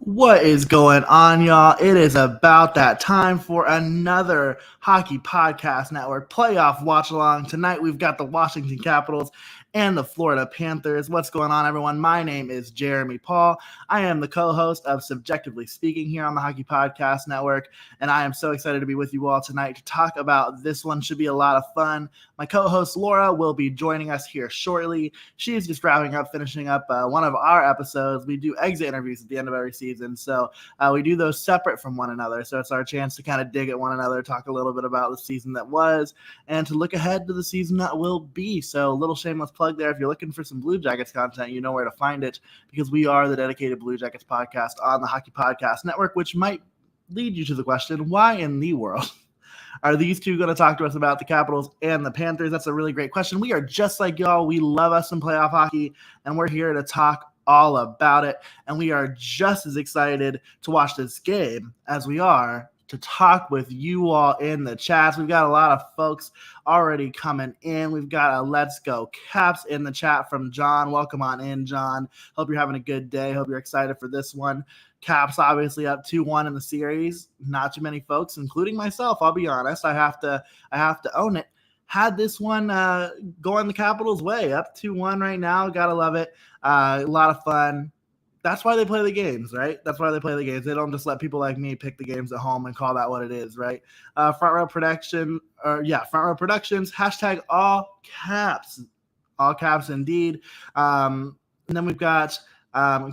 What is going on, y'all? It is about that time for another Hockey Podcast Network playoff watch along. Tonight, we've got the Washington Capitals and the Florida Panthers. What's going on, everyone? My name is Jeremy Paul. I am the co-host of Subjectively Speaking here on the Hockey Podcast Network, and I am so excited to be with you all tonight to talk about this one. Should be a lot of fun. My co-host Laura will be joining us here shortly. She is just finishing up one of our episodes. We do exit interviews at the end of every season, so we do those separate from one another. So it's our chance to kind of dig at one another, talk a little bit about the season that was, and to look ahead to the season that will be. So a little shameless plug there. If you're looking for some Blue Jackets content, you know where to find it, because we are the dedicated Blue Jackets podcast on the Hockey Podcast Network, which might lead you to the question, why in the world are these two going to talk to us about the Capitals and the Panthers? That's a really great question. We are just like y'all. We love us some playoff hockey, and we're here to talk all about it. And we are just as excited to watch this game as we are to talk with you all in the chats. We've got a lot of folks already coming in. We've got a Let's Go Caps in the chat from John. Welcome on in, John. Hope you're having a good day. Hope you're excited for this one. Caps obviously up 2-1 in the series. Not too many folks, including myself, I'll be honest. I have to own it. Had this one going the Capitals' way, up 2-1 right now. Gotta love it. A lot of fun. That's why they play the games, right? That's why they play the games. They don't just let people like me pick the games at home and call that what it is, right? Front Row Productions, hashtag all caps indeed. And then we've got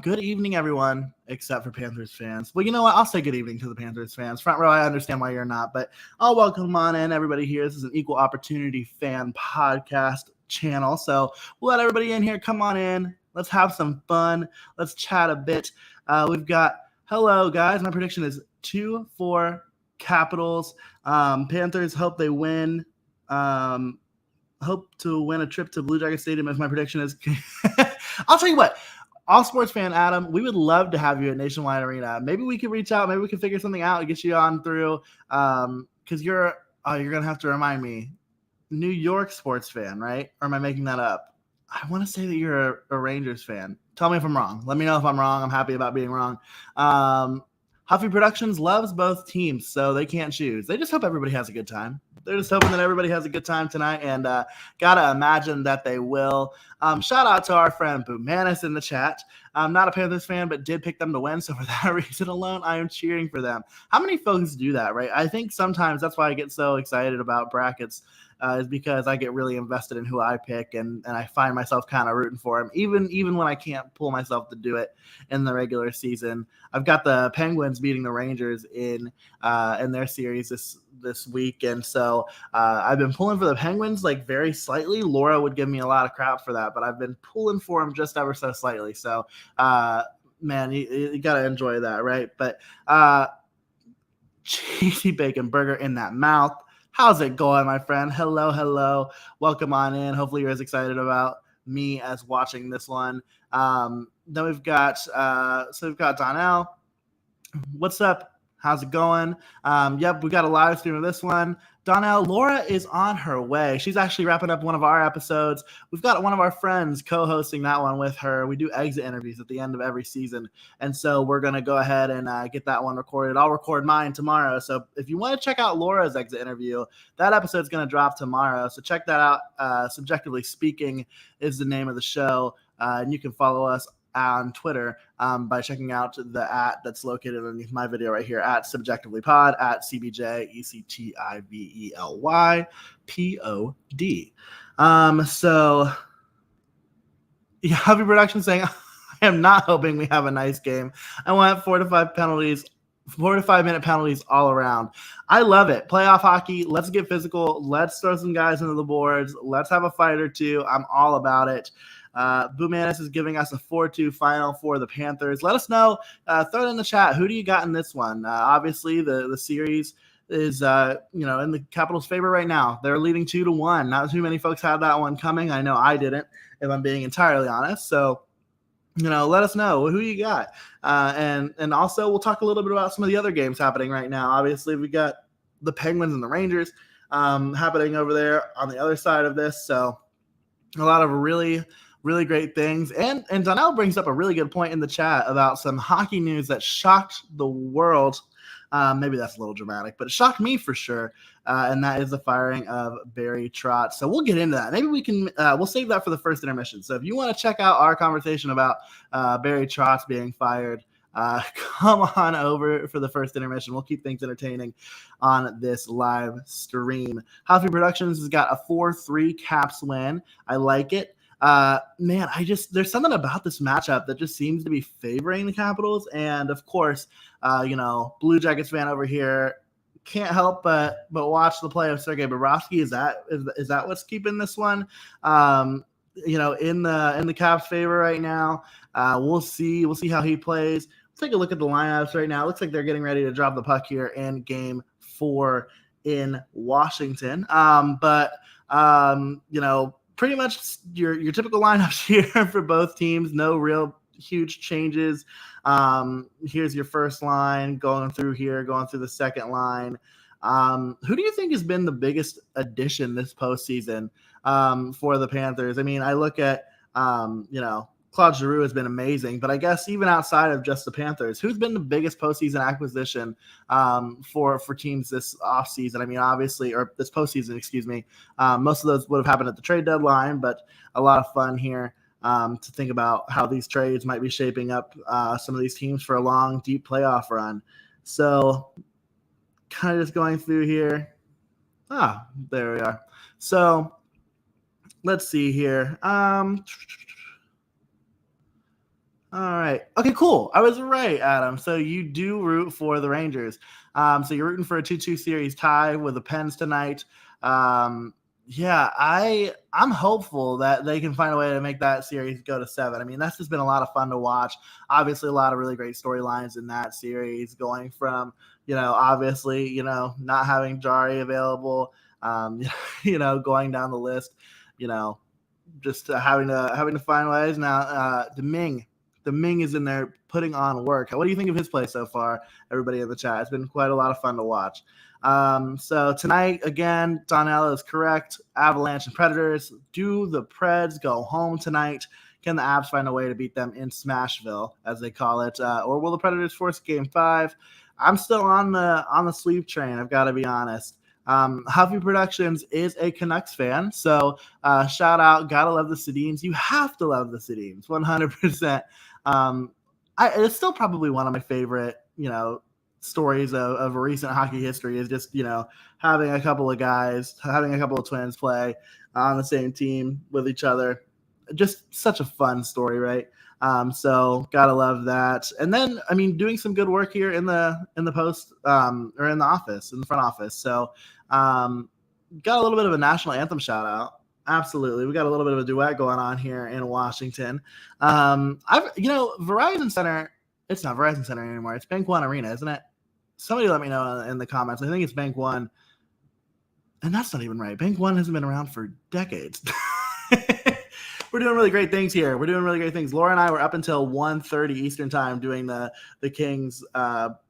good evening, everyone, except for Panthers fans. Well, you know what? I'll say good evening to the Panthers fans. Front Row, I understand why you're not, but I'll welcome on in everybody here. This is an equal opportunity fan podcast channel, so we'll let everybody in here. Come on in. Let's have some fun. Let's chat a bit. We've got, hello, guys. My prediction is 2-4 Capitals. Panthers hope they win. Hope to win a trip to Blue Jacket Stadium, as my prediction is. I'll tell you what. All sports fan Adam, we would love to have you at Nationwide Arena. Maybe we could reach out. Maybe we can figure something out and get you on through. Because you're going to have to remind me. New York sports fan, right? Or am I making that up? I want to say that you're a Rangers fan. Tell me if I'm wrong. Let me know if I'm wrong. I'm happy about being wrong. Huffy Productions loves both teams, so they can't choose. They just hope everybody has a good time. They're just hoping that everybody has a good time tonight, and gotta imagine that they will. Shout out to our friend Boomanis in the chat. I'm not a Panthers fan, but did pick them to win, so for that reason alone, I am cheering for them. How many folks do that, right? I think sometimes that's why I get so excited about brackets, is because I get really invested in who I pick, and I find myself kind of rooting for them, even when I can't pull myself to do it in the regular season. I've got the Penguins beating the Rangers in their series this week, and so I've been pulling for the Penguins like very slightly. Laura would give me a lot of crap for that, but I've been pulling for them just ever so slightly. So, man, you got to enjoy that, right? But cheesy bacon burger in that mouth. How's it going, my friend? Hello. Welcome on in. Hopefully you're as excited about me as watching this one. Then we've got Donnell. What's up? How's it going? Yep, we got a live stream of this one. Donnell, Laura is on her way. She's actually wrapping up one of our episodes. We've got one of our friends co-hosting that one with her. We do exit interviews at the end of every season. And so we're going to go ahead and get that one recorded. I'll record mine tomorrow. So if you want to check out Laura's exit interview, that episode's going to drop tomorrow. So check that out. Subjectively Speaking is the name of the show. And you can follow us on Twitter by checking out the @ that's located underneath my video right here at SubjectivelyPod at CBJECTIVELYPOD. So yeah, Heavy Production saying I am not hoping we have a nice game. I want 4 to 5 penalties. 4 to 5 minute penalties all around. I love it. Playoff hockey. Let's get physical. Let's throw some guys into the boards. Let's have a fight or two. I'm all about it. Boomanis is giving us a 4-2 final for the Panthers. Let us know. Throw it in the chat. Who do you got in this one? Obviously, the series is in the Capitals' favor right now. They're leading 2-1. Not too many folks had that one coming. I know I didn't, if I'm being entirely honest. So, let us know who you got. And also we'll talk a little bit about some of the other games happening right now. Obviously, we got the Penguins and the Rangers happening over there on the other side of this. So a lot of really really great things. And Donnell brings up a really good point in the chat about some hockey news that shocked the world. Maybe that's a little dramatic, but it shocked me for sure. And that is the firing of Barry Trotz. So we'll get into that. Maybe we can, we'll save that for the first intermission. So if you want to check out our conversation about Barry Trotz being fired, come on over for the first intermission. We'll keep things entertaining on this live stream. Hoffy Productions has got a 4-3 Caps win. I like it. Man, there's something about this matchup that just seems to be favoring the Capitals. And of course, Blue Jackets fan over here can't help but watch the play of Sergei Bobrovsky. Is that what's keeping this one, in the Caps' favor right now? We'll see how he plays. Let's take a look at the lineups right now. It looks like they're getting ready to drop the puck here in Game 4 in Washington. Pretty much your typical lineups here for both teams. No real huge changes. Here's your first line going through the second line. Who do you think has been the biggest addition this postseason for the Panthers? I mean, I look at, Claude Giroux has been amazing, but I guess even outside of just the Panthers, who's been the biggest postseason acquisition for teams this offseason? I mean, obviously, or this postseason, excuse me. Most of those would have happened at the trade deadline, but a lot of fun here to think about how these trades might be shaping up some of these teams for a long, deep playoff run. So kind of just going through here. There we are. So let's see here. All right. Okay, cool. I was right, Adam. So you do root for the Rangers. So you're rooting for a 2-2 series tie with the Pens tonight. I'm hopeful that they can find a way to make that series go to 7. I mean, that's just been a lot of fun to watch. Obviously, a lot of really great storylines in that series, going from, obviously, not having Jari available, going down the list, just having to find ways. Now, Ming is in there putting on work. What do you think of his play so far, everybody in the chat? It's been quite a lot of fun to watch. So tonight, again, Donnell is correct. Avalanche and Predators. Do the Preds go home tonight? Can the Avs find a way to beat them in Smashville, as they call it? Or will the Predators force Game 5? I'm still on the sleep train, I've got to be honest. Huffy Productions is a Canucks fan, so shout out. Gotta love the Sedins. You have to love the Sedins, 100%. It's still probably one of my favorite, stories of recent hockey history is just, having a couple of twins play on the same team with each other. Just such a fun story, right? So gotta love that. And then, I mean, doing some good work here in the post or in the front office. So got a little bit of a national anthem shout out. Absolutely. We got a little bit of a duet going on here in Washington. Verizon Center, it's not Verizon Center anymore. It's Bank One Arena, isn't it? Somebody let me know in the comments. I think it's Bank One. And that's not even right. Bank One hasn't been around for decades. We're doing really great things here. Laura and I were up until 1:30 Eastern time doing the Kings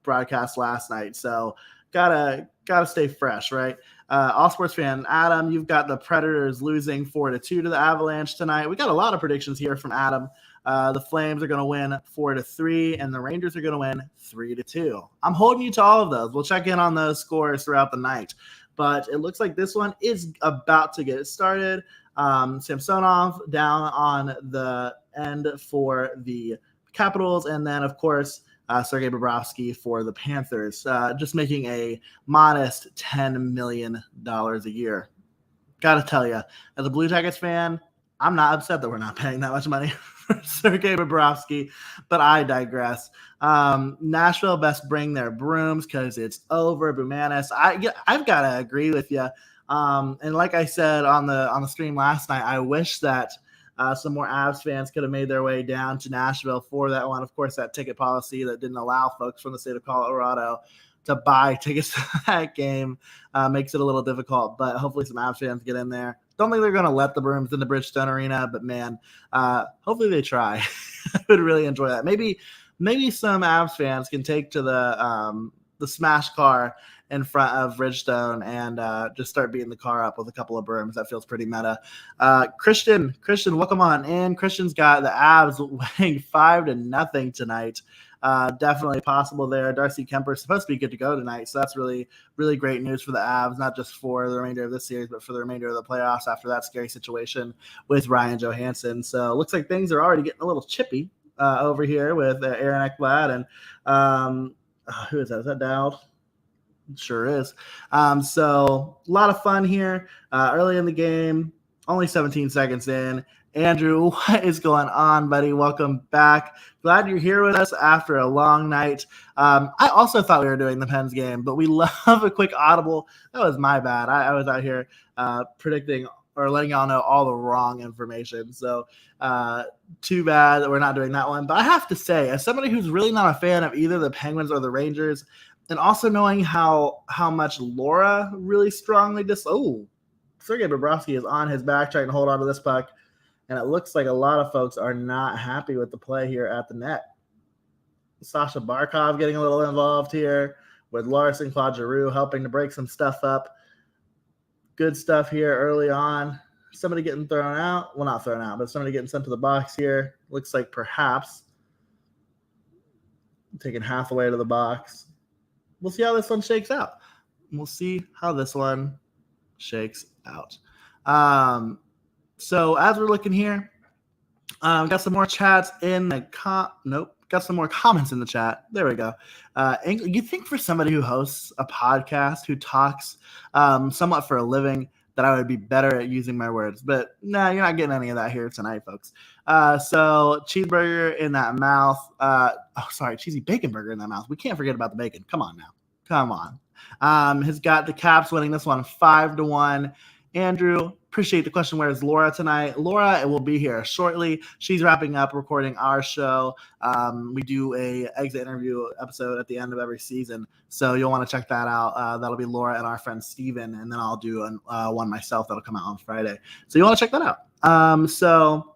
broadcast last night. So gotta stay fresh, right? All sports fan Adam, you've got the Predators losing 4-2 to the Avalanche tonight. We got a lot of predictions here from Adam. The Flames are going to win 4-3, and the Rangers are going to win 3-2. I'm holding you to all of those. We'll check in on those scores throughout the night. But it looks like this one is about to get started. Samsonov down on the end for the Capitals, and then, of course, Sergei Bobrovsky for the Panthers, just making a modest $10 million a year. Got to tell you, as a Blue Jackets fan, I'm not upset that we're not paying that much money for Sergei Bobrovsky, but I digress. Nashville best bring their brooms because it's over. Bumanis, I've got to agree with you. And like I said on the stream last night, I wish that some more Avs fans could have made their way down to Nashville for that one. Of course, that ticket policy that didn't allow folks from the state of Colorado to buy tickets to that game makes it a little difficult. But hopefully some Avs fans get in there. Don't think they're going to let the Brooms in the Bridgestone Arena, but man, hopefully they try. I would really enjoy that. Maybe some Avs fans can take to the Smash Car in front of Bridgestone and just start beating the car up with a couple of berms. That feels pretty meta. Christian, welcome on in. Christian's got the Avs winning 5-0 tonight. Definitely possible there. Darcy Kemper is supposed to be good to go tonight, so that's really, really great news for the Avs, not just for the remainder of this series, but for the remainder of the playoffs after that scary situation with Ryan Johansson. So it looks like things are already getting a little chippy over here with Aaron Ekblad and who is that? Is that Dowd? Sure is. So a lot of fun here early in the game, only 17 seconds in. Andrew, what is going on, buddy? Welcome back. Glad you're here with us after a long night. I also thought we were doing the Pens game, but we love a quick audible. That was my bad. I was out here predicting or letting y'all know all the wrong information. So too bad that we're not doing that one. But I have to say, as somebody who's really not a fan of either the Penguins or the Rangers, and also knowing how much Laura really strongly Sergei Bobrovsky is on his back trying to hold on to this puck. And it looks like a lot of folks are not happy with the play here at the net. Sasha Barkov getting a little involved here with Larson, Claude Giroux helping to break some stuff up. Good stuff here early on. Somebody getting thrown out. Well, not thrown out, but somebody getting sent to the box here. Looks like perhaps taking half away to the box. We'll see how this one shakes out. So as we're looking here, got some more chats in the got some more comments in the chat. There we go. You think for somebody who hosts a podcast, who talks somewhat for a living, that I would be better at using my words. But no, you're not getting any of that here tonight, folks. So cheeseburger in that mouth. Cheesy bacon burger in that mouth. We can't forget about the bacon. Come on now. Come on. Has got the Caps winning this one 5-1. Andrew, appreciate the question. Where is Laura tonight? Laura will be here shortly. She's wrapping up recording our show. We do a exit interview episode at the end of every season, so you'll want to check that out. That'll be Laura and our friend Steven, and then I'll do one myself that'll come out on Friday. So you want to check that out. So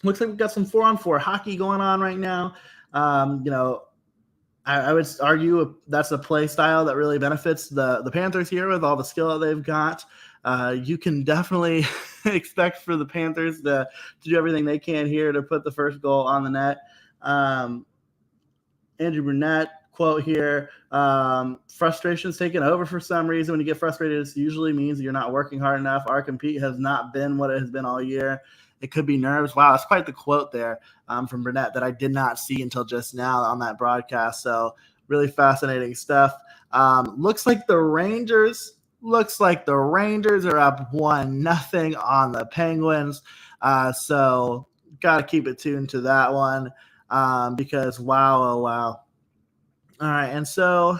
looks like we've got some 4-on-4 hockey going on right now. I would argue that's a play style that really benefits the Panthers here with all the skill that they've got. You can definitely expect for the Panthers to do everything they can here to put the first goal on the net. Andrew Brunette quote here, frustration's taken over for some reason. When you get frustrated, it usually means you're not working hard enough. Our compete has not been what it has been all year. It could be nerves. Wow, that's quite the quote there from Burnett that I did not see until just now on that broadcast. So really fascinating stuff. Looks like the Rangers are up 1-0 on the Penguins. So got to keep it tuned to that one because wow, oh wow. All right, and so,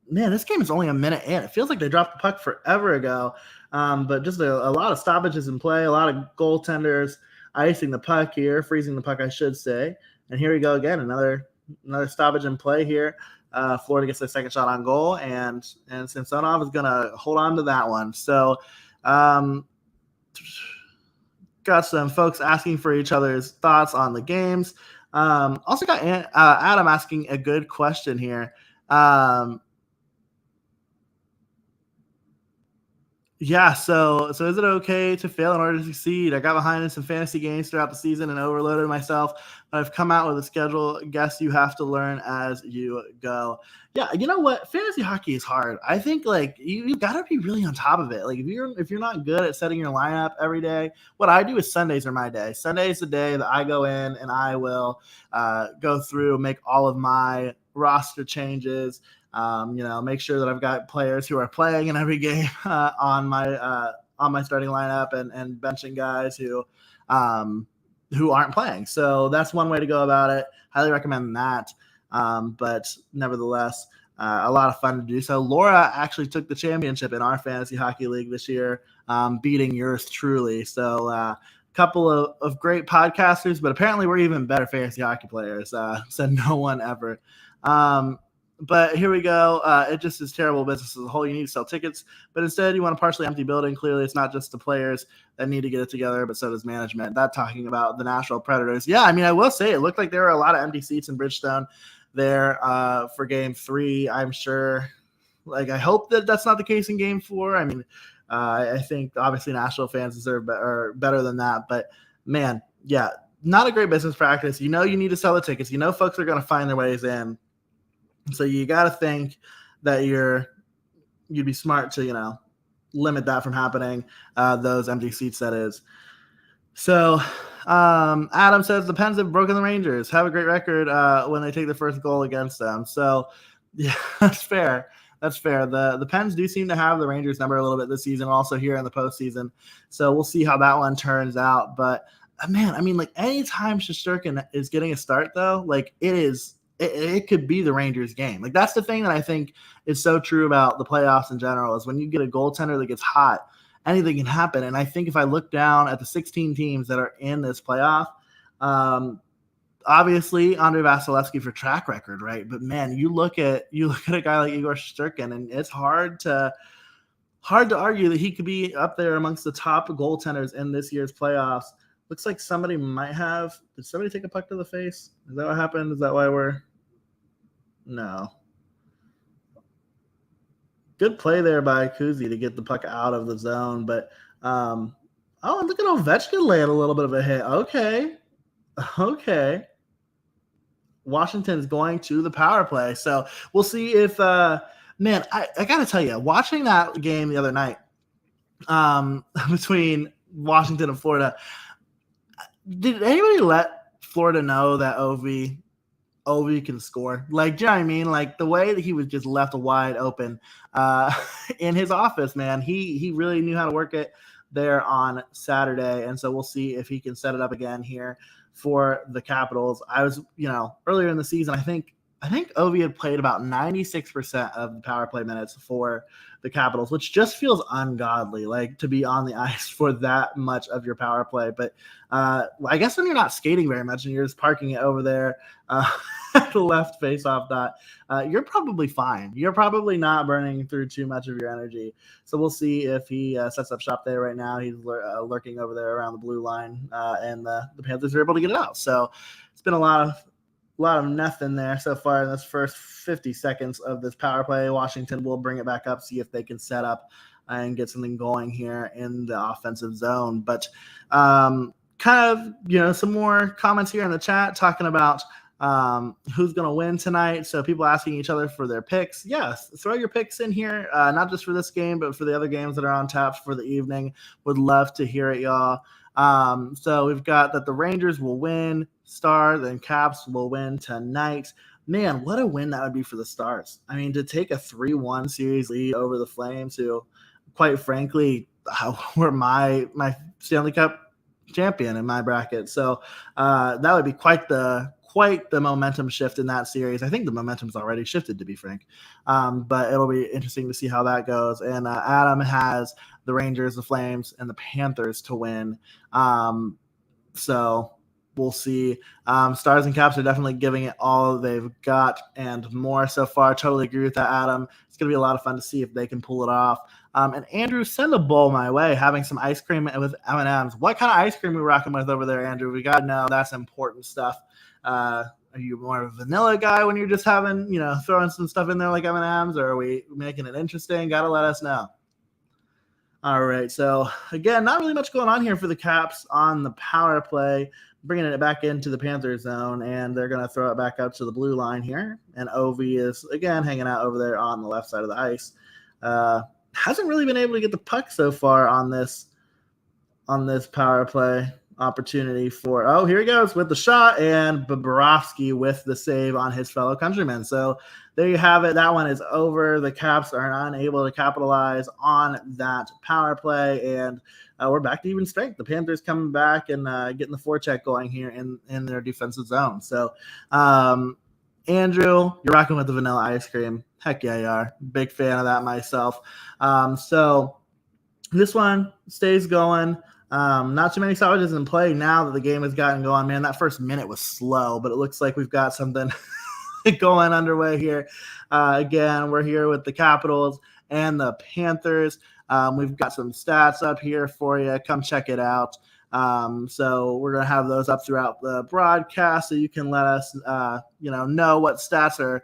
man, this game is only a minute in. It feels like they dropped the puck forever ago. But just a lot of stoppages in play, a lot of goaltenders icing the puck here, freezing the puck, I should say. And here we go again, another stoppage in play here. Florida gets their second shot on goal, and Samsonov is going to hold on to that one. So got some folks asking for each other's thoughts on the games. Also got Adam asking a good question here. Yeah, so is it okay to fail in order to succeed? I got behind in some fantasy games throughout the season and overloaded myself. But I've come out with a schedule. Guess you have to learn as you go. Yeah, you know what? Fantasy hockey is hard. I think like you got to be really on top of it. Like if you're not good at setting your lineup every day, what I do is Sundays are my day. Sunday is the day that I go in and I will go through, make all of my roster changes. Make sure that I've got players who are playing in every game on my starting lineup and benching guys who aren't playing. So that's one way to go about it. Highly recommend that. But nevertheless, a lot of fun to do. So Laura actually took the championship in our fantasy hockey league this year, beating yours truly. So couple of great podcasters, but apparently we're even better fantasy hockey players. Said no one ever. But here we go. It just is terrible business as a whole. You need to sell tickets, but instead you want a partially empty building. Clearly, it's not just the players that need to get it together, but so does management. That talking about the Nashville Predators. Yeah, I mean, I will say it looked like there were a lot of empty seats in Bridgestone. there for Game 3. I'm sure. Like, I hope that that's not the case in Game 4. I mean, I think obviously Nashville fans deserve better than that. But man, yeah, not a great business practice. You need to sell the tickets. Folks are going to find their ways in. So you got to think that you'd be smart to limit that from happening. Those empty seats, that is. So Adam says the Pens have broken the Rangers. Have a great record when they take the first goal against them. So yeah, that's fair. That's fair. The Pens do seem to have the Rangers number a little bit this season, also here in the postseason. So we'll see how that one turns out. But man, I mean, like, anytime Shesterkin is getting a start, though, like, it could be the Rangers game. Like, that's the thing that I think is so true about the playoffs in general, is when you get a goaltender that gets hot, anything can happen. And I think if I look down at the 16 teams that are in this playoff, obviously Andrei Vasilevsky for track record, right? But man, you look at a guy like Igor Shesterkin, and it's hard to argue that he could be up there amongst the top goaltenders in this year's playoffs. Looks like somebody might have. Did somebody take a puck to the face? Is that what happened? Is that why we're? No. Good play there by Kuzi to get the puck out of the zone, but look at Ovechkin laying a little bit of a hit. Okay. Washington's going to the power play, so we'll see if man. I gotta tell you, watching that game the other night between Washington and Florida, did anybody let Florida know that Ovi can score? Like, do you know what I mean? Like, the way that he was just left wide open in his office, man, he really knew how to work it there on Saturday. And so we'll see if he can set it up again here for the Capitals. I was, earlier in the season, I think Ovi had played about 96% of the power play minutes for the Capitals, which just feels ungodly, like, to be on the ice for that much of your power play. But I guess when you're not skating very much and you're just parking it over there at the left face-off dot, you're probably fine. You're probably not burning through too much of your energy. So we'll see if he sets up shop there right now. He's lurking over there around the blue line, and the Panthers are able to get it out. So it's been a lot of nothing there so far in this first 50 seconds of this power play. Washington will bring it back up, see if they can set up and get something going here in the offensive zone. But kind of, some more comments here in the chat talking about who's going to win tonight. So people asking each other for their picks. Yes, throw your picks in here, not just for this game, but for the other games that are on tap for the evening. Would love to hear it, y'all. So we've got that the Rangers will win, Stars and Caps will win tonight. Man, what a win that would be for the Stars. I mean, to take a 3-1 series lead over the Flames, who, quite frankly, were my Stanley Cup champion in my bracket. So that would be quite the momentum shift in that series. I think the momentum's already shifted, to be frank. But it'll be interesting to see how that goes. And Adam has the Rangers, the Flames, and the Panthers to win. So we'll see. Stars and Caps are definitely giving it all they've got and more so far. Totally agree with that, Adam. It's going to be a lot of fun to see if they can pull it off. And Andrew, send a bowl my way, having some ice cream with M&Ms. What kind of ice cream are we rocking with over there, Andrew? We got to know. That's important stuff. Are you more of a vanilla guy when you're just having, throwing some stuff in there like M&Ms, or are we making it interesting? Got to let us know. All right. So again, not really much going on here for the Caps on the power play, bringing it back into the Panthers zone, and they're going to throw it back up to the blue line here. And Ovi is again hanging out over there on the left side of the ice. Hasn't really been able to get the puck so far on this power play opportunity for, here he goes with the shot, and Bobrovsky with the save on his fellow countryman. So there you have it. That one is over. The Caps are unable to capitalize on that power play, and we're back to even strength. The Panthers coming back and getting the forecheck going here in their defensive zone. So Andrew, you're rocking with the vanilla ice cream. Heck yeah, you are. Big fan of that myself. So this one stays going. Not too many stoppages in play now that the game has gotten going. Man, that first minute was slow, but it looks like we've got something going underway here. Again, we're here with the Capitals and the Panthers. We've got some stats up here for you. Come check it out. So we're going to have those up throughout the broadcast so you can let us, know what stats are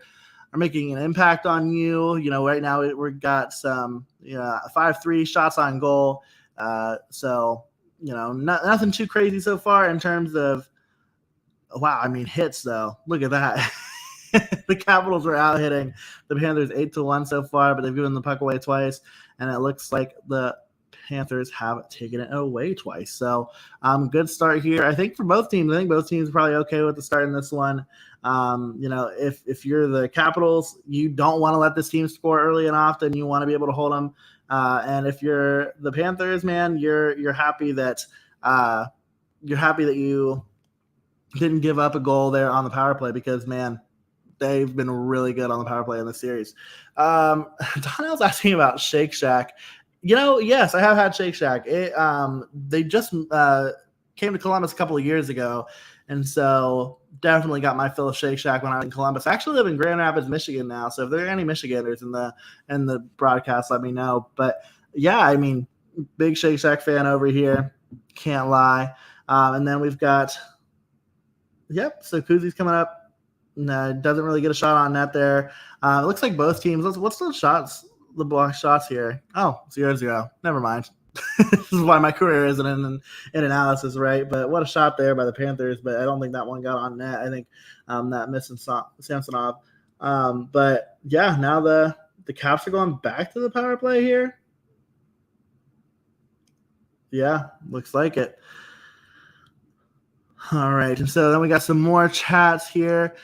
making an impact on you. Right now we've got some 5-3 shots on goal. So nothing too crazy so far in terms of, hits though. Look at that. The Capitals are out hitting the Panthers 8-1 so far, but they've given the puck away twice, and it looks like the Panthers have taken it away twice. So good start here. I think for both teams, I think both teams are probably okay with the start in this one. If you're the Capitals, you don't want to let this team score early and often. You want to be able to hold them. And if you're the Panthers, man, you're happy that you didn't give up a goal there on the power play because, man, they've been really good on the power play in this series. Donnell's asking about Shake Shack. Yes, I have had Shake Shack. They just came to Columbus a couple of years ago, and so definitely got my fill of Shake Shack when I was in Columbus. I actually live in Grand Rapids, Michigan now, so if there are any Michiganders in the broadcast, let me know. But yeah, big Shake Shack fan over here. Can't lie. And then we've got, so Kuzi's coming up. No, doesn't really get a shot on net there. It looks like both teams. What's the shots? The block shots here. Oh, 0-0. Never mind. This is why my career isn't in analysis, right? But what a shot there by the Panthers. But I don't think that one got on net. I think that missing Samsonov. But yeah, now the Caps are going back to the power play here. Yeah, looks like it. All right, and so then we got some more chats here.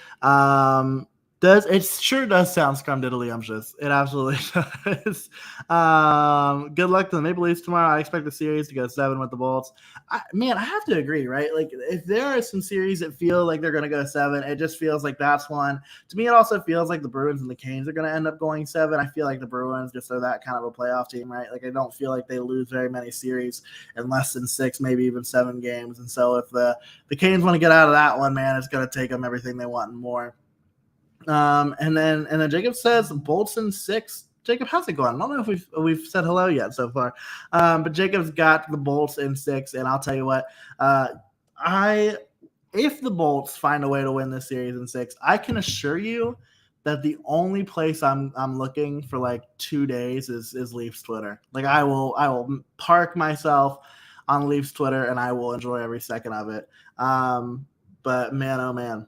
It sure does sound scrumdiddlyumptious. It absolutely does. Good luck to the Maple Leafs tomorrow. I expect the series to go 7 with the Bolts. I have to agree, right? Like, if there are some series that feel like they're going to go 7, it just feels like that's one. To me, it also feels like the Bruins and the Canes are going to end up going 7. I feel like the Bruins just are that kind of a playoff team, right? Like, I don't feel like they lose very many series in less than 6, maybe even 7 games. And so if the Canes want to get out of that one, man, it's going to take them everything they want and more. And then Jacob says Bolts in 6. Jacob, how's it going? I don't know if we've said hello yet so far. But Jacob's got the Bolts in 6, and I'll tell you what, if the Bolts find a way to win this series in 6, I can assure you that the only place I'm looking for like 2 days is Leafs Twitter. Like, I will park myself on Leafs Twitter and I will enjoy every second of it. But man, oh man.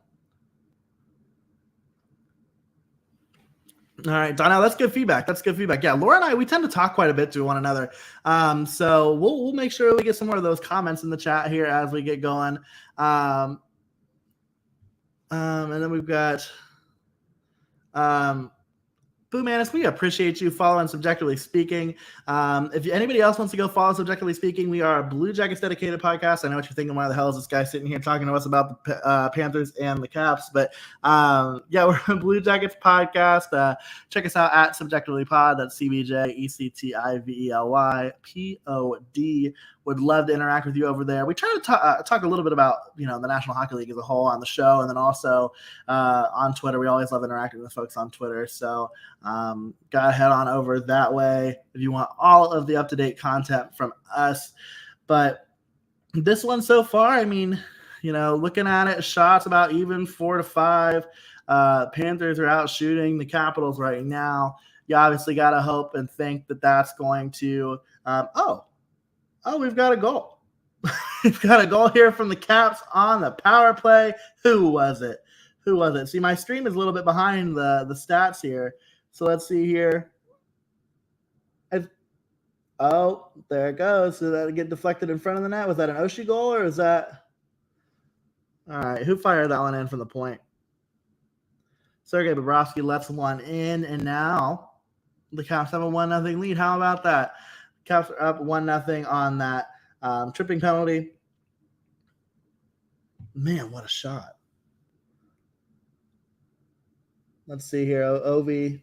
All right, Donnell, that's good feedback. Yeah, Laura and I, we tend to talk quite a bit to one another. So we'll make sure we get some more of those comments in the chat here as we get going. And then we've got Boo Manis, we appreciate you following Subjectively Speaking. If anybody else wants to go follow Subjectively Speaking, we are a Blue Jackets dedicated podcast. I know what you're thinking. Why the hell is this guy sitting here talking to us about the Panthers and the Caps? But we're a Blue Jackets podcast. Check us out at Subjectively Pod. That's CBJECTIVELYPOD. Would love to interact with you over there. We try to talk a little bit about the National Hockey League as a whole on the show, and then also on Twitter. We always love interacting with folks on Twitter. So go ahead on over that way if you want all of the up-to-date content from us. But this one so far, looking at it, shots about even 4-5. Panthers are out shooting the Capitals right now. You obviously got to hope and think that that's going to we've got a goal. We've got a goal here from the Caps on the power play. Who was it? See, my stream is a little bit behind the stats here. So let's see here. There it goes. Did that get deflected in front of the net? Was that an Oshie goal or is that? All right, who fired that one in from the point? Sergei Bobrovsky lets one in, and now the Caps have a 1-0 lead. How about that? Caps are up 1-0 on that tripping penalty. Man, what a shot. Let's see here. Ovi.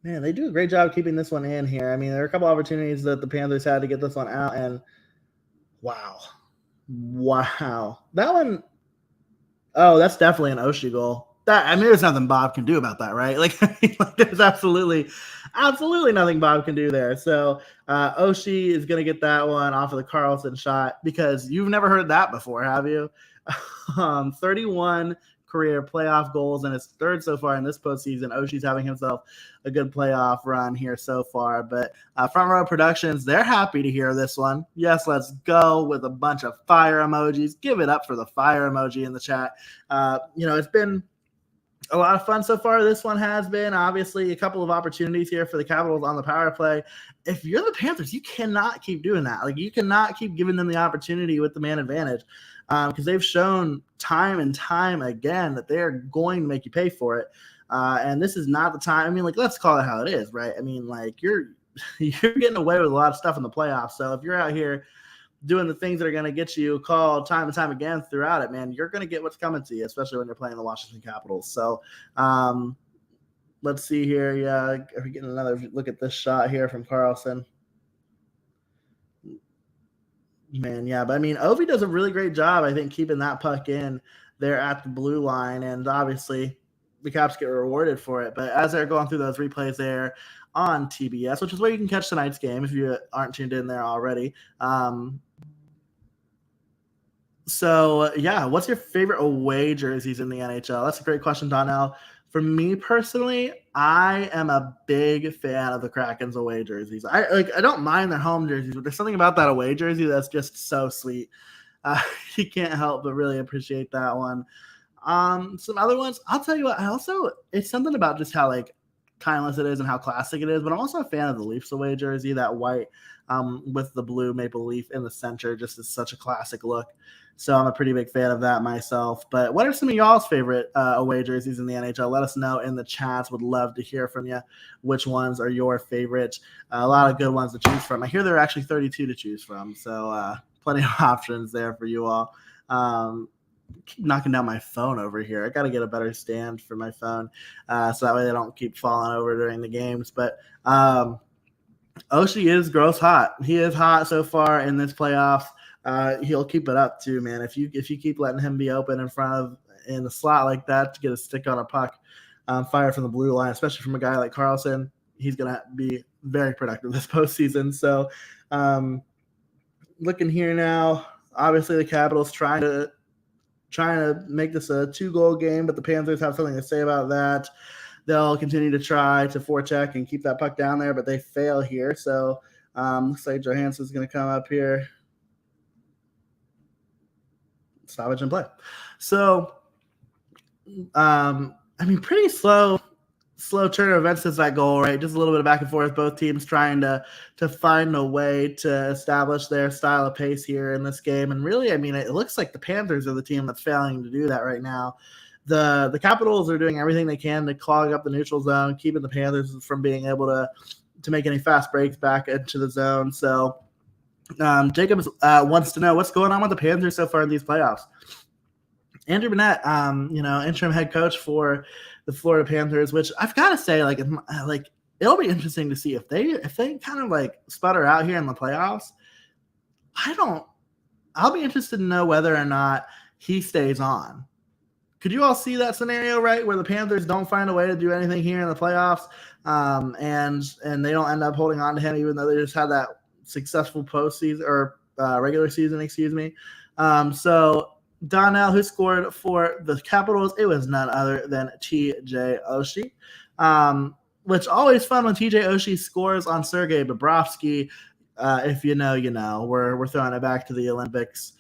Man, they do a great job keeping this one in here. There are a couple opportunities that the Panthers had to get this one out, and wow. That one, that's definitely an Oshie goal. There's nothing Bob can do about that, right? There's absolutely absolutely nothing Bob can do there. So Oshie is going to get that one off of the Carlson shot because you've never heard that before, have you? 31 career playoff goals and his third so far in this postseason. Oshie's having himself a good playoff run here so far. But Front Row Productions, they're happy to hear this one. Yes, let's go with a bunch of fire emojis. Give it up for the fire emoji in the chat. It's been a lot of fun so far. This one has been obviously a couple of opportunities here for the Capitals on the power play. If you're the Panthers, you cannot keep doing that. Like, you cannot keep giving them the opportunity with the man advantage because they've shown time and time again that they're going to make you pay for it. And this is not the time. I mean, like, let's call it how it is, right? I mean, like, you're getting away with a lot of stuff in the playoffs. So if you're out here doing the things that are going to get you called time and time again throughout it, man, you're going to get what's coming to you, especially when you're playing the Washington Capitals. So let's see here. Yeah, we're getting another look at this shot here from Carlson. Man, yeah, but I mean, Ovi does a really great job, I think, keeping that puck in there at the blue line, and obviously the Caps get rewarded for it. But as they're going through those replays there on TBS, which is where you can catch tonight's game if you aren't tuned in there already. So, what's your favorite away jerseys in the NHL? That's a great question, Donnell. For me personally, I am a big fan of the Kraken's away jerseys. I don't mind their home jerseys, but there's something about that away jersey that's just so sweet. You can't help but really appreciate that one. Some other ones, I'll tell you what, it's something about just how like timeless it is and how classic it is, but I'm also a fan of the Leafs away jersey, that white with the blue maple leaf in the center, just is such a classic look. So I'm a pretty big fan of that myself. But what are some of y'all's favorite away jerseys in the NHL? Let us know in the chats. Would love to hear from you. Which ones are your favorite? A lot of good ones to choose from. I hear there are actually 32 to choose from. So plenty of options there for you all. Keep knocking down my phone over here. I got to get a better stand for my phone so that way they don't keep falling over during the games. But Oshie is gross hot. He is hot so far in this playoffs. He'll keep it up too, man. If you keep letting him be open in the slot like that to get a stick on a puck, fire from the blue line, especially from a guy like Carlson, he's gonna be very productive this postseason. So, looking here now, obviously the Capitals trying to make this a 2-goal game, but the Panthers have something to say about that. They'll continue to try to forecheck and keep that puck down there, but they fail here. So, looks like Johansson's gonna come up here. Stoppage and play. So, pretty slow turn of events since that goal, right? Just a little bit of back and forth. Both teams trying to find a way to establish their style of pace here in this game. And really, it looks like the Panthers are the team that's failing to do that right now. The Capitals are doing everything they can to clog up the neutral zone, keeping the Panthers from being able to make any fast breaks back into the zone. So, Jacobs wants to know what's going on with the Panthers so far in these playoffs. Andrew Burnett, interim head coach for the Florida Panthers, which I've got to say, it'll be interesting to see if they kind of like sputter out here in the playoffs. I'll be interested to know whether or not he stays on. Could you all see that scenario, right, where the Panthers don't find a way to do anything here in the playoffs, and they don't end up holding on to him, even though they just had that successful postseason or regular season, excuse me. So Donnell, who scored for the Capitals, it was none other than TJ Oshie, which always fun when TJ Oshie scores on Sergei Bobrovsky. If you know, you know. We're throwing it back to the Olympics.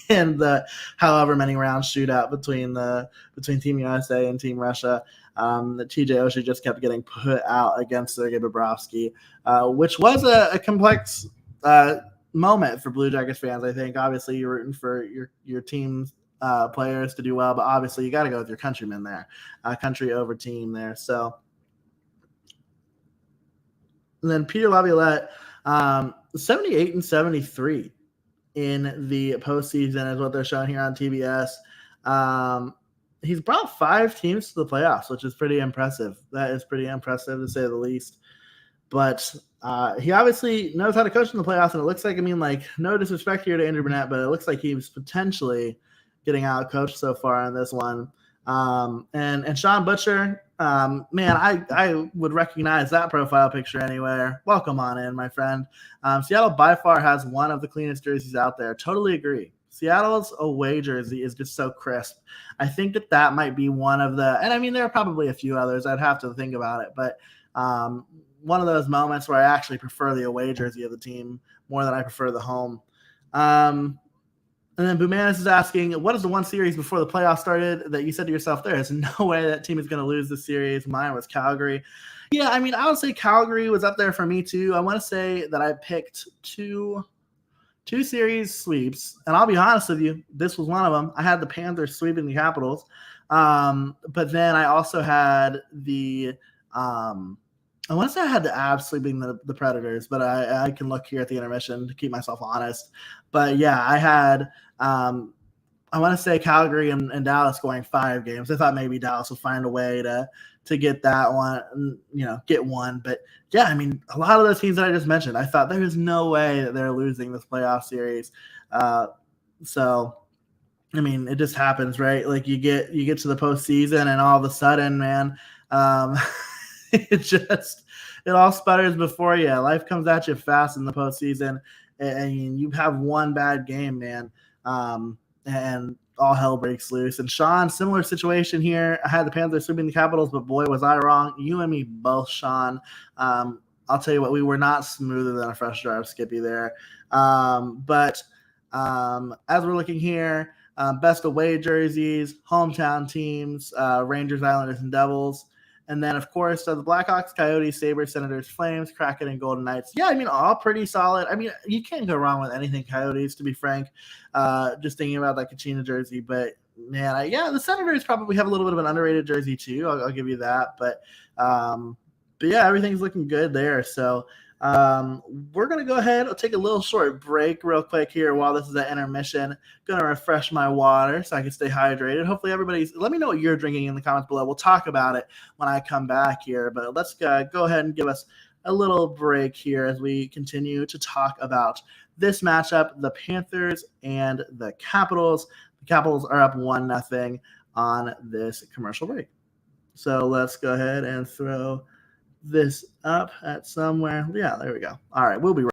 And the however many round shootout between Team USA and Team Russia. That TJ Oshie just kept getting put out against Sergei Bobrovsky, which was a complex moment for Blue Jackets fans. I think obviously you're rooting for your team's players to do well, but obviously you got to go with your countrymen there, country over team there. So, and then Peter Laviolette, 78 and 73 in the postseason is what they're showing here on TBS. He's brought 5 teams to the playoffs, which is pretty impressive. That is pretty impressive to say the least. But he obviously knows how to coach in the playoffs, and it looks like, no disrespect here to Andrew Burnett, but it looks like he's potentially getting out coached so far on this one. And Sean Butcher, Man, I would recognize that profile picture anywhere. Welcome on in, my friend. Seattle by far has one of the cleanest jerseys out there. Totally agree. Seattle's away jersey is just so crisp. I think that might be one of the, and I mean, there are probably a few others. I'd have to think about it, but one of those moments where I actually prefer the away jersey of the team more than I prefer the home. And then Bumanis is asking, what is the one series before the playoffs started that you said to yourself, there is no way that team is going to lose this series? Mine was Calgary. Yeah, I mean, I would say Calgary was up there for me too. I want to say that I picked two series sweeps, and I'll be honest with you, this was one of them. I had the Panthers sweeping the Capitals, but then I also had the I want to say I had the Avs sweeping the Predators, but I can look here at the intermission to keep myself honest. But yeah, I had I want to say Calgary and Dallas going 5 games. I thought maybe Dallas would find a way to get that one, get one. But yeah, I mean, a lot of those teams that I just mentioned, I thought there is no way that they're losing this playoff series. So, I mean, it just happens, right? Like you get to the postseason and all of a sudden, man, it all sputters before you. Life comes at you fast in the postseason, and you have one bad game, man. And all hell breaks loose. And Sean, similar situation here. I had the Panthers sweeping the Capitals, but boy, was I wrong. You and me both, Sean. I'll tell you what, we were not smoother than a fresh drive Skippy there. But as we're looking here, best away jerseys, hometown teams, Rangers, Islanders, and Devils. And then, of course, the Blackhawks, Coyotes, Sabres, Senators, Flames, Kraken, and Golden Knights. Yeah, I mean, all pretty solid. I mean, you can't go wrong with anything Coyotes, to be frank. Just thinking about that Kachina jersey. But, man, the Senators probably have a little bit of an underrated jersey, too. I'll give you that. But yeah, everything's looking good there. So we're going to go ahead. I'll take a little short break real quick here while this is an intermission. Going to refresh my water so I can stay hydrated. Hopefully let me know what you're drinking in the comments below. We'll talk about it when I come back here, but let's go ahead and give us a little break here as we continue to talk about this matchup, the Panthers and the Capitals. The Capitals are up 1-0 on this commercial break. So let's go ahead and throw this up at somewhere. Yeah, there we go. All right, we'll be right.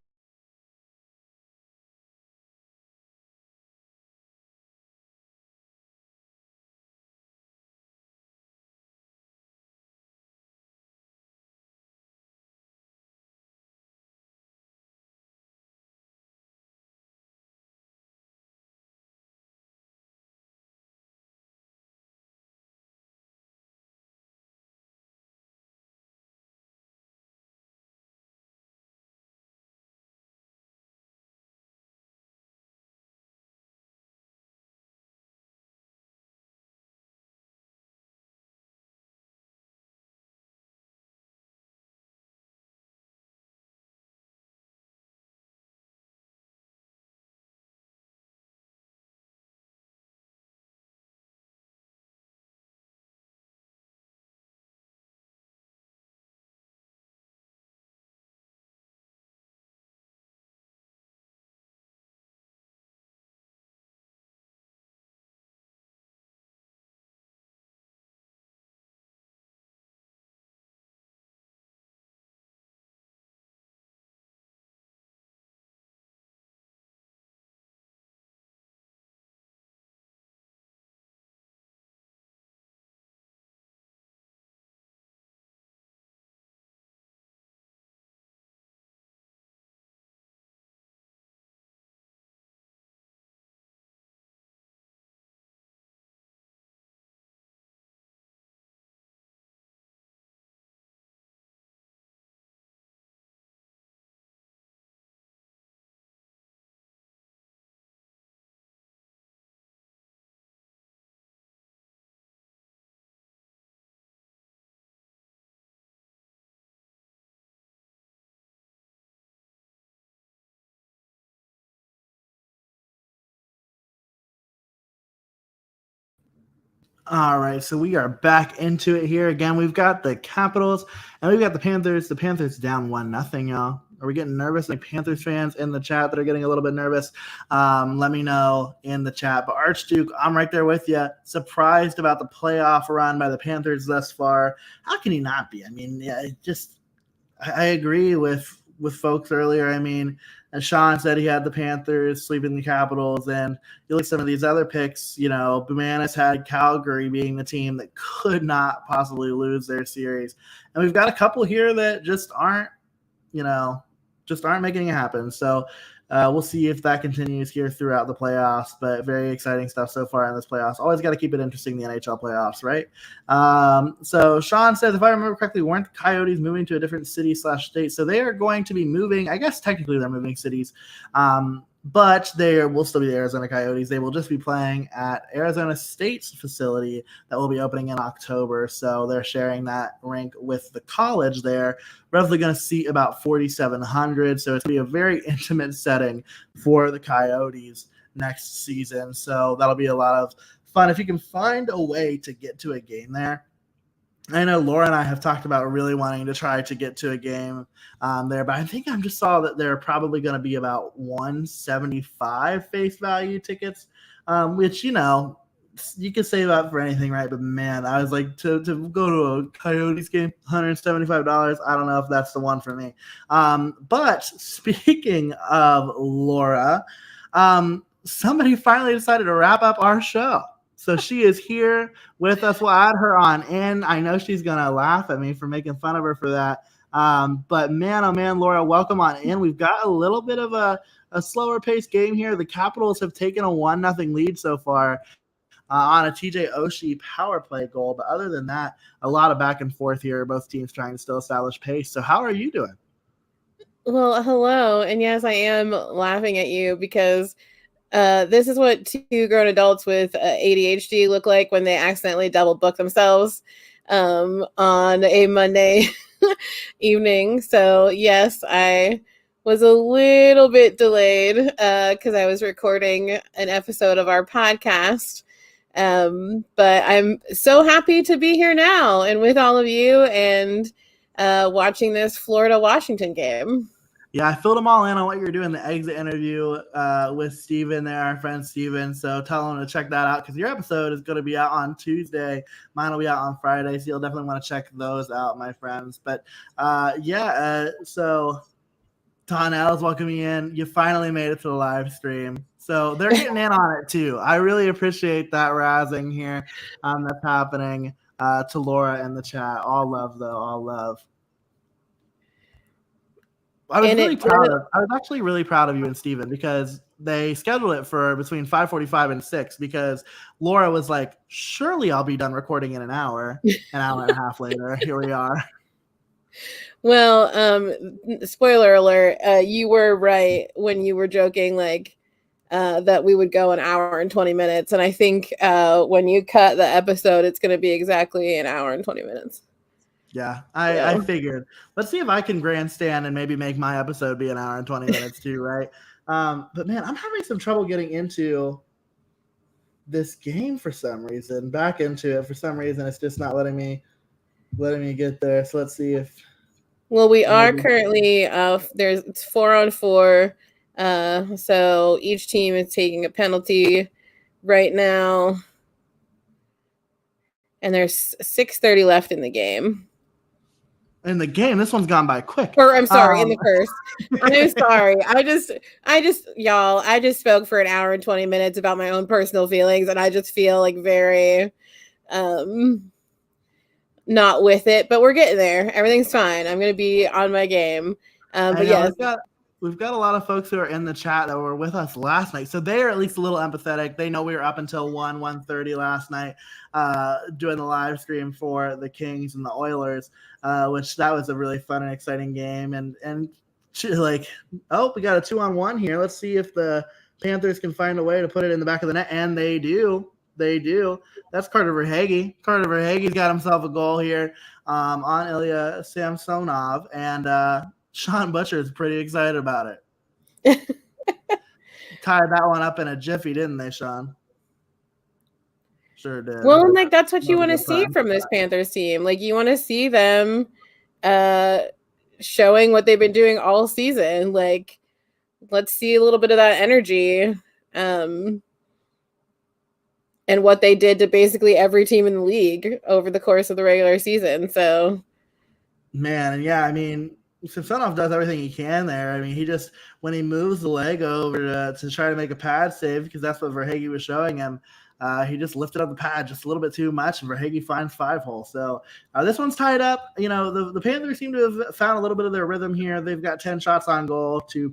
All right, so we are back into it here again. We've got the Capitals and we've got the Panthers. The Panthers down 1-0, y'all. Are we getting nervous? Like Panthers fans in the chat that are getting a little bit nervous, let me know in the chat. But Archduke, I'm right there with you. Surprised about the playoff run by the Panthers thus far. How can he not be? I mean, yeah, I agree with folks earlier. I mean, as Sean said, he had the Panthers sweeping the Capitals, and you look at some of these other picks, Bamanis had Calgary being the team that could not possibly lose their series. And we've got a couple here that just aren't making it happen. So we'll see if that continues here throughout the playoffs, but very exciting stuff so far in this playoffs. Always got to keep it interesting, the NHL playoffs, right? So Sean says, if I remember correctly, weren't the Coyotes moving to a different city/state? So they are going to be moving. I guess technically they're moving cities, but they will still be the Arizona Coyotes. They will just be playing at Arizona State's facility that will be opening in October. So they're sharing that rink with the college there. Roughly going to seat about 4,700. So it's going to be a very intimate setting for the Coyotes next season. So that'll be a lot of fun. If you can find a way to get to a game there. I know Laura and I have talked about really wanting to try to get to a game there, but I think I just saw that there are probably going to be about 175 face value tickets, which, you could save up for anything, right? But man, I was like, to go to a Coyotes game, $175. I don't know if that's the one for me. But speaking of Laura, somebody finally decided to wrap up our show. So she is here with us. We'll add her on in. I know she's going to laugh at me for making fun of her for that. But man, oh man, Laura, welcome on in. We've got a little bit of a slower paced game here. The Capitals have taken a 1-0 lead so far on a TJ Oshie power play goal. But other than that, a lot of back and forth here. Both teams trying to still establish pace. So how are you doing? Well, hello. And yes, I am laughing at you because this is what two grown adults with ADHD look like when they accidentally double book themselves on a Monday evening. So yes, I was a little bit delayed because I was recording an episode of our podcast. But I'm so happy to be here now and with all of you and watching this Florida-Washington game. Yeah, I filled them all in on what you're doing, the exit interview with Steven there, our friend Steven. So tell them to check that out because your episode is going to be out on Tuesday. Mine will be out on Friday, so you'll definitely want to check those out, my friends. But so Donnell's welcoming you in. You finally made it to the live stream. So they're getting in on it too. I really appreciate that razzing here that's happening to Laura in the chat. All love, though. All love. I was actually really proud of you and Steven because they scheduled it for between 5:45 and 6 because Laura was like, surely I'll be done recording in an hour and a half later. Here we are. Well, spoiler alert, you were right when you were joking that we would go an hour and 20 minutes. And I think when you cut the episode, it's going to be exactly an hour and 20 minutes. Yeah, I figured. Let's see if I can grandstand and maybe make my episode be an hour and 20 minutes too, right? But man, I'm having some trouble getting into this game for some reason. Back into it for some reason. It's just not letting me get there. So let's see if. Well, we are currently it's 4-on-4. So each team is taking a penalty right now, and there's 6:30 left in the game. In the game, this one's gone by quick. Or I'm sorry, in the first. I'm sorry. I just spoke for an hour and 20 minutes about my own personal feelings, and I just feel like very not with it. But we're getting there. Everything's fine. I'm going to be on my game. But yes. We've got a lot of folks who are in the chat that were with us last night. So they are at least a little empathetic. They know we were up until 1:30 last night doing the live stream for the Kings and the Oilers, which that was a really fun and exciting game. And like, oh, we got a 2-on-1 here. Let's see if the Panthers can find a way to put it in the back of the net. And they do. They do. That's Carter Verhaeghe. Carter Verhaeghe's got himself a goal here on Ilya Samsonov. And Sean Butcher is pretty excited about it. Tied that one up in a jiffy, didn't they, Sean? Sure did. Well, like that's what you want to see from this Panthers team. Like you want to see them showing what they've been doing all season. Like, let's see a little bit of that energy. And what they did to basically every team in the league over the course of the regular season. So, man, yeah, I mean, Samsonov does everything he can there. I mean, he just, when he moves the leg over to try to make a pad save, because that's what Verhaeghe was showing him, he just lifted up the pad just a little bit too much, and Verhaeghe finds 5-hole. So this one's tied up. You know, the Panthers seem to have found a little bit of their rhythm here. They've got 10 shots on goal to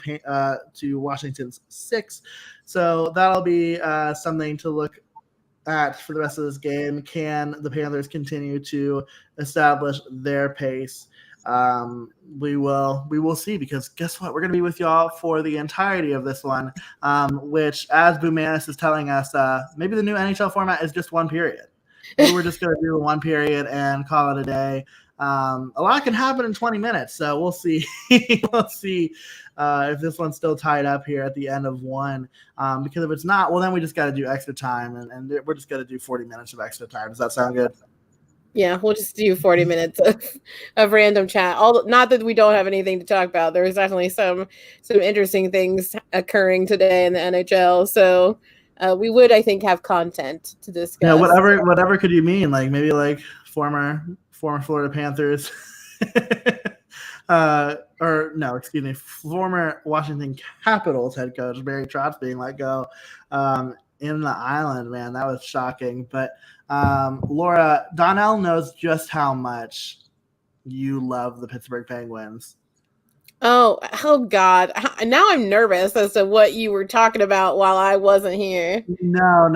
Washington's 6. So that'll be something to look at for the rest of this game. Can the Panthers continue to establish their pace? We will see, because guess what? We're going to be with y'all for the entirety of this one, which, as Boomanis is telling us, maybe the new NHL format is just one period. Maybe we're just going to do one period and call it a day. A lot can happen in 20 minutes, so we'll see. We'll see if this one's still tied up here at the end of one. Because if it's not, well, then we just got to do extra time, and we're just going to do 40 minutes of extra time. Does that sound good? Yeah, we'll just do 40 minutes of random chat. Not that we don't have anything to talk about. There's definitely some interesting things occurring today in the NHL. So we would, I think, have content to discuss. Yeah, whatever could you mean? Like maybe like former Florida Panthers, or no, excuse me, former Washington Capitals head coach Barry Trotz being let go in the island. Man, that was shocking. But Laura, Donnell knows just how much you love the Pittsburgh Penguins. Oh God. Now I'm nervous as to what you were talking about while I wasn't here. No.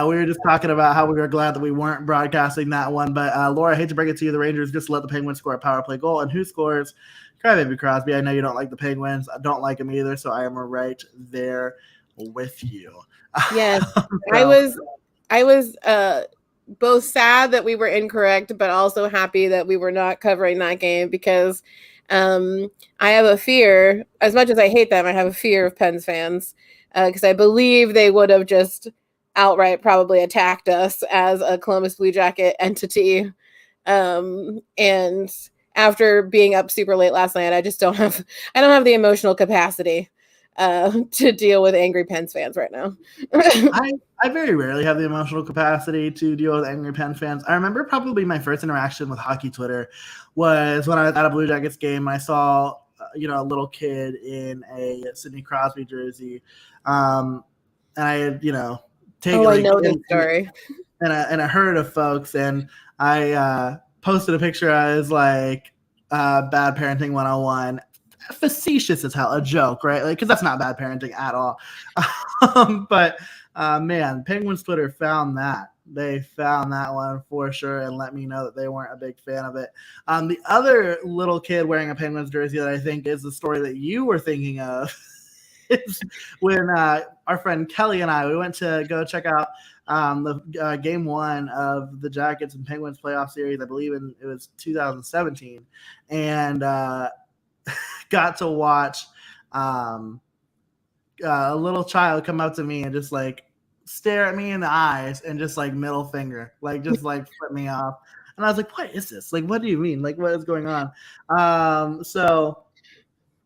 We were just talking about how we were glad that we weren't broadcasting that one. But Laura, I hate to break it to you, the Rangers just let the Penguins score a power play goal. And who scores? Crybaby Crosby. I know you don't like the Penguins. I don't like them either, so I am right there with you. Yes. I was both sad that we were incorrect, but also happy that we were not covering that game, because I have a fear, as much as I hate them, I have a fear of Pens fans, because I believe they would have just outright probably attacked us as a Columbus Blue Jacket entity. And after being up super late last night, I don't have the emotional capacity to deal with angry Pens fans right now. I very rarely have the emotional capacity to deal with angry Pen fans. I remember probably my first interaction with hockey Twitter was when I was at a Blue Jackets game. I saw a little kid in a Sidney Crosby jersey, and I had taken. I know this story. And a herd of folks, and I posted a picture. I was like, "Bad parenting 101." Facetious as hell, a joke, right? Like, because that's not bad parenting at all. But man, Penguins Twitter found that. They found that one for sure and let me know that they weren't a big fan of it. The other little kid wearing a Penguins jersey that I think is the story that you were thinking of is when our friend Kelly and I, we went to go check out the game one of the Jackets and Penguins playoff series. I believe it was 2017, and got to watch a little child come up to me and just like stare at me in the eyes and just like middle finger, like just like flip me off. And I was like, what is this? Like, what do you mean? Like, what is going on? So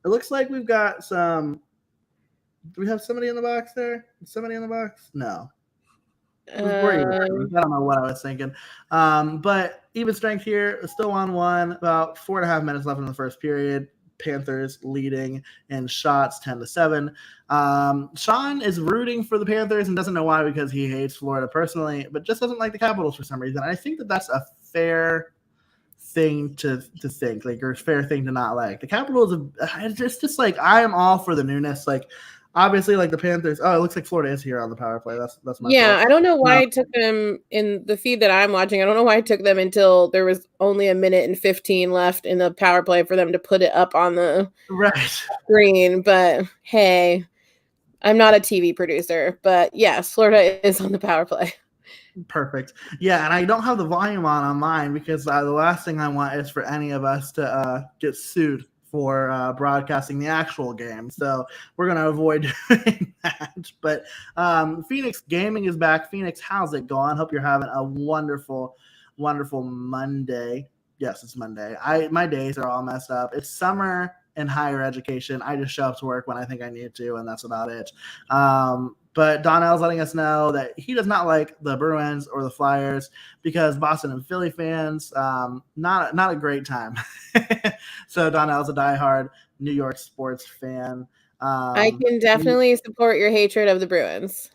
it looks like we've got some. Do we have somebody in the box there? Somebody in the box? No. I don't know what I was thinking. But even strength here, still on one, about 4.5 minutes left in the first period. Panthers leading in shots 10-7. Sean is rooting for the Panthers and doesn't know why, because he hates Florida personally, but just doesn't like the Capitals for some reason. And I think that that's a fair thing to think, like, or fair thing to not like. The Capitals, it's just like, I am all for the newness. Like, obviously, like the Panthers. Oh, it looks like Florida is here on the power play. That's my fault. I don't know why it took them in the feed that I'm watching. I don't know why it took them until there was only 1 minute and 15 left in the power play for them to put it up on the screen. But hey, I'm not a TV producer. But yes, Florida is on the power play. Perfect. Yeah, and I don't have the volume on mine because the last thing I want is for any of us to get sued for broadcasting the actual game. So we're going to avoid doing that. But Phoenix Gaming is back. Phoenix, how's it going? Hope you're having a wonderful, wonderful Monday. Yes, it's Monday. My days are all messed up. It's summer in higher education. I just show up to work when I think I need to, and that's about it. But Donnell's letting us know that he does not like the Bruins or the Flyers because Boston and Philly fans, not a great time. So Donnell's a diehard New York sports fan. I can definitely support your hatred of the Bruins.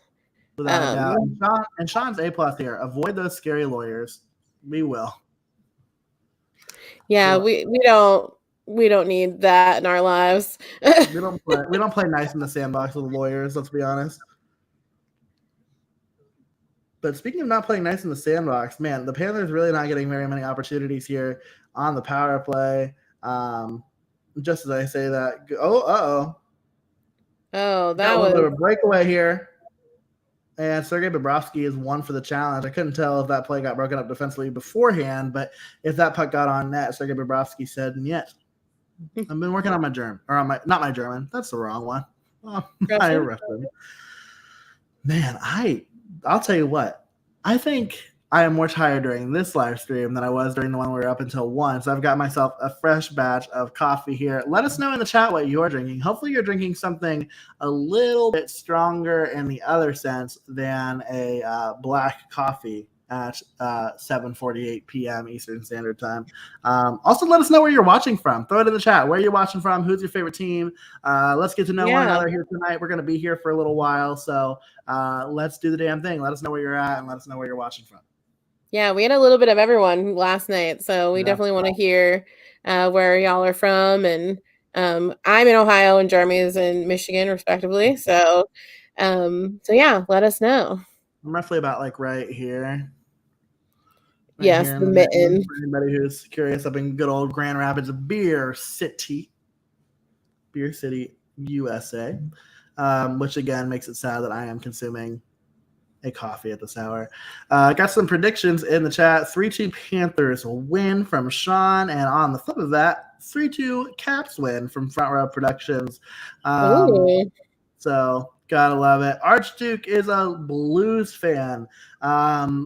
Without a doubt. And Sean's A+ here. Avoid those scary lawyers. We will. Yeah, we don't need that in our lives. we don't play nice in the sandbox with lawyers, let's be honest. But speaking of not playing nice in the sandbox, man, the Panthers really not getting very many opportunities here on the power play. Just as I say that, that was a breakaway here. And Sergei Bobrovsky is one for the challenge. I couldn't tell if that play got broken up defensively beforehand, but if that puck got on net, Sergei Bobrovsky said, "Niet. I've been working on my German, or on not my German. That's the wrong one. Russian. Man, I'll tell you what. I think I am more tired during this live stream than I was during the one we were up until 1. So I've got myself a fresh batch of coffee here. Let us know in the chat what you're drinking. Hopefully you're drinking something a little bit stronger in the other sense than a black coffee at 7:48 p.m. Eastern Standard Time. Also, let us know where you're watching from. Throw it in the chat. Where are you watching from? Who's your favorite team? Let's get to know one another here tonight. We're going to be here for a little while, so let's do the damn thing. Let us know where you're at and let us know where you're watching from. Yeah, we had a little bit of everyone last night, so we definitely want to hear where y'all are from. And I'm in Ohio and Jeremy is in Michigan, respectively. So yeah, let us know. I'm roughly about like right here. Yes, the mitten. For anybody who's curious, up in good old Grand Rapids, Beer City, USA, which again makes it sad that I am consuming a coffee at this hour. Got some predictions in the chat. 3-2 Panthers win from Sean, and on the flip of that, 3-2 Caps win from Front Row Productions. So gotta love it. Archduke is a Blues fan.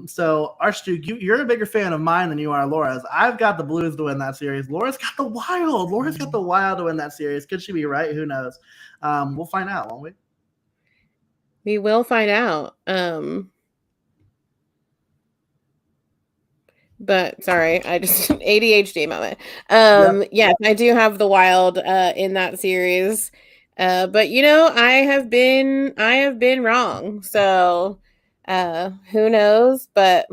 So Archduke, you're a bigger fan of mine than you are Laura's. I've got the Blues to win that series. Laura's got the Wild. Laura's got the Wild to win that series. Could she be right? Who knows? We'll find out, won't we? We will find out. But sorry, I just ADHD moment. Yes, I do have the Wild in that series. But I have been wrong. So who knows? But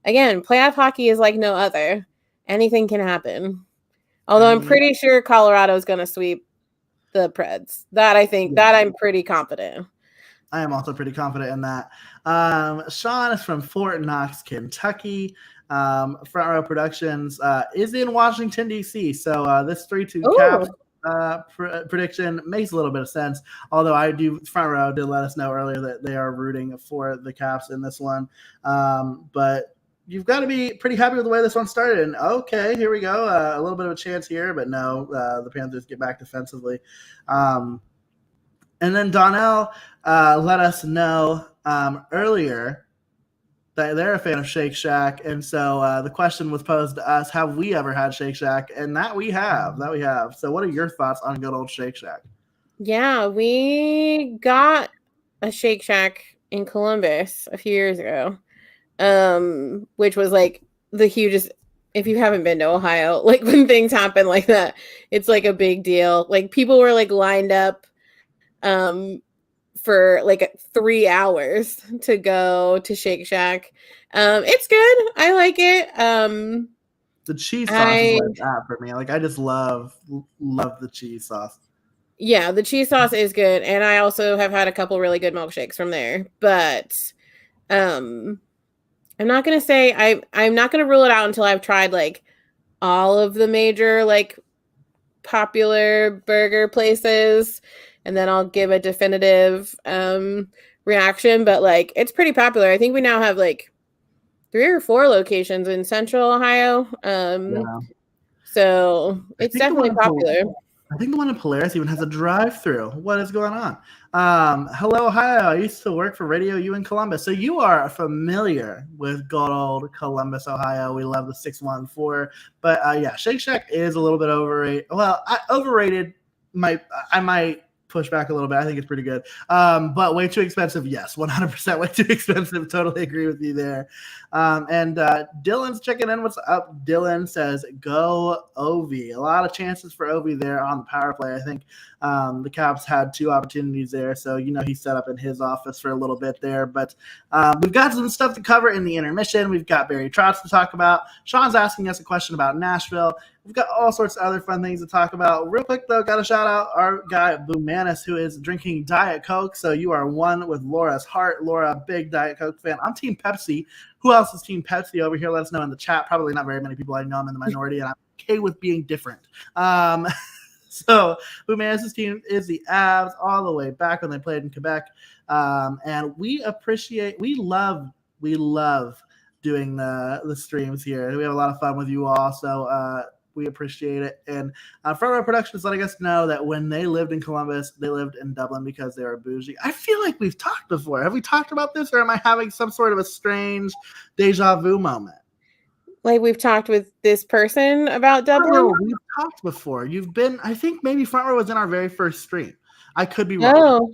again, playoff hockey is like no other. Anything can happen. Although I'm pretty sure Colorado is going to sweep the Preds. That I'm pretty confident. I am also pretty confident in that. Sean is from Fort Knox, Kentucky. Front Row Productions is in Washington, D.C. So this 3-2 Caps prediction makes a little bit of sense. Although Front Row did let us know earlier that they are rooting for the Caps in this one. But you've got to be pretty happy with the way this one started. And okay, here we go. A little bit of a chance here, but no, the Panthers get back defensively. And then Donnell let us know earlier that they're a fan of Shake Shack. And so the question was posed to us, have we ever had Shake Shack? And that we have. So what are your thoughts on good old Shake Shack? Yeah, we got a Shake Shack in Columbus a few years ago, which was like the hugest. If you haven't been to Ohio, like when things happen like that, it's like a big deal. Like people were like lined up for like 3 hours to go to Shake Shack. It's good. I like it. The cheese sauce is like that for me. Like I just love the cheese sauce. Yeah, the cheese sauce is good, and I also have had a couple really good milkshakes from there. But I'm not gonna say I'm not gonna rule it out until I've tried like all of the major like popular burger places. And then I'll give a definitive reaction. But like, it's pretty popular. I think we now have like 3 or 4 locations in Central Ohio. So it's definitely popular. I think the one in Polaris even has a drive-through. What is going on? Hello, Ohio. I used to work for Radio U in Columbus. So you are familiar with good old Columbus, Ohio. We love the 614. But yeah, Shake Shack is a little bit overrated. Well, overrated. I might push back a little bit. I think it's pretty good. But way too expensive. Yes, 100% way too expensive. Totally agree with you there. And Dylan's checking in. What's up? Dylan says, go Ovi. A lot of chances for Ovi there on the power play. I think the Caps had 2 opportunities there. So, he's set up in his office for a little bit there. But we've got some stuff to cover in the intermission. We've got Barry Trotz to talk about. Sean's asking us a question about Nashville. We've got all sorts of other fun things to talk about. Real quick, though, got to shout out our guy, Boomanis, who is drinking Diet Coke. So you are one with Laura's heart. Laura, big Diet Coke fan. I'm Team Pepsi. Who else is Team Pepsi over here? Let us know in the chat. Probably not very many people. I know I'm in the minority, and I'm okay with being different. So Boomanis' team is the Avs all the way back when they played in Quebec. And we love doing the streams here. We have a lot of fun with you all. So we appreciate it. And Front Row Productions letting us know that when they lived in Columbus, they lived in Dublin because they were bougie. I feel like we've talked before. Have we talked about this, or am I having some sort of a strange deja vu moment? Like we've talked with this person about Dublin? No, we've talked before. You've been, I think maybe Front Row was in our very first stream. I could be wrong. Oh.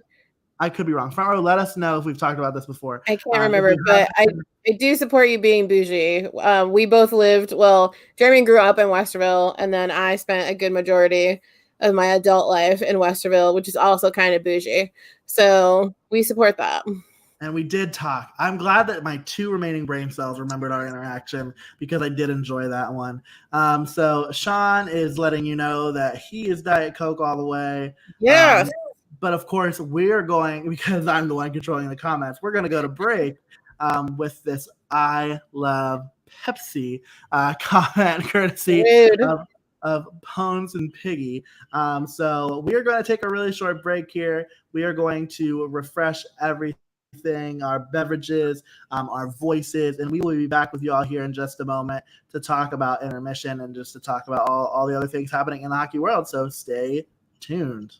I could be wrong. Front Row, let us know if we've talked about this before. I can't remember, but I do support you being bougie. We both Jeremy grew up in Westerville, and then I spent a good majority of my adult life in Westerville, which is also kind of bougie. So we support that. And we did talk. I'm glad that my 2 remaining brain cells remembered our interaction because I did enjoy that one. So Sean is letting you know that he is Diet Coke all the way. Yes. But of course, we're going, because I'm the one controlling the comments, we're going to go to break with this I love Pepsi comment courtesy of Pones and Piggy. So we are going to take a really short break here. We are going to refresh everything, our beverages, our voices, and we will be back with you all here in just a moment to talk about intermission and just to talk about all the other things happening in the hockey world. So stay tuned.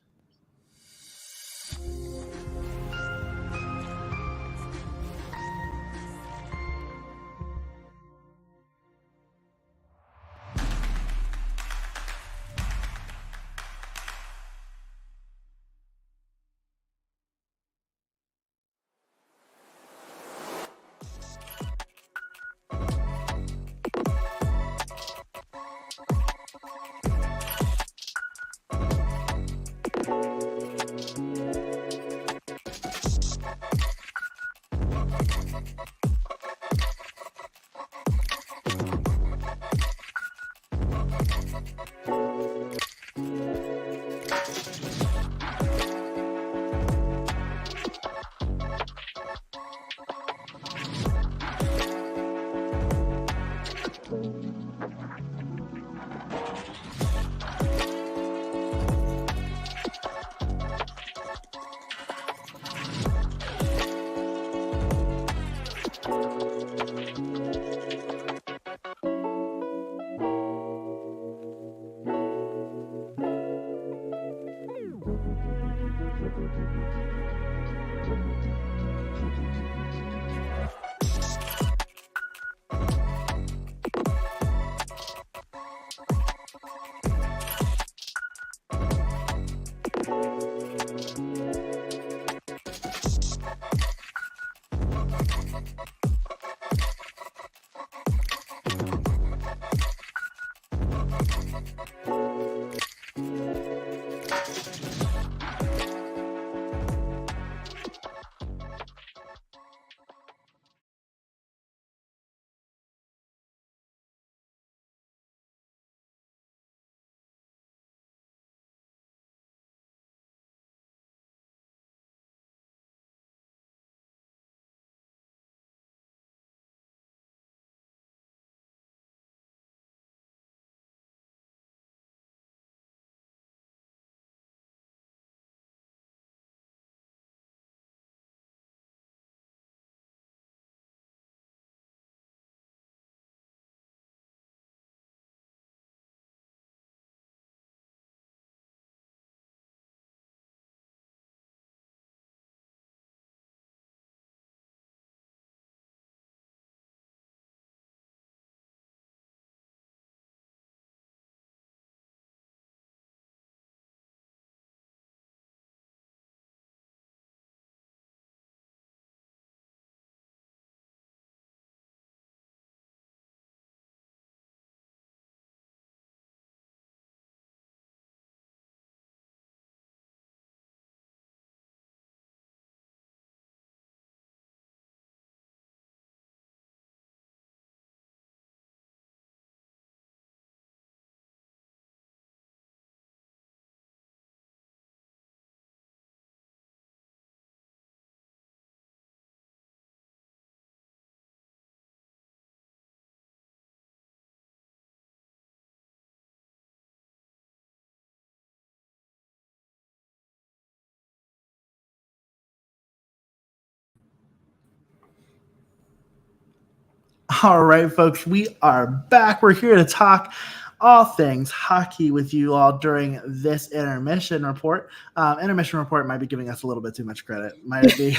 All right, folks, we are back. We're here to talk all things hockey with you all during this intermission report. Intermission report might be giving us a little bit too much credit, might it be?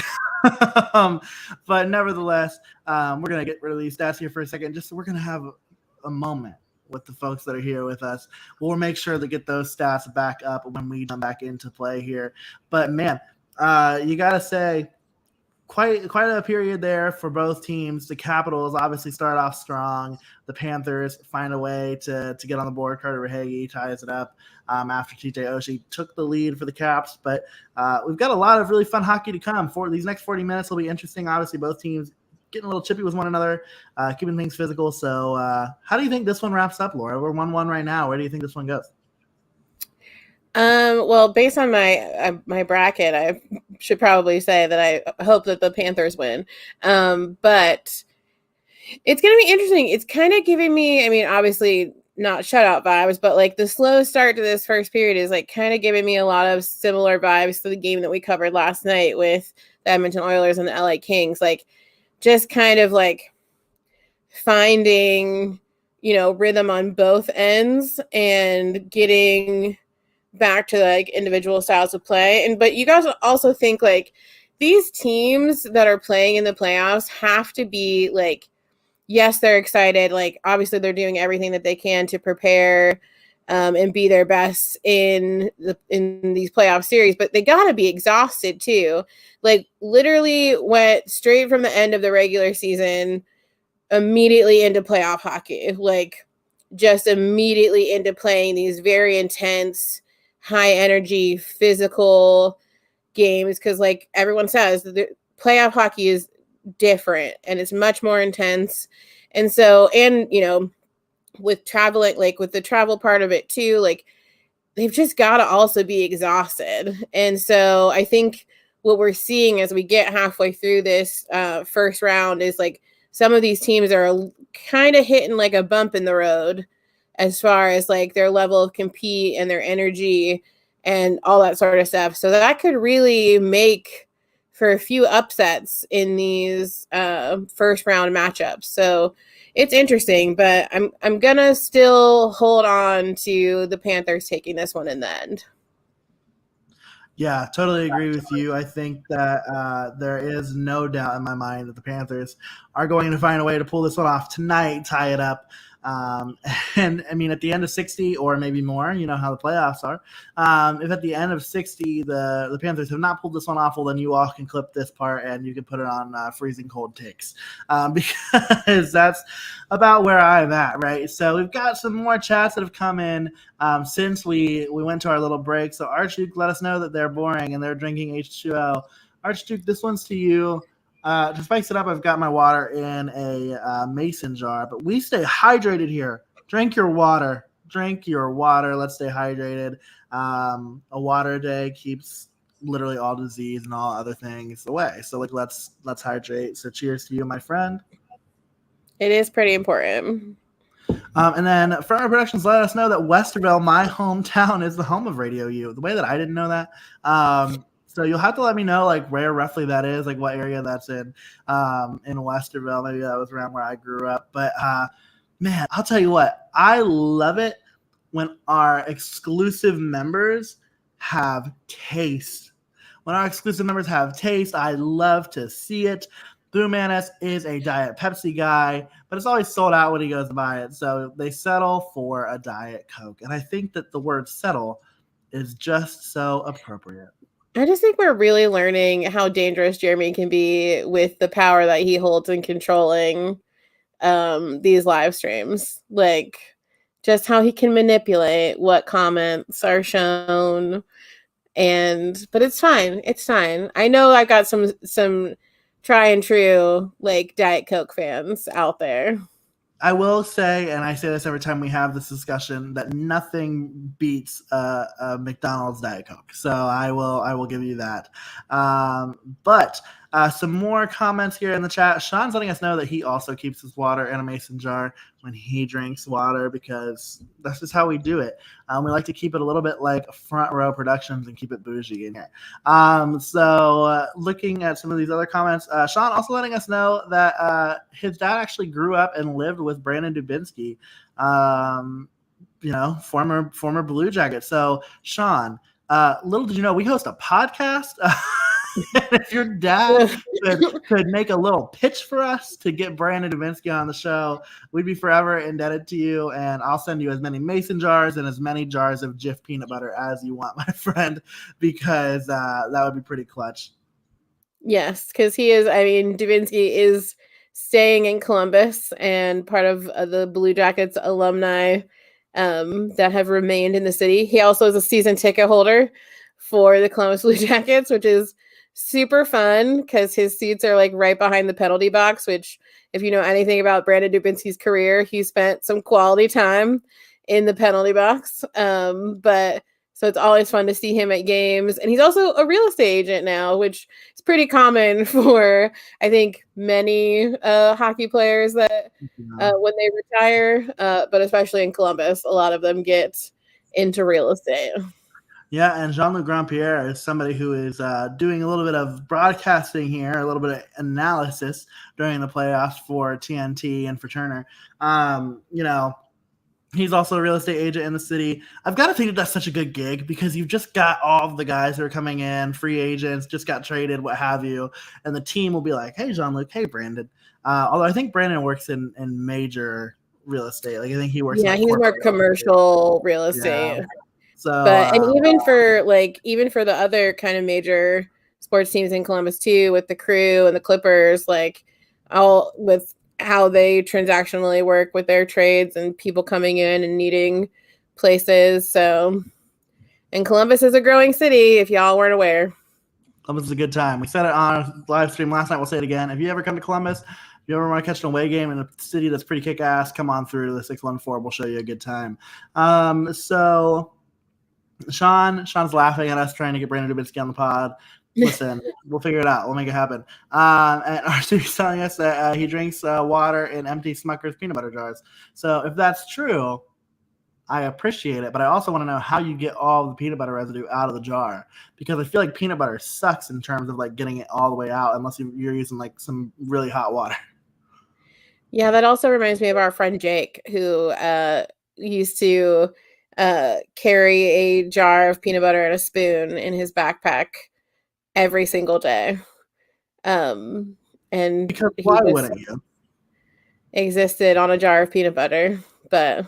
But nevertheless, we're going to get rid of these stats here for a second. Just we're going to have a moment with the folks that are here with us. We'll make sure to get those stats back up when we come back into play here. But man, you got to say, quite a period there for both teams. The Capitals obviously start off strong. The Panthers find a way to get on the board. Carter Verhaeghe ties it up after TJ Oshie took the lead for the Caps. But we've got a lot of really fun hockey to come. For these next 40 minutes will be interesting. Obviously, both teams getting a little chippy with one another, keeping things physical. So how do you think this one wraps up, Laura? We're 1-1 right now. Where do you think this one goes? Well, based on my bracket, I should probably say that I hope that the Panthers win. But it's going to be interesting. It's kind of giving me, I mean, obviously not shutout vibes, but like the slow start to this first period is like kind of giving me a lot of similar vibes to the game that we covered last night with the Edmonton Oilers and the LA Kings. Like just kind of like finding, rhythm on both ends and getting back to like individual styles of play. But you guys also think like these teams that are playing in the playoffs have to be like, yes, they're excited. Like obviously they're doing everything that they can to prepare and be their best in these playoff series, but they got to be exhausted too. Like literally went straight from the end of the regular season immediately into playoff hockey, like just immediately into playing these very intense, high energy, physical games. Cause like everyone says, the playoff hockey is different and it's much more intense. And so, and with traveling, like with the travel part of it too, like they've just got to also be exhausted. And so I think what we're seeing as we get halfway through this first round is like some of these teams are kind of hitting like a bump in the road as far as like their level of compete and their energy and all that sort of stuff. So that could really make for a few upsets in these first round matchups. So it's interesting, but I'm going to still hold on to the Panthers taking this one in the end. Yeah, totally agree with you. I think that there is no doubt in my mind that the Panthers are going to find a way to pull this one off tonight, tie it up. And I mean, at the end of 60 or maybe more, you know how the playoffs are. If at the end of 60, the Panthers have not pulled this one off, well, then you all can clip this part and you can put it on freezing cold takes because that's about where I'm at, right? So we've got some more chats that have come in since we went to our little break. So Archduke let us know that they're boring and they're drinking H2O. Archduke, this one's to you. To spice it up, I've got my water in a mason jar, but we stay hydrated here. Drink your water. Drink your water. Let's stay hydrated. A water day keeps literally all disease and all other things away. So like, let's hydrate. So cheers to you, my friend. It is pretty important. And then Front Productions let us know that Westerville, my hometown, is the home of Radio U. The way that I didn't know that. So you'll have to let me know like where roughly that is, like what area that's in Westerville. Maybe that was around where I grew up. But man, I'll tell you what, I love it when our exclusive members have taste. When our exclusive members have taste, I love to see it. Blue Manis is a Diet Pepsi guy, but it's always sold out when he goes to buy it. So they settle for a Diet Coke. And I think that the word settle is just so appropriate. I just think we're really learning how dangerous Jeremy can be with the power that he holds in controlling these live streams. Like just how he can manipulate what comments are shown. But it's fine. It's fine. I know I've got some try and true like Diet Coke fans out there. I will say, and I say this every time we have this discussion, that nothing beats a McDonald's Diet Coke. So I will give you that. But Some more comments here in the chat. Sean's letting us know that he also keeps his water in a mason jar when he drinks water because that's just how we do it. We like to keep it a little bit like Front Row Productions and keep it bougie in here. Looking at some of these other comments, Sean also letting us know that his dad actually grew up and lived with Brandon Dubinsky, former Blue Jacket. So, Sean, little did you know, we host a podcast. If your dad could make a little pitch for us to get Brandon Dubinsky on the show, we'd be forever indebted to you. And I'll send you as many mason jars and as many jars of Jif peanut butter as you want, my friend, because that would be pretty clutch. Yes, because Dubinsky is staying in Columbus and part of the Blue Jackets alumni that have remained in the city. He also is a season ticket holder for the Columbus Blue Jackets, which is super fun because his seats are like right behind the penalty box, which if you know anything about Brandon Dubinsky's career, he spent some quality time in the penalty box. But so it's always fun to see him at games. And he's also a real estate agent now, which is pretty common for, I think, many hockey players that when they retire, but especially in Columbus, a lot of them get into real estate. Yeah, and Jean-Luc Grandpierre is somebody who is doing a little bit of broadcasting here, a little bit of analysis during the playoffs for TNT and for Turner. He's also a real estate agent in the city. I've got to think that that's such a good gig because you've just got all of the guys who are coming in, free agents, just got traded, what have you, and the team will be like, hey, Jean-Luc, hey, Brandon. Although I think Brandon works in major real estate. Like I think he works in he's more commercial real estate. Yeah. So, but and even for the other kind of major sports teams in Columbus too, with the Crew and the Clippers, like all with how they transactionally work with their trades and people coming in and needing places. So, and Columbus is a growing city, if y'all weren't aware. Columbus is a good time. We said it on live stream last night. We'll say it again. If you ever come to Columbus, if you ever want to catch an away game in a city that's pretty kick-ass, come on through to the 614. We'll show you a good time. So Sean's laughing at us trying to get Brandon Dubinsky on the pod. Listen, we'll figure it out. We'll make it happen. And RC's telling us that he drinks water in empty Smucker's peanut butter jars. So if that's true, I appreciate it. But I also want to know how you get all the peanut butter residue out of the jar. Because I feel like peanut butter sucks in terms of like getting it all the way out unless you're using like some really hot water. Yeah, that also reminds me of our friend Jake, who used to carry a jar of peanut butter and a spoon in his backpack every single day. And because why wouldn't you? Existed on a jar of peanut butter, but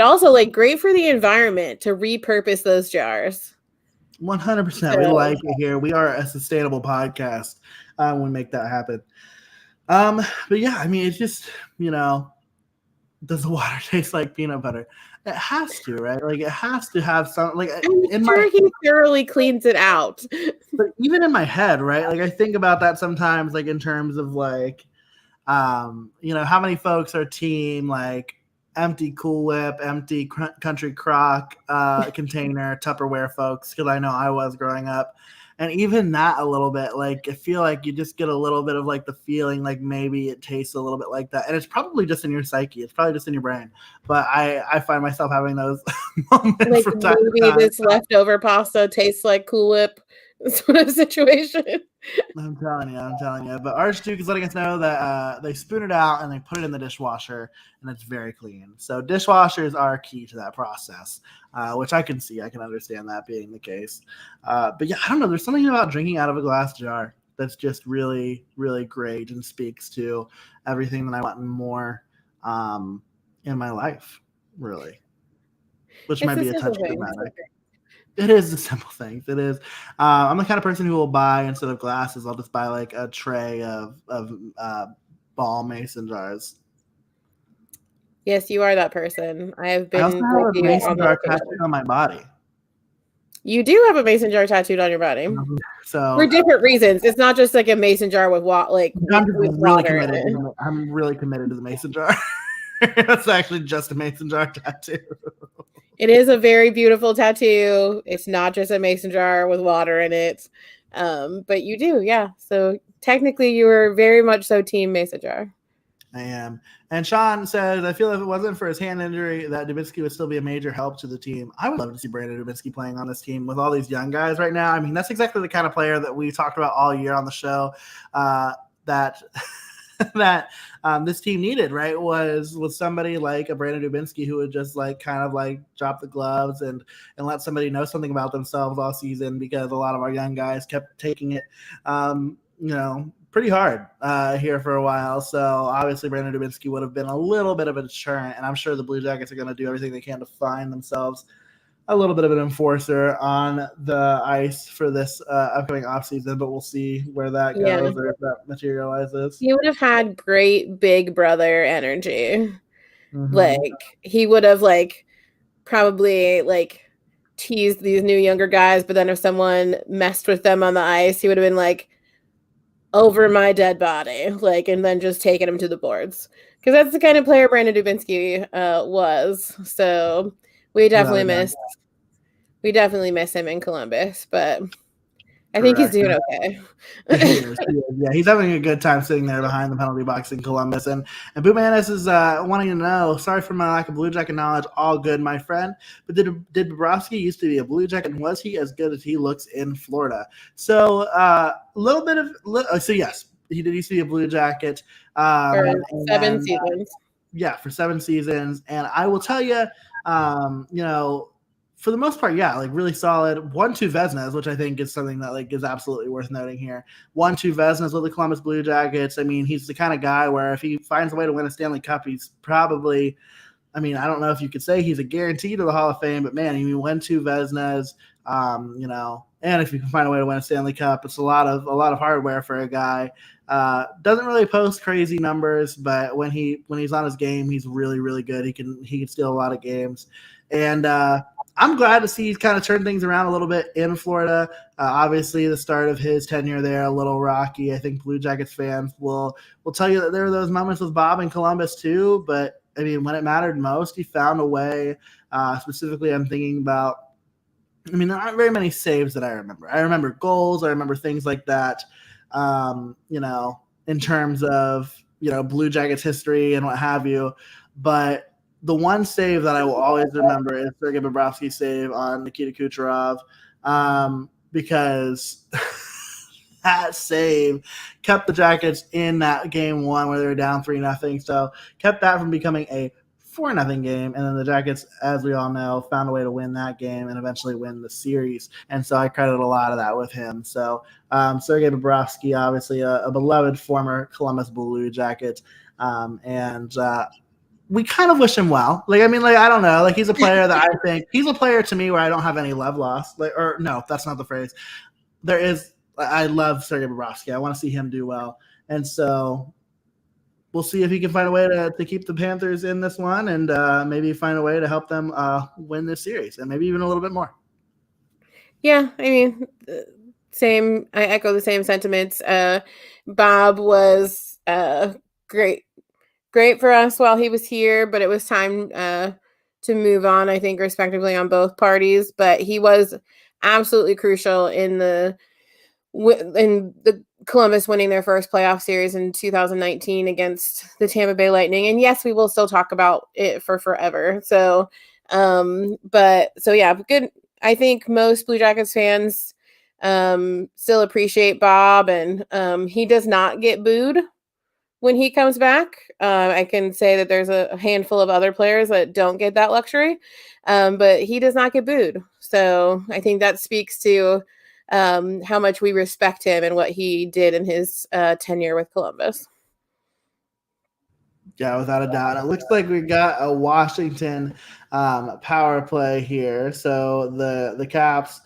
also like great for the environment to repurpose those jars. 100%. We like it here. We are a sustainable podcast when we make that happen. But yeah, I mean, it's just, does the water taste like peanut butter? It has to, right? Like it has to have some like he thoroughly cleans it out. But even in my head, right? Like I think about that sometimes, like in terms of like, how many folks are team like empty Cool Whip, empty Country Crock container Tupperware folks, because I know I was growing up. And even that a little bit, like, I feel like you just get a little bit of, like, the feeling like maybe it tastes a little bit like that. And it's probably just in your psyche. It's probably just in your brain. But I find myself having those moments like from time maybe to time. This leftover pasta tastes like Cool Whip sort of situation. I'm telling you. But Archduke is letting us know that they spoon it out and they put it in the dishwasher, and it's very clean. So dishwashers are key to that process, which I can see. I can understand that being the case. But yeah, I don't know. There's something about drinking out of a glass jar that's just really, really great and speaks to everything that I want more in my life, really. Which might be a touch dramatic. It is the simple things. It is. I'm the kind of person who will buy, instead of glasses, I'll just buy like a tray of ball mason jars. Yes, you are that person. I have been. I also have a mason jar tattooed on my body. You do have a mason jar tattooed on your body. So for different reasons. It's not just like a mason jar with water I'm really committed to the mason jar. That's actually just a mason jar tattoo. It is a very beautiful tattoo. It's not just a mason jar with water in it. But you do, yeah. So technically, you were very much so Team Mason Jar. I am. And Sean says, I feel if it wasn't for his hand injury, that Dubinsky would still be a major help to the team. I would love to see Brandon Dubinsky playing on this team with all these young guys right now. I mean, that's exactly the kind of player that we talked about all year on the show that that this team needed, right? Was somebody like a Brandon Dubinsky who would just like kind of like drop the gloves and let somebody know something about themselves all season, because a lot of our young guys kept taking it, pretty hard here for a while. So obviously Brandon Dubinsky would have been a little bit of a deterrent, and I'm sure the Blue Jackets are going to do everything they can to find themselves a little bit of an enforcer on the ice for this upcoming offseason, but we'll see where that goes or if that materializes. He would have had great big brother energy. Mm-hmm. Like he would have like probably like teased these new younger guys, but then if someone messed with them on the ice, he would have been like, over my dead body, like, and then just taking him to the boards, because that's the kind of player Brandon Dubinsky was. So we definitely miss him in Columbus, but I think he's doing okay. He is. Yeah, he's having a good time sitting there behind the penalty box in Columbus. And Boomanis is wanting to know, sorry for my lack of Blue Jacket knowledge, all good, my friend, but did Bobrovsky used to be a Blue Jacket, and was he as good as he looks in Florida? So a little bit of so yes, he did used to be a Blue Jacket. For 7 seasons. For 7 seasons. And I will tell you, for the most part, yeah, like really solid 1-2 Vezinas, which I think is something that like is absolutely worth noting here. 1-2 Vezinas with the Columbus Blue Jackets. I mean, he's the kind of guy where if he finds a way to win a Stanley Cup, he's probably, I mean, I don't know if you could say he's a guarantee to the Hall of Fame, but man, he won 2 Vezinas, and if you can find a way to win a Stanley Cup, it's a lot of hardware for a guy. Doesn't really post crazy numbers, but when he's on his game, he's really, really good. He can steal a lot of games. And I'm glad to see he's kind of turned things around a little bit in Florida. Obviously, the start of his tenure there, a little rocky. I think Blue Jackets fans will tell you that there were those moments with Bob in Columbus too. But, I mean, when it mattered most, he found a way. Specifically, I'm thinking about, I mean, there aren't very many saves that I remember. I remember goals. I remember things like that, in terms of, Blue Jackets history and what have you. But the one save that I will always remember is Sergei Bobrovsky's save on Nikita Kucherov, because that save kept the Jackets in that game 1 where they were down 3-0. So kept that from becoming a 4-0 game. And then the Jackets, as we all know, found a way to win that game and eventually win the series. And so I credit a lot of that with him. So Sergei Bobrovsky, obviously a beloved former Columbus Blue Jacket. We kind of wish him well. Like, I mean, like, I don't know. Like, he's a player that I think he's a player to me where I don't have any love lost. Like, or no, that's not the phrase. I love Sergei Bobrovsky. I want to see him do well. And so we'll see if he can find a way to keep the Panthers in this one, and maybe find a way to help them win this series, and maybe even a little bit more. Yeah, I mean, same. I echo the same sentiments. Bob was great for us while he was here, but it was time to move on, I think, respectively on both parties. But he was absolutely crucial in the Columbus winning their first playoff series in 2019 against the Tampa Bay Lightning. And yes, we will still talk about it for forever. So, yeah, good. I think most Blue Jackets fans still appreciate Bob, and he does not get booed when he comes back. I can say that there's a handful of other players that don't get that luxury, but he does not get booed. So I think that speaks to how much we respect him and what he did in his tenure with Columbus. Yeah, without a doubt. It looks like we got a Washington power play here. So the Caps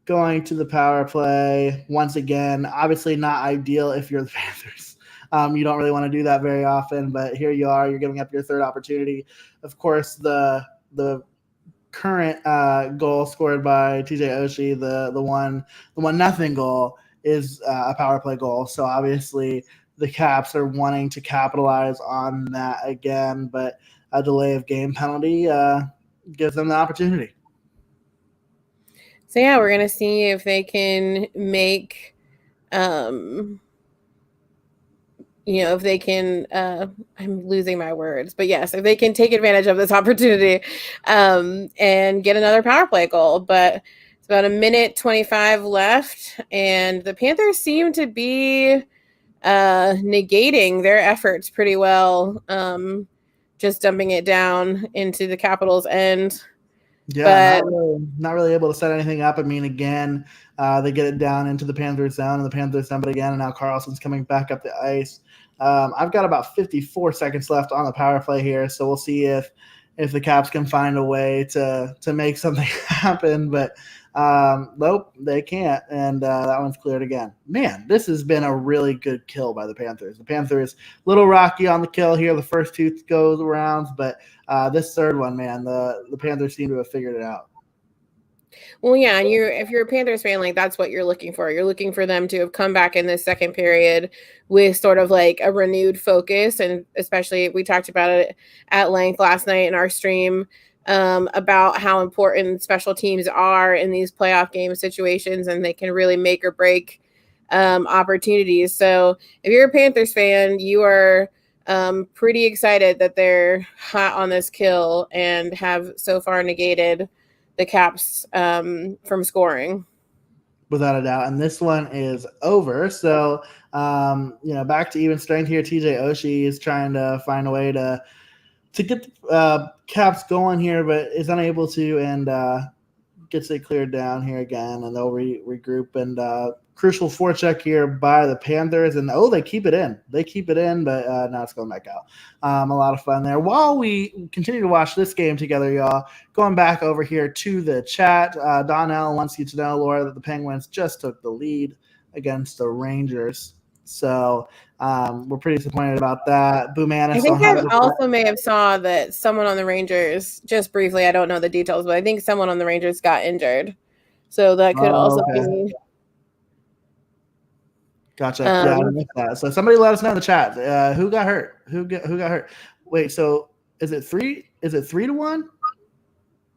going to the power play once again. Obviously not ideal if you're the Panthers. You don't really want to do that very often, but here you are. You're giving up your third opportunity. Of course, the current goal scored by TJ Oshie, the 1-0 goal, is a power play goal. So obviously the Caps are wanting to capitalize on that again, but a delay of game penalty gives them the opportunity. So yeah, we're gonna see if they can make, if they can. I'm losing my words, but yes, if they can take advantage of this opportunity, and get another power play goal. But it's about 1:25 left, and the Panthers seem to be negating their efforts pretty well. Just dumping it down into the Capitals' end. Yeah, But not really able to set anything up. I mean, again, they get it down into the Panthers zone, and the Panthers dump it again, and now Carlson's coming back up the ice. I've got about 54 seconds left on the power play here, so we'll see if the Caps can find a way to make something happen. But nope, they can't, and that one's cleared again. Man, this has been a really good kill by the Panthers. The Panthers, little rocky on the kill here. The first two goes rounds, but this third one, man, the Panthers seem to have figured it out. well, yeah, and if you're a Panthers fan, like that's what you're looking for. You're looking for them to have come back in this second period with sort of like a renewed focus, and especially we talked about it at length last night in our stream, about how important special teams are in these playoff game situations, and they can really make or break opportunities. So if you're a Panthers fan, you are pretty excited that they're hot on this kill and have so far negated the Caps from scoring. Without a doubt. And this one is over. So, back to even strength here. TJ Oshie is trying to find a way to get the Caps going here, but is unable to, and gets it cleared down here again, and they'll regroup. And crucial forecheck here by the Panthers, and they keep it in. They keep it in, but now it's going back out. A lot of fun there. While we continue to watch this game together, y'all, going back over here to the chat, Donnell wants you to know, Laura, that the Penguins just took the lead against the Rangers. So we're pretty disappointed about that. Boomanis. I think I also may have saw that someone on the Rangers, just briefly, I don't know the details, but I think someone on the Rangers got injured. So that could also be. Gotcha. Yeah, I missed that. So somebody let us know in the chat. Who got hurt? Who got hurt? Wait, so is it 3-1?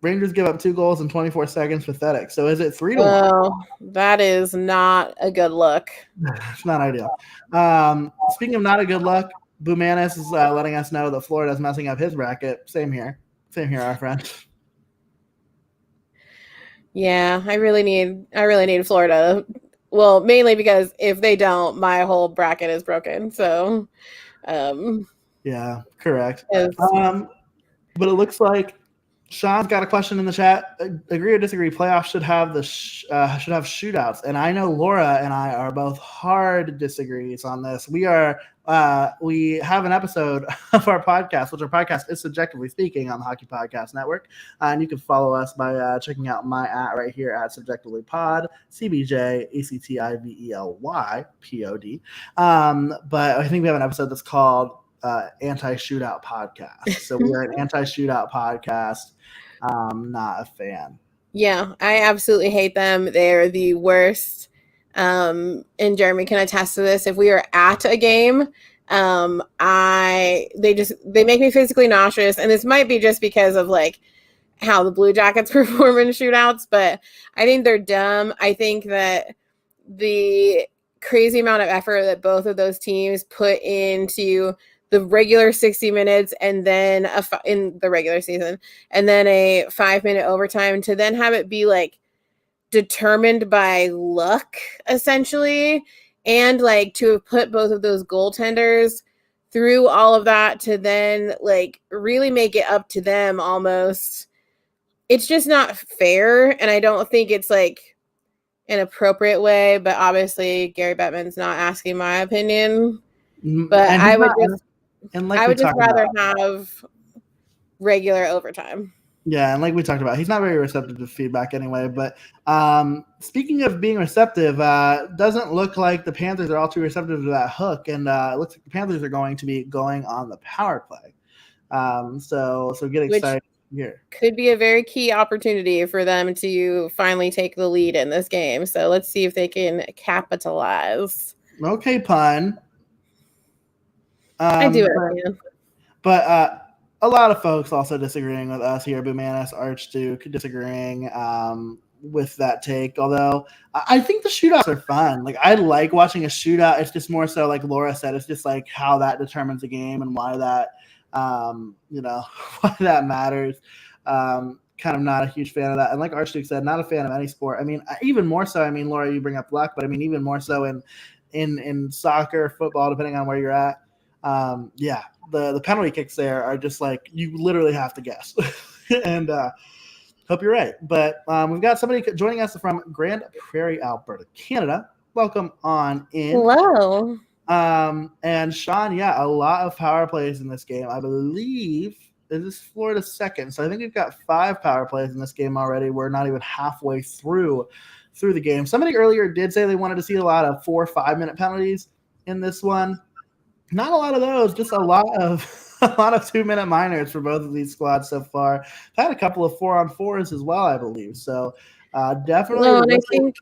Rangers give up 2 goals in 24 seconds. Pathetic. So is it 3-1? Oh, that is not a good look. It's not ideal. Speaking of not a good look, Boomanis is letting us know that Florida's messing up his bracket. Same here, our friend. Yeah, I really need Florida. Well, mainly because if they don't, my whole bracket is broken. So, yeah, correct. But it looks like Sean's got a question in the chat. Agree or disagree? Playoffs should have should have shootouts, and I know Laura and I are both hard disagrees on this. We have an episode of our podcast, which our podcast is Subjectively Speaking on the Hockey Podcast Network, and you can follow us by checking out my right here at Subjectively Pod, CBJECTIVELYPOD. But I think we have an episode that's called Anti-Shootout Podcast. So we are an anti-shootout podcast. Not a fan. Yeah, I absolutely hate them. They're the worst. And Jeremy can attest to this. If we are at a game, they make me physically nauseous. And this might be just because of like how the Blue Jackets perform in shootouts, but I think they're dumb. I think that the crazy amount of effort that both of those teams put into the regular 60 minutes and then in the regular season, and then a 5-minute overtime to then have it be like determined by luck essentially, and like to have put both of those goaltenders through all of that to then like really make it up to them almost. It's just not fair, and I don't think it's like an appropriate way, but obviously Gary Bettman's not asking my opinion. But I would just rather have regular overtime. Yeah, and like we talked about, he's not very receptive to feedback anyway. But speaking of being receptive, doesn't look like the Panthers are all too receptive to that hook, and it looks like the Panthers are going to be going on the power play. So get excited here. Could be a very key opportunity for them to finally take the lead in this game. So let's see if they can capitalize. Okay, pun. I do it, but a lot of folks also disagreeing with us here. Boomanis, Archduke disagreeing. with that take. Although I think the shootouts are fun. Like I like watching a shootout. It's just more so like Laura said, it's just like how that determines the game and why that why that matters. Kind of not a huge fan of that. And like Archduke said, not a fan of any sport. I mean, even more so, I mean, Laura, you bring up luck, but I mean, even more so in soccer, football, depending on where you're at. The penalty kicks there are just like, you literally have to guess. And hope you're right. But we've got somebody joining us from Grand Prairie, Alberta, Canada. Welcome on in. Hello. And Sean, a lot of power plays in this game. I believe this is Florida's second. So I think we've got 5 power plays in this game already. We're not even halfway through the game. Somebody earlier did say they wanted to see a lot of 4 or 5 minute penalties in this one. Not a lot of those, just a lot of 2-minute minors for both of these squads so far. Had a couple of 4-on-4s as well, I believe. So definitely. Well, and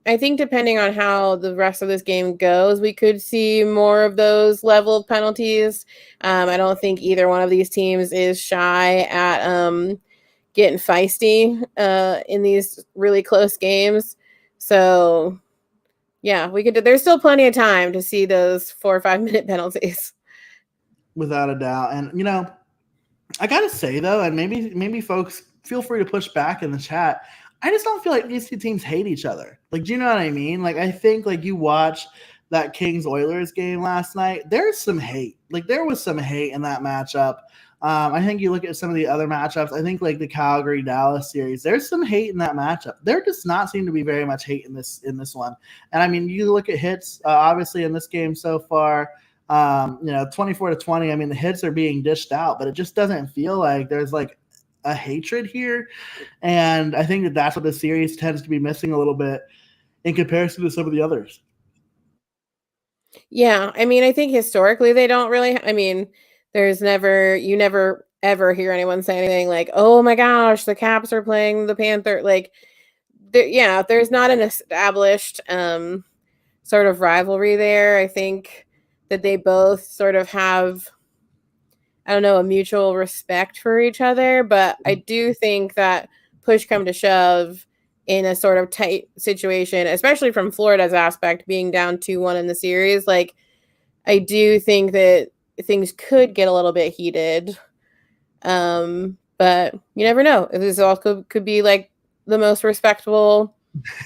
I think depending on how the rest of this game goes, we could see more of those level of penalties. I don't think either one of these teams is shy at getting feisty in these really close games. So, yeah, there's still plenty of time to see those 4 or 5 minute penalties. Without a doubt. And, I got to say, though, and maybe folks feel free to push back in the chat, I just don't feel like these two teams hate each other. Like, do you know what I mean? Like, I think, like, you watch that Kings-Oilers game last night, there's some hate. Like, there was some hate in that matchup. I think you look at some of the other matchups, I think, like, the Calgary-Dallas series, there's some hate in that matchup. There does not seem to be very much hate in this one. And, I mean, you look at hits, obviously, in this game so far, 24-20, I mean, the hits are being dished out, but it just doesn't feel like there's, like, a hatred here. And I think that's what the series tends to be missing a little bit in comparison to some of the others. Yeah, I mean, I think historically they don't really, I mean, you never ever hear anyone say anything like, oh my gosh, the Caps are playing the Panther. Like, there's not an established sort of rivalry there. I think that they both sort of have, I don't know, a mutual respect for each other. But I do think that push come to shove in a sort of tight situation, especially from Florida's aspect, being down 2-1 in the series, like, I do think that things could get a little bit heated. But you never know. This also could be like the most respectable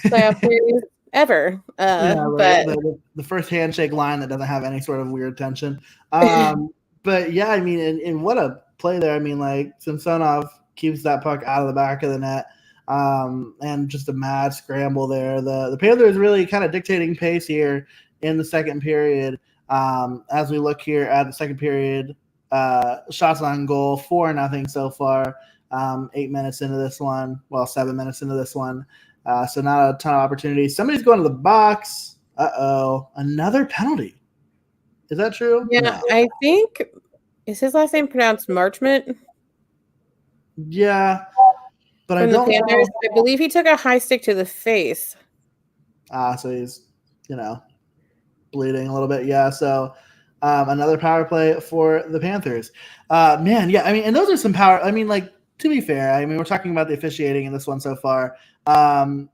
playoff series ever. But the first handshake line that doesn't have any sort of weird tension. But yeah, I mean, and what a play there. I mean, like, Samsonov keeps that puck out of the back of the net. And just a mad scramble there. The Panthers really kind of dictating pace here in the second period. As we look here at the second period, shots on goal, 4-0 so far. 8 minutes into this one, 7 minutes into this one. So not a ton of opportunities. Somebody's going to the box. Another penalty. Is that true? Yeah, no. I think, is his last name pronounced Marchment? Yeah. But from the Panthers, I believe he took a high stick to the face. So he's, bleeding a little bit. Yeah. So another power play for the Panthers. I mean, and those are some power. I mean, like, to be fair, I mean, we're talking about the officiating in this one so far. I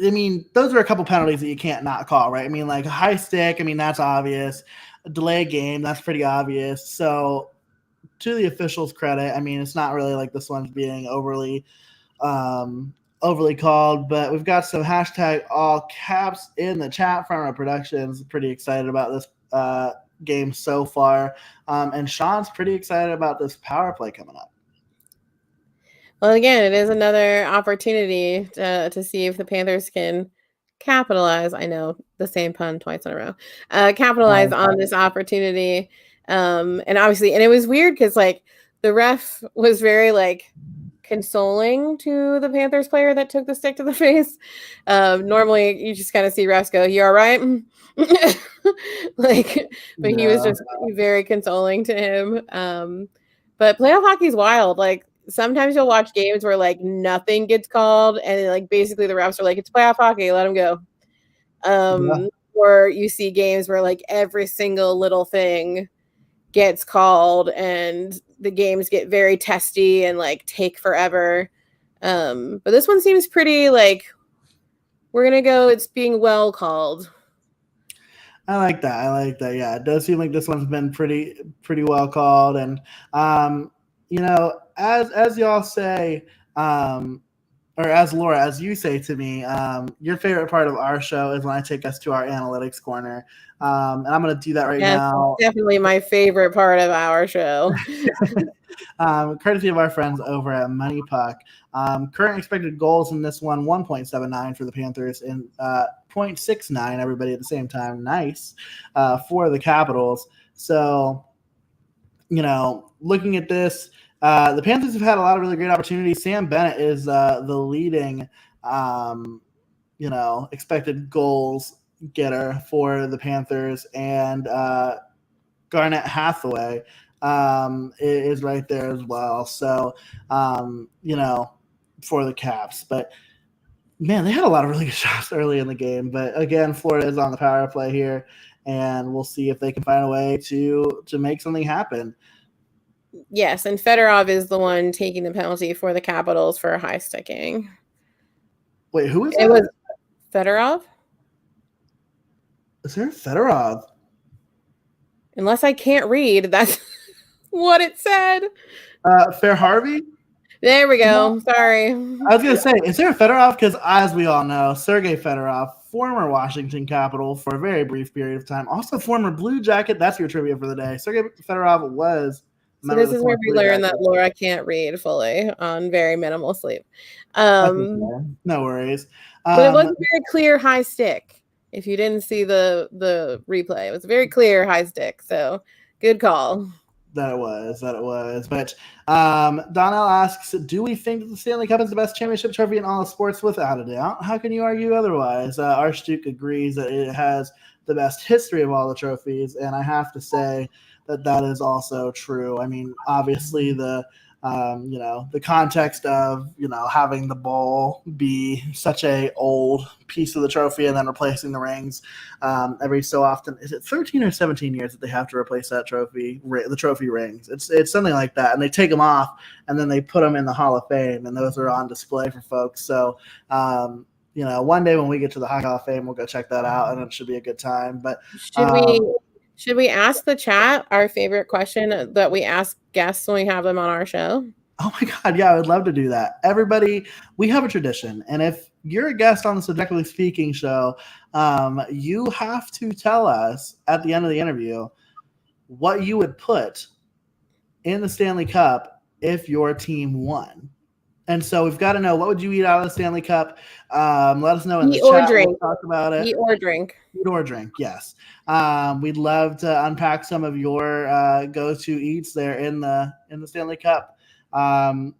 mean, those are a couple penalties that you can't not call, right? I mean, like a high stick, I mean, that's obvious. A delay game, that's pretty obvious. So, to the officials' credit, I mean, it's not really like this one's being overly called, but we've got some hashtag all caps in the chat from our productions. Pretty excited about this game so far. And Sean's pretty excited about this power play coming up. Well, again, it is another opportunity to see if the Panthers can capitalize. I know, the same pun twice in a row. Capitalize on this opportunity. And obviously, and it was weird because, like, the ref was very, like, consoling to the Panthers player that took the stick to the face. Normally, you just kind of see refs go, "You all right?" Like, but he was just very consoling to him. But playoff hockey's wild. Like, sometimes you'll watch games where, like, nothing gets called, and, like, basically the refs are like, "It's playoff hockey, let them go." Or you see games where, like, every single little thing gets called and the games get very testy and, like, take forever. But this one seems pretty like we're gonna go. It's being well called. I like that. Yeah, it does seem like this one's been pretty well called, and as y'all say, or as Laura, as you say to me, your favorite part of our show is when I take us to our analytics corner, and I'm going to do that right now. Definitely my favorite part of our show. Courtesy of our friends over at Money Puck. Current expected goals in this one, 1.79 for the Panthers and 0.69, everybody at the same time. Nice for the Capitals. So, looking at this, the Panthers have had a lot of really great opportunities. Sam Bennett is the leading, expected goals getter for the Panthers, and Garnett Hathaway is right there as well. So, for the Caps. But, man, they had a lot of really good shots early in the game. But, again, Florida is on the power play here, and we'll see if they can find a way to make something happen. Yes, and Fedorov is the one taking the penalty for the Capitals for high sticking. Wait, who is that? It was Fedorov? Is there Fedorov? Unless I can't read, that's what it said. Fair Harvey? There we go. Sorry. I was going to say, is there a Fedorov? Because as we all know, Sergei Fedorov, former Washington Capital for a very brief period of time, also former Blue Jacket. That's your trivia for the day. Sergei Fedorov was. So this is where we learn that Laura can't read fully on very minimal sleep. No worries. But it was a very clear high stick. If you didn't see the replay, it was a very clear high stick. So good call. That it was. But Donnell asks, do we think that the Stanley Cup is the best championship trophy in all of sports? Without a doubt. How can you argue otherwise? Archduke agrees that it has the best history of all the trophies, and I have to say that is also true. I mean, obviously the context of, having the bowl be such a old piece of the trophy and then replacing the rings every so often. Is it 13 or 17 years that they have to replace that trophy, the trophy rings? It's something like that. And they take them off and then they put them in the Hall of Fame, and those are on display for folks. So, one day when we get to the Hockey Hall of Fame, we'll go check that out, and it should be a good time. But should we ask the chat our favorite question that we ask guests when we have them on our show? Oh my God, yeah, I would love to do that. Everybody, we have a tradition, and if you're a guest on the Subjectively Speaking show, you have to tell us at the end of the interview what you would put in the Stanley Cup if your team won. And so we've got to know, what would you eat out of the Stanley Cup? Let us know in the chat. We'll talk about it. Eat or drink. Eat or drink, yes. We'd love to unpack some of your go-to eats there in the Stanley Cup. But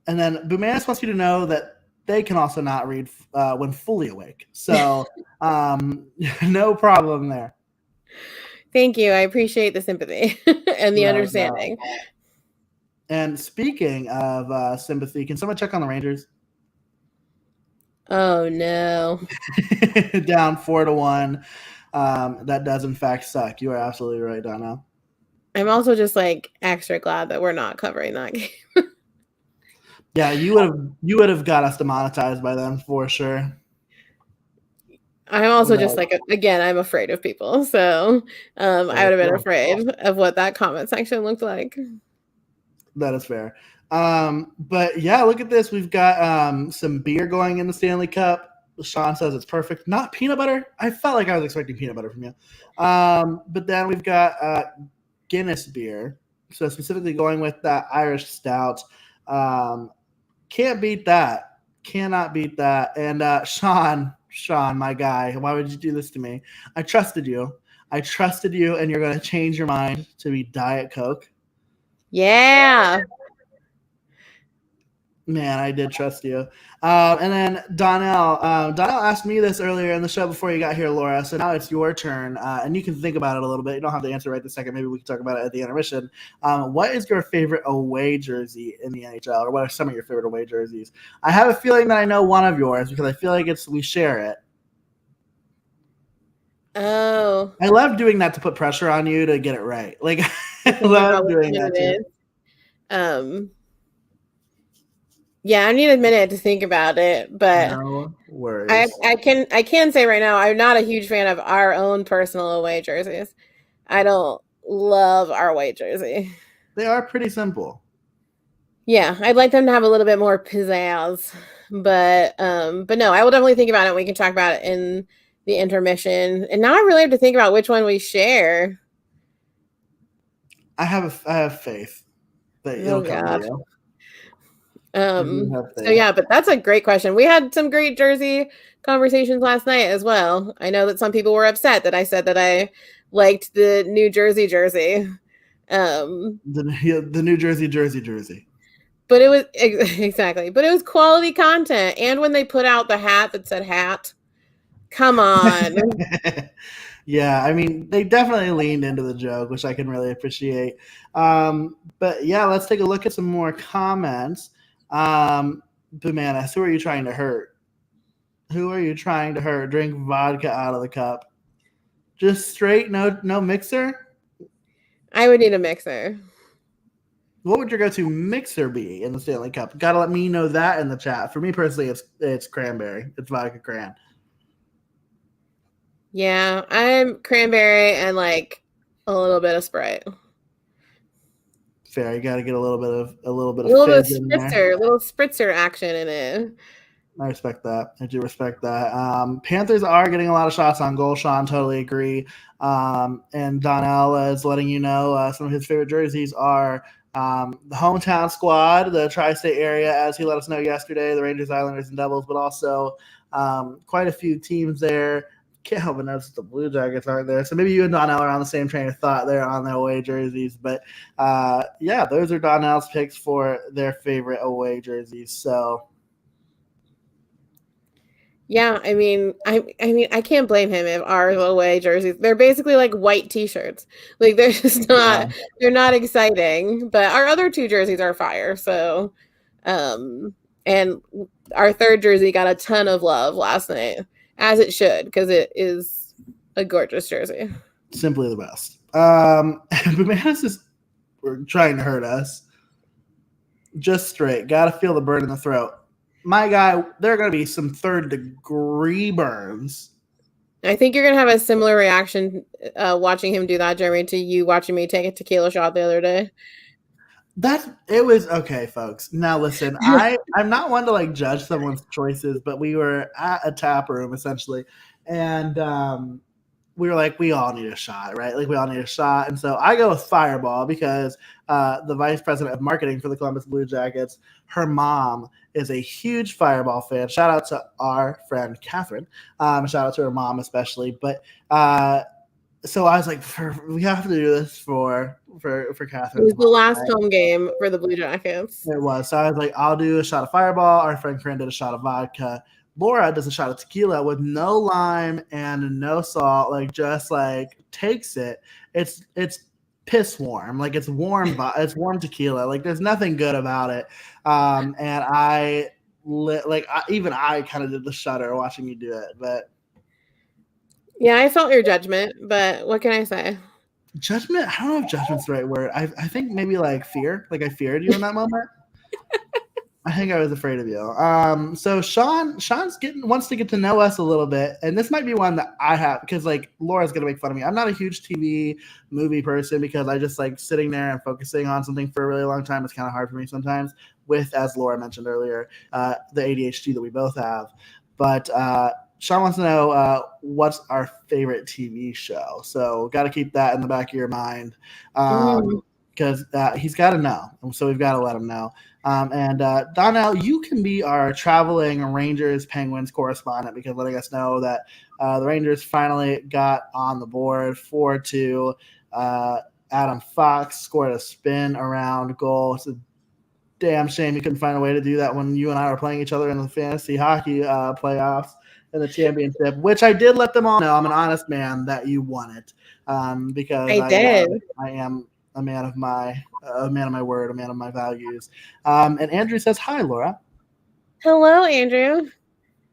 then Bumanis wants you to know that they can also not read when fully awake. So no problem there. Thank you. I appreciate the sympathy and the understanding. No. And speaking of sympathy, can someone check on the Rangers? Oh, no. Down 4-1. That does, in fact, suck. You are absolutely right, Donna. I'm also just extra glad that we're not covering that game. Yeah, you would have got us demonetized by then for sure. I'm also just again, I'm afraid of people. So I would have been afraid of what that comment section looked like. That is fair. But yeah, look at this. We've got some beer going in the Stanley Cup. Sean says it's perfect. Not peanut butter. I felt like I was expecting peanut butter from you. But then we've got Guinness beer. So specifically going with that Irish stout. Can't beat that. Cannot beat that. And Sean, my guy, why would you do this to me? I trusted you, and you're going to change your mind to be Diet Coke. Yeah. Man, I did trust you. And then Donnell asked me this earlier in the show before you got here, Laura. So now it's your turn, and you can think about it a little bit. You don't have to answer right this second. Maybe we can talk about it at the intermission. What is your favorite away jersey in the NHL, or what are some of your favorite away jerseys? I have a feeling that I know one of yours because I feel like we share it. Oh. I love doing that to put pressure on you to get it right. I love doing that too. Yeah, I need a minute to think about it, but No I, worries. I can I can say right now I'm not a huge fan of our own personal away jerseys. I don't love our away jersey. They are pretty simple. Yeah, I'd like them to have a little bit more pizzazz, but no, I will definitely think about it. We can talk about it in the intermission. And now I really have to think about which one we share. I have faith that it'll Oh come to God. you. I do have So faith. yeah, but that's a great question. We had some great jersey conversations last night as well. I know that some people were upset that I said that I liked the New Jersey jersey. The New Jersey. But it was exactly, but it was quality content. And when they put out the hat that said hat, come on. Yeah, I mean, they definitely leaned into the joke, which I can really appreciate. But yeah, let's take a look at some more comments. Bananas, who are you trying to hurt? Who are you trying to hurt? Drink vodka out of the cup. Just straight, no mixer? I would need a mixer. What would your go-to mixer be in the Stanley Cup? Gotta let me know that in the chat. For me personally, it's cranberry. It's vodka cran. Yeah, I'm cranberry and like a little bit of Sprite. Fair. You got to get a little bit of fizz in there. A little spritzer action in it. I respect that. I do respect that. Panthers are getting a lot of shots on goal. Sean, totally agree. And Donnell is letting you know some of his favorite jerseys are the hometown squad, the tri-state area, as he let us know yesterday, the Rangers, Islanders, and Devils, but also quite a few teams there. Can't help but notice the Blue Jackets aren't there. So maybe you and Donnell are on the same train of thought there on their away jerseys. But yeah, those are Donnell's picks for their favorite away jerseys. So Yeah, I mean, I can't blame him if our away jerseys, they're basically like white t-shirts. Like they're just not, they're not exciting. But our other two jerseys are fire. So, and our third jersey got a ton of love last night, as it should, because it is a gorgeous jersey. Simply the best. Bananas is trying to hurt us. Just straight. Got to feel the burn in the throat. My guy, there are going to be some third-degree burns. I think you're going to have a similar reaction watching him do that, Jeremy, to you watching me take a tequila shot the other day. It was okay, folks. Now listen, I'm not one to like judge someone's choices, but we were at a tap room essentially, and we were like, we all need a shot, right? Like we all need a shot, and so I go with Fireball because the vice president of marketing for the Columbus Blue Jackets, her mom is a huge Fireball fan. Shout out to our friend Catherine. Shout out to her mom especially, but. So I was like, we have to do this for Catherine. It was the last home game for the Blue Jackets. It was. So I was like, I'll do a shot of Fireball. Our friend Corinne did a shot of vodka. Laura does a shot of tequila with no lime and no salt. Like just like takes it. It's piss warm. Like it's warm. It's warm tequila. Like there's nothing good about it. And I kind of did the shudder watching you do it, but. Yeah, I felt your judgment, but what can I say? Judgment? I don't know if judgment's the right word. I think maybe like fear. Like I feared you in that moment. I think I was afraid of you. So Sean's wants to get to know us a little bit, and this might be one that I have because like Laura's gonna make fun of me. I'm not a huge TV movie person because I just like sitting there and focusing on something for a really long time. It's kind of hard for me sometimes. With, as Laura mentioned earlier, the ADHD that we both have, but. Sean wants to know what's our favorite TV show. So got to keep that in the back of your mind because he's got to know. So we've got to let him know. And Donnell, you can be our traveling Rangers Penguins correspondent because letting us know that the Rangers finally got on the board 4-2. Adam Fox scored a spin around goal. It's a damn shame he couldn't find a way to do that when you and I were playing each other in the fantasy hockey playoffs. In the championship, which I did let them all know. I'm an honest man that you won it because I did. I am a man of my word, a man of my values. And Andrew says, "Hi, Laura." Hello, Andrew.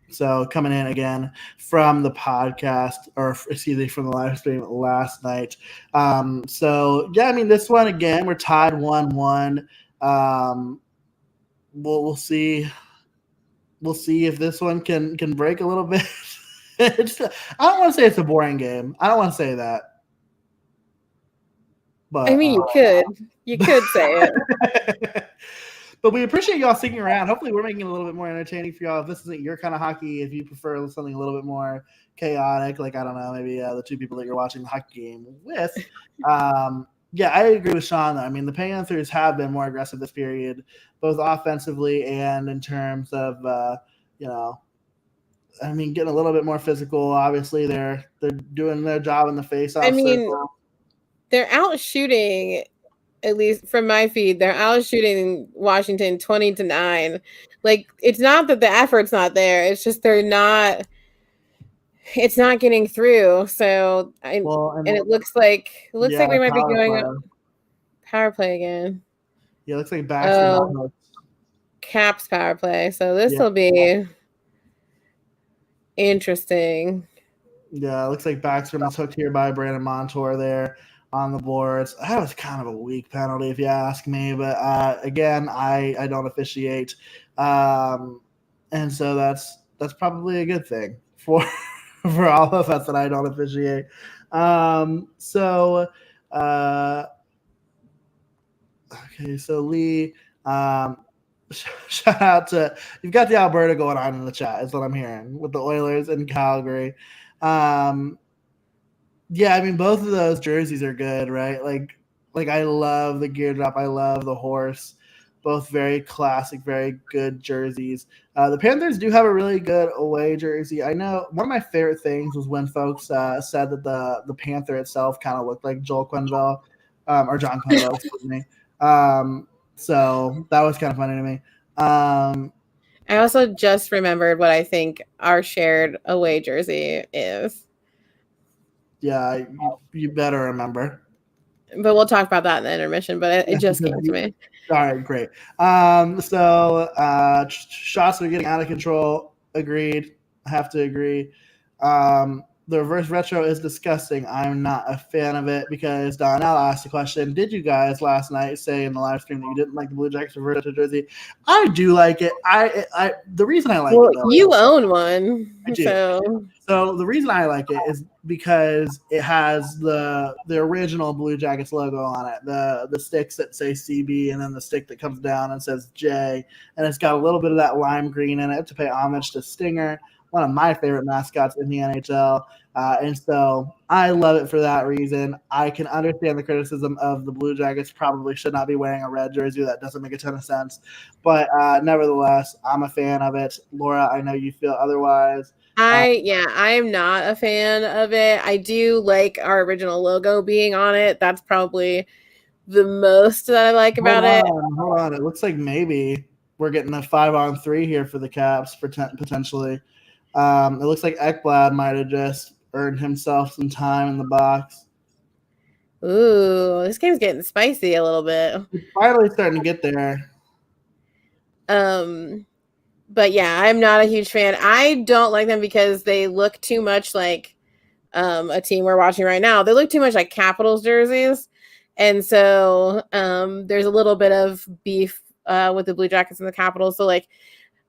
So coming in again from the podcast, or excuse me, from the live stream last night. So yeah, I mean this one again, we're tied 1-1. we'll see. We'll see if this one can break a little bit. I don't want to say it's a boring game. I don't want to say that. But I mean, you could say it. But we appreciate y'all sticking around. Hopefully, we're making it a little bit more entertaining for y'all. If this isn't your kind of hockey, if you prefer something a little bit more chaotic, like I don't know, maybe the two people that you're watching the hockey game with. Yeah, I agree with Sean. I mean, the Panthers have been more aggressive this period, both offensively and in terms of getting a little bit more physical. Obviously, they're doing their job in the face-off. I mean, they're out shooting. At least from my feed, they're out shooting Washington 20-9. Like, it's not that the effort's not there. It's just it's not getting through. So it looks like we might be going power play again. Yeah, it looks like Baxter Caps power play. So this will be interesting. Yeah, it looks like Baxter was hooked here by Brandon Montour there on the boards. That was kind of a weak penalty, if you ask me. But again, I don't officiate, and so that's probably a good thing for all of us that I don't officiate. Okay, so Lee, shout out to you've got the Alberta going on in the chat. Is what I'm hearing with the Oilers in Calgary. Yeah, I mean, both of those jerseys are good, right? Like I love the gear drop. I love the horse. Both very classic, very good jerseys. The Panthers do have a really good away jersey. I know one of my favorite things was when folks said that the Panther itself kind of looked like Joel Quenneville or John Quenneville, excuse me. So that was kind of funny to me. I also just remembered what I think our shared away jersey is. Yeah, you better remember. But we'll talk about that in the intermission, but it just came to me. All right, great. Shots are getting out of control. Agreed. I have to agree. The reverse retro is disgusting. I'm not a fan of it because Donnell asked the question, did you guys last night say in the live stream that you didn't like the Blue Jackets reverse retro jersey? I do like it. The reason I like it, though, you own one. I do. So the reason I like it is because it has the original Blue Jackets logo on it, the sticks that say CB, and then the stick that comes down and says J, and it's got a little bit of that lime green in it to pay homage to Stinger, one of my favorite mascots in the NHL. And so I love it for that reason. I can understand the criticism of the Blue Jackets probably should not be wearing a red jersey. That doesn't make a ton of sense. But nevertheless, I'm a fan of it. Laura, I know you feel otherwise. I am not a fan of it. I do like our original logo being on it. That's probably the most that I like about it. Hold on. It looks like maybe we're getting a 5-on-3 here for the Caps potentially. It looks like Ekblad might have just earned himself some time in the box. Ooh, this game's getting spicy a little bit. It's finally starting to get there. But yeah, I'm not a huge fan. I don't like them because they look too much like a team we're watching right now. They look too much like Capitals jerseys. And so there's a little bit of beef with the Blue Jackets and the Capitals. So like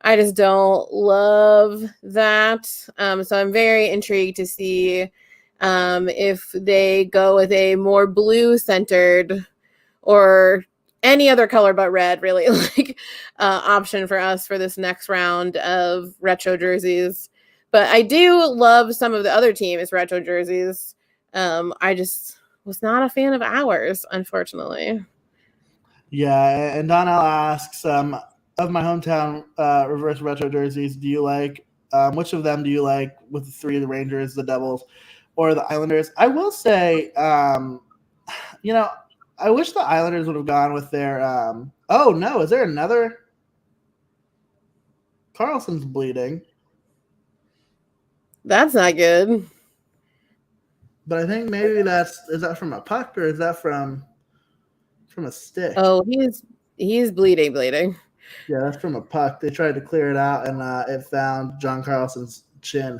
I just don't love that. So I'm very intrigued to see if they go with a more blue-centered or any other color but red, really, like option for us for this next round of retro jerseys. But I do love some of the other teams' retro jerseys. I just was not a fan of ours, unfortunately. Yeah, and Donnell asks, of my hometown reverse retro jerseys, do you like which of them do you like with the three, the Rangers, the Devils, or the Islanders? I will say, I wish the Islanders would have gone with their oh no, is there another? Carlson's bleeding. That's not good. But I think maybe is that from a puck or is that from a stick? Oh, he's bleeding. Yeah, that's from a puck. They tried to clear it out, and it found John Carlson's chin.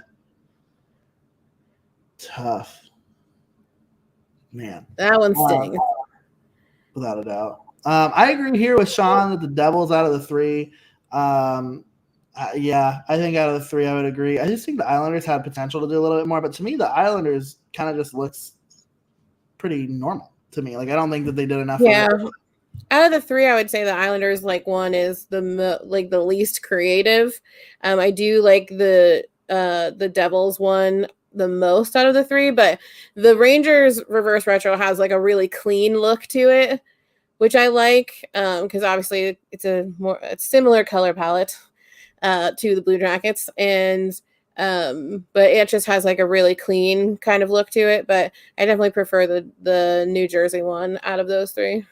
Tough. Man. That one stings. Without a doubt. I agree here with Sean that the Devils out of the three. Yeah, I think out of the three, I would agree. I just think the Islanders had potential to do a little bit more, but to me, the Islanders kind of just looks pretty normal to me. Like I don't think that they did enough. Yeah. Out of the three, I would say the Islanders one is the least creative. I do like the Devils one the most out of the three, but the Rangers reverse retro has a really clean look to it, which I like because obviously it's a similar color palette to the Blue Jackets, and but it just has a really clean kind of look to it. But I definitely prefer the New Jersey one out of those three.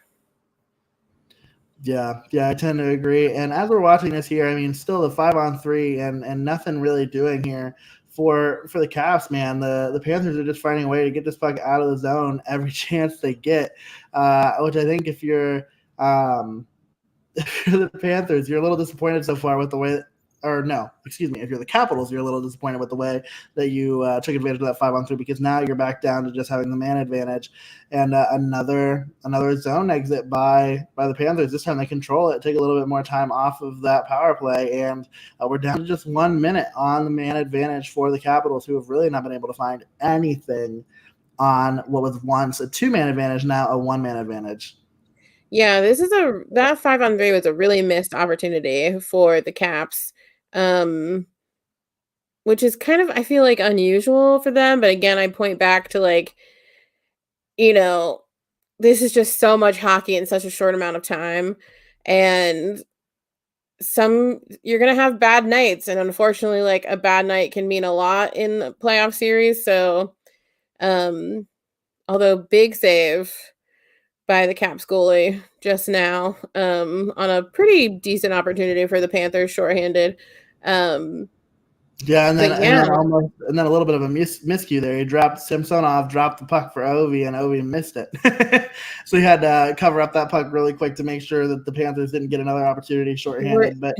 Yeah, I tend to agree. And as we're watching this here, I mean, still the 5-on-3 and nothing really doing here for the Caps, man. The Panthers are just finding a way to get this puck out of the zone every chance they get, which I think if you're the Panthers, you're a little disappointed so far with the way if you're the Capitals, you're a little disappointed with the way that you took advantage of that 5-on-3 because now you're back down to just having the man advantage and another zone exit by the Panthers. This time they control it, take a little bit more time off of that power play, and we're down to just 1 minute on the man advantage for the Capitals, who have really not been able to find anything on what was once a 2-man advantage, now a 1-man advantage. Yeah, that 5-on-3 was a really missed opportunity for the Caps. Which is kind of, I feel unusual for them. But again, I point back to this is just so much hockey in such a short amount of time. And you're going to have bad nights. And unfortunately, a bad night can mean a lot in a playoff series. So, although big save by the Caps goalie just now on a pretty decent opportunity for the Panthers shorthanded. Yeah, and then a little bit of a miscue there. He dropped Samsonov, dropped the puck for Ovi, and Ovi missed it. So he had to cover up that puck really quick to make sure that the Panthers didn't get another opportunity shorthanded. But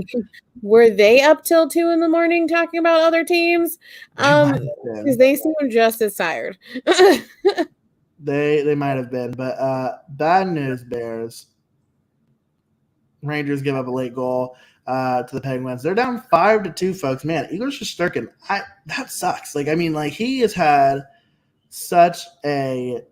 were they up till 2 a.m. talking about other teams? Because they seem just as tired. They might have been, but bad news, Bears. Rangers give up a late goal to the Penguins. They're down 5-2, folks. Man, Igor Shesterkin, that sucks. He has had such a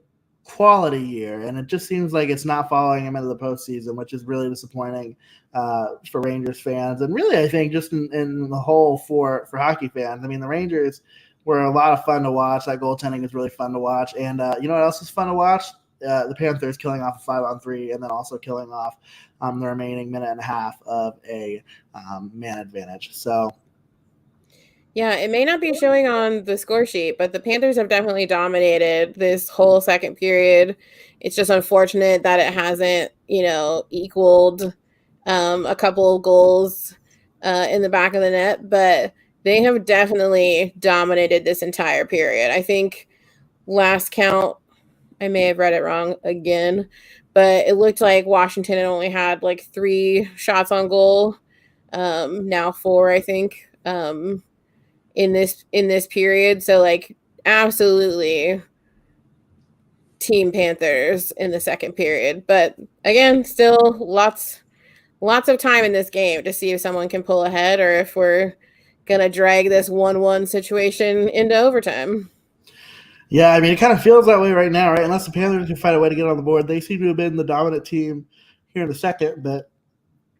quality year, and it just seems like it's not following him into the postseason, which is really disappointing for Rangers fans, and really I think just in the whole for hockey fans. I mean, the Rangers were a lot of fun to watch. That goaltending is really fun to watch, and you know what else is fun to watch? The Panthers killing off a 5-on-3 and then also killing off the remaining minute and a half of a man advantage. So, yeah, it may not be showing on the score sheet, but the Panthers have definitely dominated this whole second period. It's just unfortunate that it hasn't, equaled a couple of goals in the back of the net, but they have definitely dominated this entire period. I think last count, I may have read it wrong again, but it looked like Washington had only had 3 shots on goal. Now 4, I think, in this period. So absolutely Team Panthers in the second period. But again, still lots of time in this game to see if someone can pull ahead or if we're gonna drag this 1-1 situation into overtime. Yeah, I mean, it kind of feels that way right now, right? Unless the Panthers can find a way to get on the board. They seem to have been the dominant team here in the second, but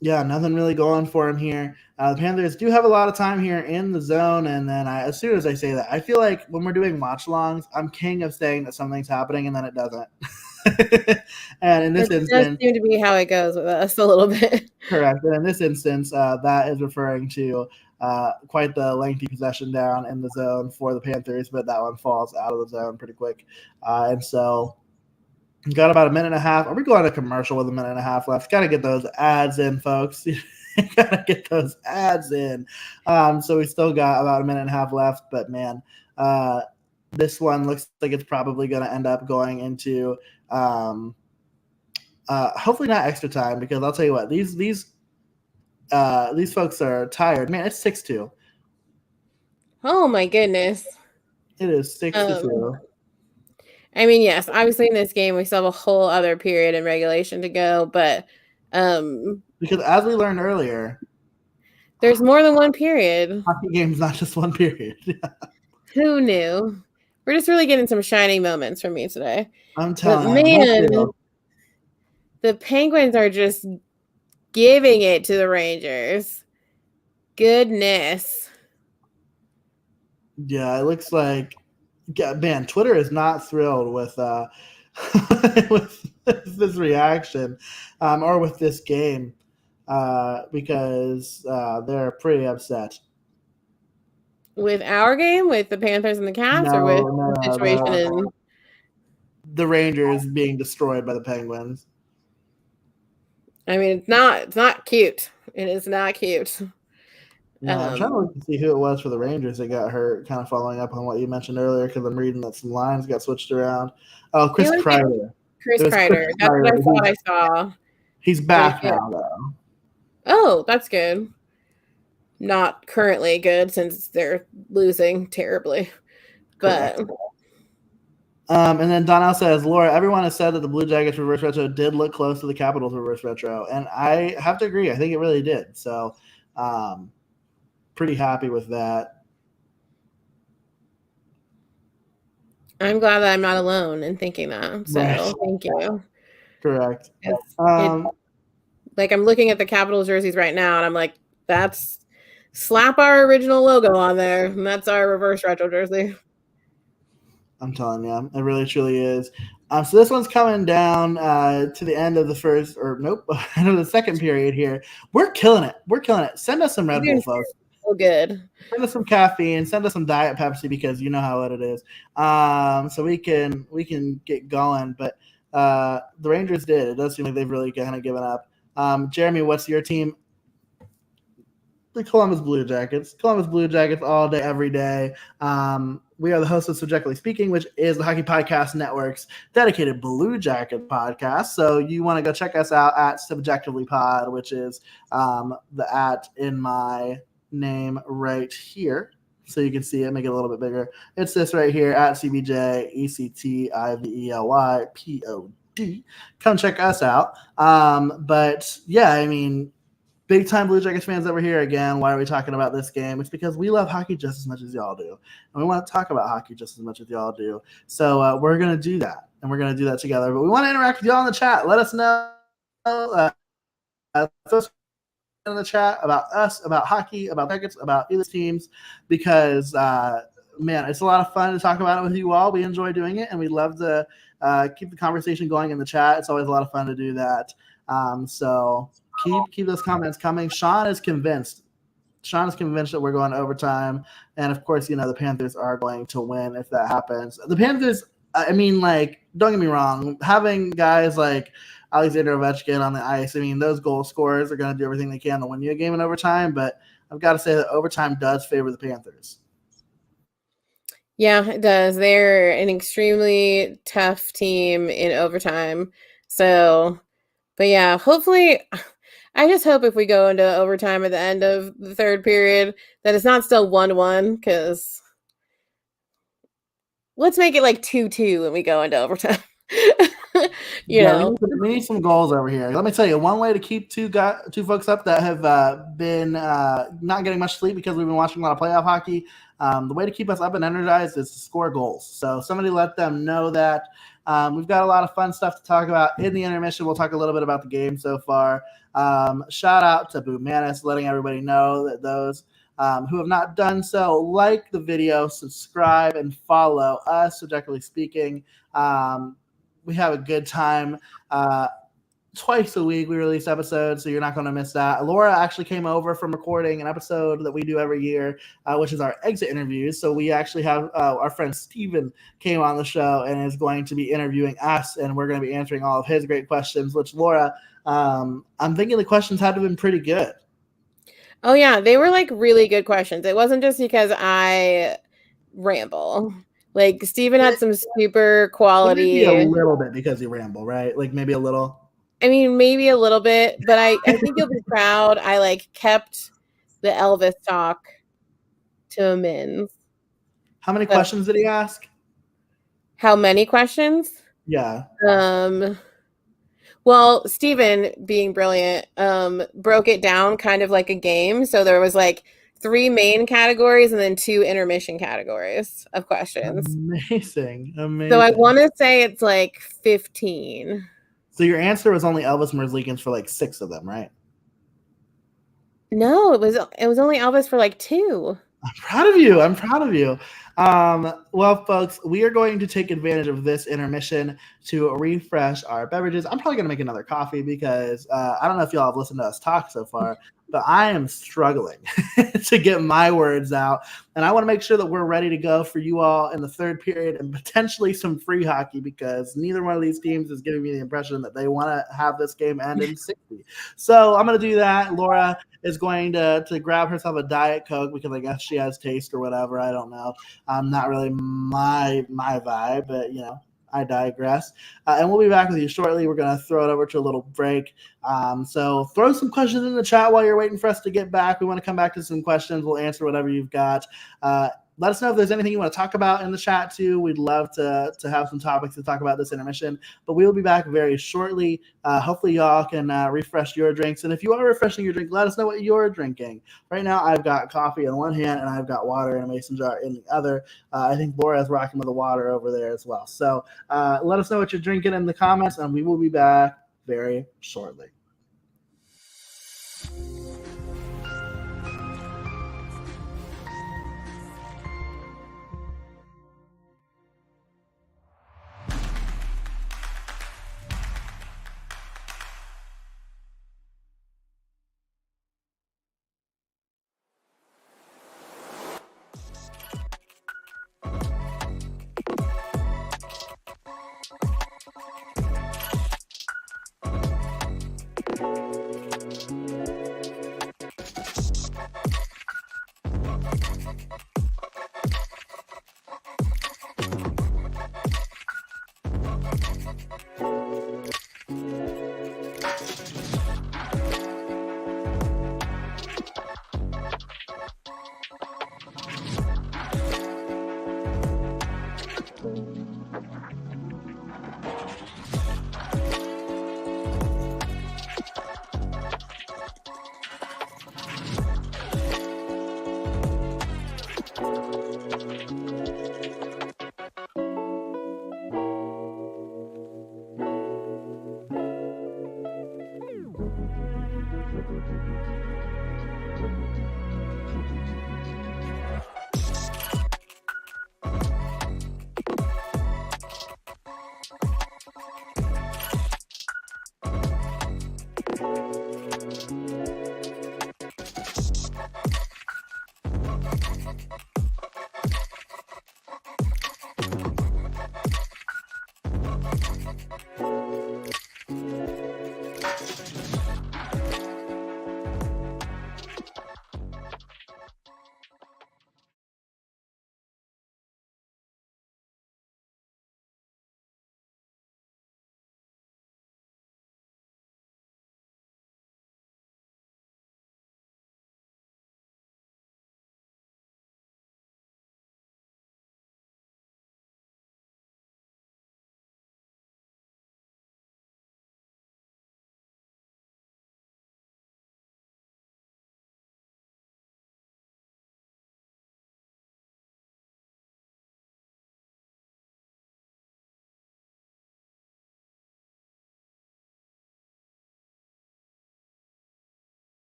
yeah, nothing really going for them here. The Panthers do have a lot of time here in the zone, and then as soon as I say that, I feel like when we're doing watch-alongs, I'm king of saying that something's happening, and then it doesn't. And in this instance, does seem to be how it goes with us a little bit. Correct. And in this instance, that is referring to quite the lengthy possession down in the zone for the Panthers, but that one falls out of the zone pretty quick. And so we've got about a minute and a half. Are we going to commercial with a minute and a half left? Got to get those ads in, folks. Got to get those ads in. So we still got about a minute and a half left, but man, this one looks like it's probably going to end up going into hopefully not extra time, because I'll tell you what, these folks are tired. Man, it's 6-2. Oh my goodness. It is 6-2. I mean, yes, obviously in this game we still have a whole other period in regulation to go, but because as we learned earlier, there's more than one period. hockey game's not just one period. Who knew? We're just really getting some shining moments from me today. I'm But telling man, you. the Penguins are just giving it to the Rangers. Goodness. Yeah, it looks like, man, Twitter is not thrilled with with this reaction or with this game because they're pretty upset. With our game, with the Panthers and the Caps, or with the situation in the Rangers being destroyed by the Penguins? I mean, it's not cute. It is not cute. No, I'm trying to look to see who it was for the Rangers that got hurt, kind of following up on what you mentioned earlier, because I'm reading that some lines got switched around. Oh, Chris Kreider. Chris Kreider. That's what I thought I saw. He's back now, though. Oh, that's good. Not currently good since they're losing terribly. But and then Donnell says, Laura, everyone has said that the Blue Jackets reverse retro did look close to the Capitals reverse retro. And I have to agree. I think it really did. So pretty happy with that. I'm glad that I'm not alone in thinking that. So thank you. Correct. Like I'm looking at the Capitals jerseys right now and I'm like, that's slap our original logo on there. And that's our reverse retro jersey. I'm telling you, it really truly is. So this one's coming down to the end of the first, end of the second period here. We're killing it. Send us some Red Bull, folks. So good. Send us some caffeine. Send us some Diet Pepsi because you know how it is. So we can get going. But the Rangers did. It does seem like they've really kind of given up. Jeremy, what's your team? The Columbus Blue Jackets. Columbus Blue Jackets all day, every day. We are the hosts of Subjectively Speaking, which is the Hockey Podcast Network's dedicated Blue Jacket podcast. So you want to go check us out at Subjectively Pod, which is the at in my name right here. So you can see it, make it a little bit bigger. It's this right here at CBJECTIVELYPOD. Come check us out. But yeah, I mean, big time Blue Jackets fans over here again. Why are we talking about this game? It's because we love hockey just as much as y'all do. And we want to talk about hockey just as much as y'all do. So we're going to do that. And we're going to do that together. But we want to interact with y'all in the chat. Let us know in the chat about us, about hockey, about Jackets, about either teams. Because, man, it's a lot of fun to talk about it with you all. We enjoy doing it. And we love to keep the conversation going in the chat. It's always a lot of fun to do that. So keep those comments coming. Sean is convinced that we're going to overtime. And of course, the Panthers are going to win if that happens. The Panthers, I mean, like, don't get me wrong, having guys like Alexander Ovechkin on the ice, I mean, those goal scorers are going to do everything they can to win you a game in overtime. But I've got to say that overtime does favor the Panthers. Yeah, it does. They're an extremely tough team in overtime. So, but yeah, hopefully, I just hope if we go into overtime at the end of the third period that it's not still 1-1, because let's make it like 2-2 when we go into overtime. We need some goals over here. Let me tell you, one way to keep two folks up that have been not getting much sleep because we've been watching a lot of playoff hockey. The way to keep us up and energized is to score goals. So somebody let them know that. We've got a lot of fun stuff to talk about in the intermission. We'll talk a little bit about the game so far. Shout out to Boo Manis, letting everybody know that those who have not done so, like the video, subscribe, and follow us, Subjectively Speaking. We have a good time. Twice a week we release episodes, so you're not going to miss that. Laura actually came over from recording an episode that we do every year, which is our exit interviews. So we actually have our friend Steven came on the show and is going to be interviewing us, and we're going to be answering all of his great questions, which, Laura, I'm thinking the questions had to have been pretty good. Oh, yeah. They were like really good questions. It wasn't just because I ramble. Like, Steven had some super quality. Maybe a little bit because you ramble, right? Like maybe a little. I mean, maybe a little bit, but I think you'll be proud. I like kept the Elvis talk to a min. How many questions did he ask? How many questions? Yeah. Well, Steven, being brilliant, broke it down kind of like a game. So there was like 3 main categories and then 2 intermission categories of questions. Amazing. So I want to say it's like 15. So your answer was only Elvis Merzlikins for like 6 of them, right? No, it was only Elvis for like 2. I'm proud of you. I'm proud of you. Well, folks, we are going to take advantage of this intermission to refresh our beverages. I'm probably going to make another coffee because I don't know if y'all have listened to us talk so far, but I am struggling to get my words out. And I want to make sure that we're ready to go for you all in the third period and potentially some free hockey because neither one of these teams is giving me the impression that they want to have this game end in 60. So I'm going to do that. Laura is going to grab herself a Diet Coke because I guess she has taste or whatever. I don't know. Not really my vibe, but you know, I digress. And we'll be back with you shortly. We're going to throw it over to a little break. So throw some questions in the chat while you're waiting for us to get back. We want to come back to some questions. We'll answer whatever you've got. Let us know if there's anything you want to talk about in the chat too. We'd love to have some topics to talk about this intermission, but we will be back very shortly. Hopefully y'all can refresh your drinks. And if you are refreshing your drink, let us know what you're drinking. Right now I've got coffee in one hand and I've got water in a mason jar in the other. I think Laura is rocking with the water over there as well. So let us know what you're drinking in the comments and we will be back very shortly.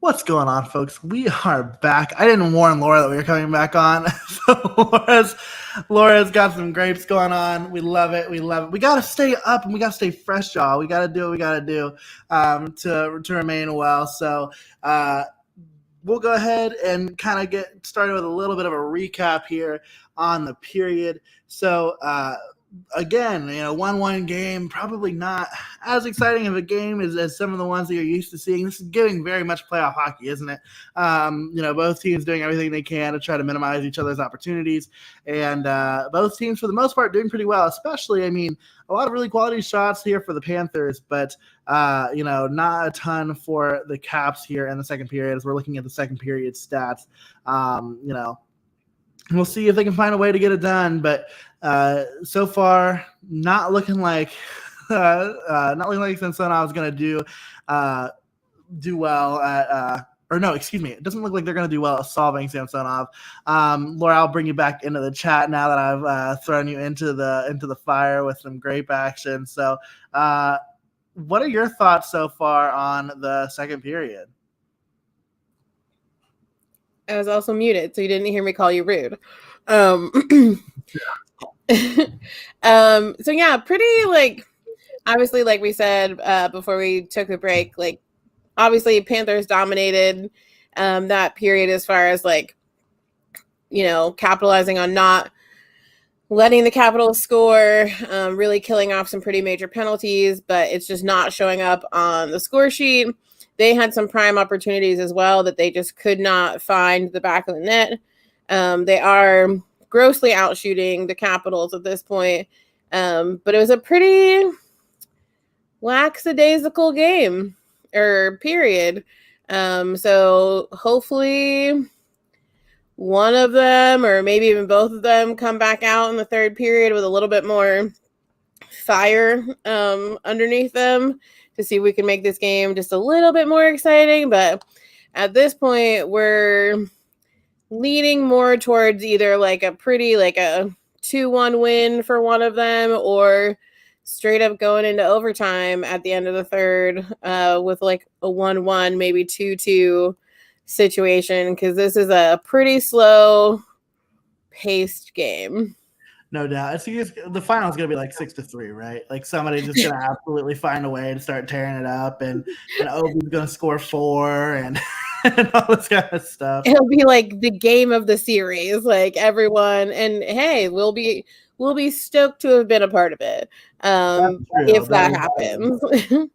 What's going on, folks? We are back. I didn't warn Laura that we were coming back on. So Laura's got some grapes going on. We love it. We love it. We got to stay up and we got to stay fresh, y'all. We got to do what we got to do to remain well. So we'll go ahead and kind of get started with a little bit of a recap here on the period. So again, 1-1 game, probably not as exciting of a game as some of the ones that you're used to seeing. This is giving very much playoff hockey, isn't it? Both teams doing everything they can to try to minimize each other's opportunities, and both teams, for the most part, doing pretty well, especially, a lot of really quality shots here for the Panthers, but not a ton for the Caps here in the second period as we're looking at the second period stats. We'll see if they can find a way to get it done, but so far, not looking like Samsonov is going to do well at. It doesn't look like they're going to do well at solving Samsonov. Laura, I'll bring you back into the chat now that I've thrown you into the fire with some grape action. So, what are your thoughts so far on the second period? I was also muted, so you didn't hear me call you rude. So yeah, pretty obviously, like we said before we took the break, obviously Panthers dominated that period as far as capitalizing on not letting the Capitals score, really killing off some pretty major penalties, but it's just not showing up on the score sheet. They had some prime opportunities as well that they just could not find the back of the net. They are grossly outshooting the Capitals at this point, but it was a pretty lackadaisical game or period. So hopefully one of them or maybe even both of them come back out in the third period with a little bit more fire underneath them to see if we can make this game just a little bit more exciting. But at this point, we're leaning more towards either a 2-1 win for one of them or straight up going into overtime at the end of the third with a 1-1, maybe 2-2 situation, because this is a pretty slow paced game. No doubt. The final is going to be 6-3, right? Somebody's just going to absolutely find a way to start tearing it up, and Ovi's going to score 4 and all this kind of stuff. It'll be the game of the series, everyone. And hey, we'll be stoked to have been a part of it if that happens. And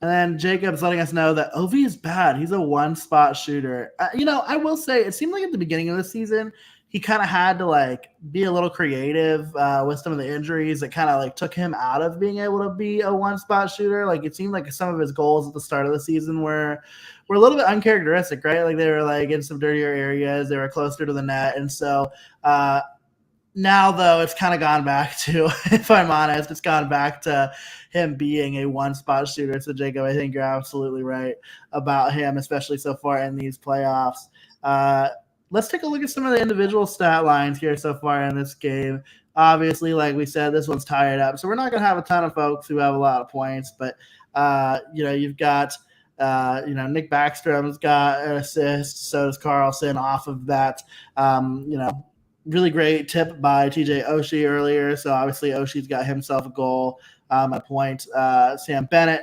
then Jacob's letting us know that Ovi is bad. He's a one-spot shooter. I will say it seemed like at the beginning of the season, he kind of had to be a little creative with some of the injuries that kind of took him out of being able to be a one-spot shooter. It seemed like some of his goals at the start of the season were a little bit uncharacteristic, right? They were in some dirtier areas. They were closer to the net. And so now, though, it's kind of gone back to, if I'm honest, it's gone back to him being a one-spot shooter. So, Jacob, I think you're absolutely right about him, especially so far in these playoffs. Let's take a look at some of the individual stat lines here so far in this game. Obviously, like we said, this one's tied up, so we're not going to have a ton of folks who have a lot of points. But you've got Nick Backstrom's got an assist. So does Carlson off of that. Really great tip by TJ Oshie earlier. So obviously Oshie's got himself a goal, a point. Sam Bennett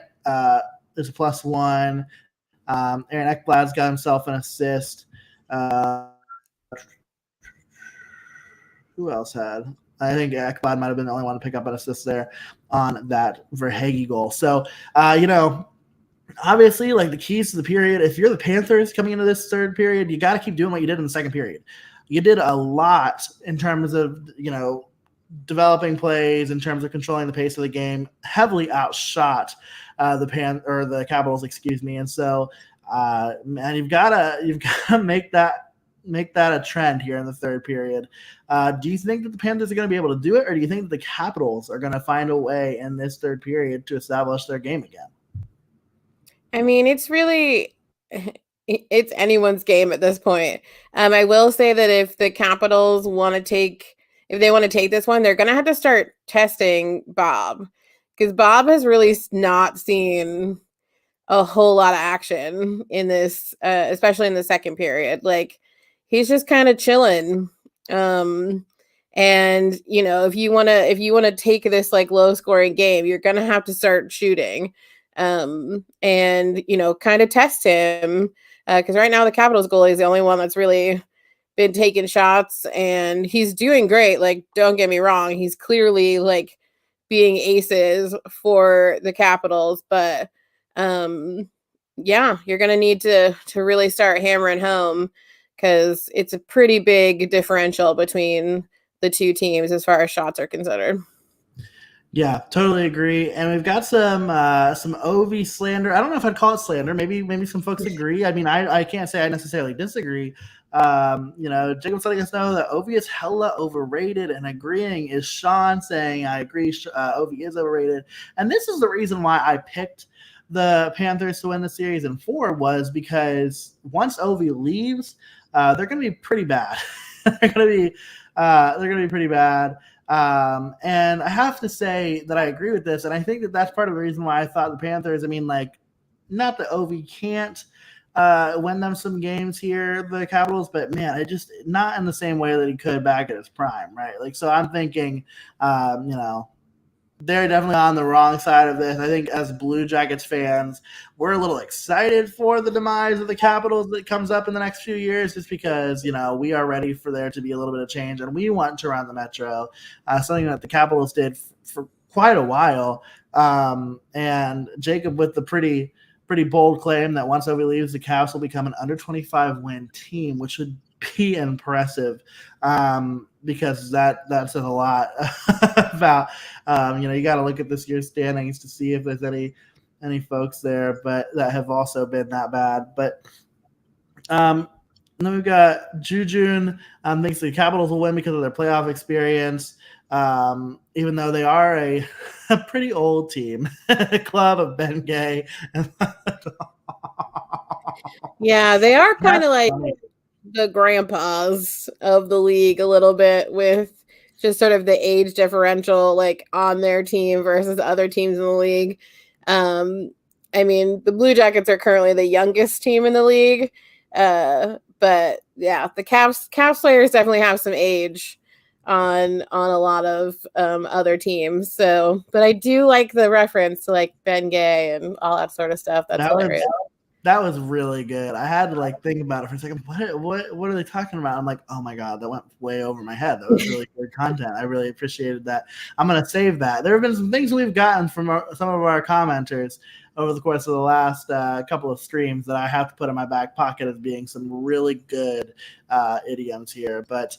is a +1. Aaron Ekblad's got himself an assist. Who else had? I think Ekblad might have been the only one to pick up an assist there on that Verhaeghe goal. So, obviously, the keys to the period, if you're the Panthers coming into this third period, you got to keep doing what you did in the second period. You did a lot in terms of, developing plays, in terms of controlling the pace of the game, heavily outshot the Capitals, and so man, you've got to make that a trend here in the third period. Do you think that the Panthers are going to be able to do it, or do you think that the Capitals are going to find a way in this third period to establish their game again? It's anyone's game at this point. I will say that if the Capitals want to take this one, they're going to have to start testing Bob, because Bob has really not seen a whole lot of action in this, especially in the second period. Like, he's just kind of chilling. And if you want to take this like low scoring game, you're going to have to start shooting. And kind of test him, because right now the Capitals goalie is the only one that's really been taking shots, and he's doing great. Like, don't get me wrong, he's clearly like being aces for the Capitals, but yeah, you're gonna need to really start hammering home, because it's a pretty big differential between the two teams as far as shots are considered. Yeah, totally agree. And we've got some OV slander. I don't know if I'd call it slander. Maybe some folks agree. I mean, I can't say I necessarily disagree. Jacob's letting us know that OV is hella overrated, and agreeing is Sean saying I agree. OV is overrated, and this is the reason why I picked the Panthers to win the series in 4 was because once OV leaves, they're going to be pretty bad. they're going to be pretty bad. And I have to say that I agree with this, and I think that that's part of the reason why I thought the Panthers. I mean, like, not that OV can't win them some games here, the Capitals, but man, it just not in the same way that he could back at his prime, right? Like, so I'm thinking, they're definitely on the wrong side of this. I think as Blue Jackets fans, we're a little excited for the demise of the Capitals that comes up in the next few years, just because, we are ready for there to be a little bit of change, and we want to run the Metro, something that the Capitals did for quite a while. And Jacob with the pretty bold claim that once OV leaves, the Caps will become an under 25 win team, which would be impressive, because that says a lot about, you got to look at this year's standings to see if there's any folks there, but that have also been that bad. But then we've got Jujun thinks the Capitals will win because of their playoff experience, even though they are a pretty old team, club of Ben Gay. Yeah, they are kind of like the grandpas of the league a little bit, with just sort of the age differential like on their team versus other teams in the league. I mean, the Blue Jackets are currently the youngest team in the league. But yeah, the Caps players definitely have some age on a lot of other teams. So, but I do like the reference to like Ben Gay and all that sort of stuff. That's hilarious. That was really good. I had to like think about it for a second. What are they talking about? I'm like, oh my God, that went way over my head. That was really good content. I really appreciated that. I'm going to save that. There have been some things we've gotten from some of our commenters over the course of the last couple of streams that I have to put in my back pocket as being some really good idioms here. But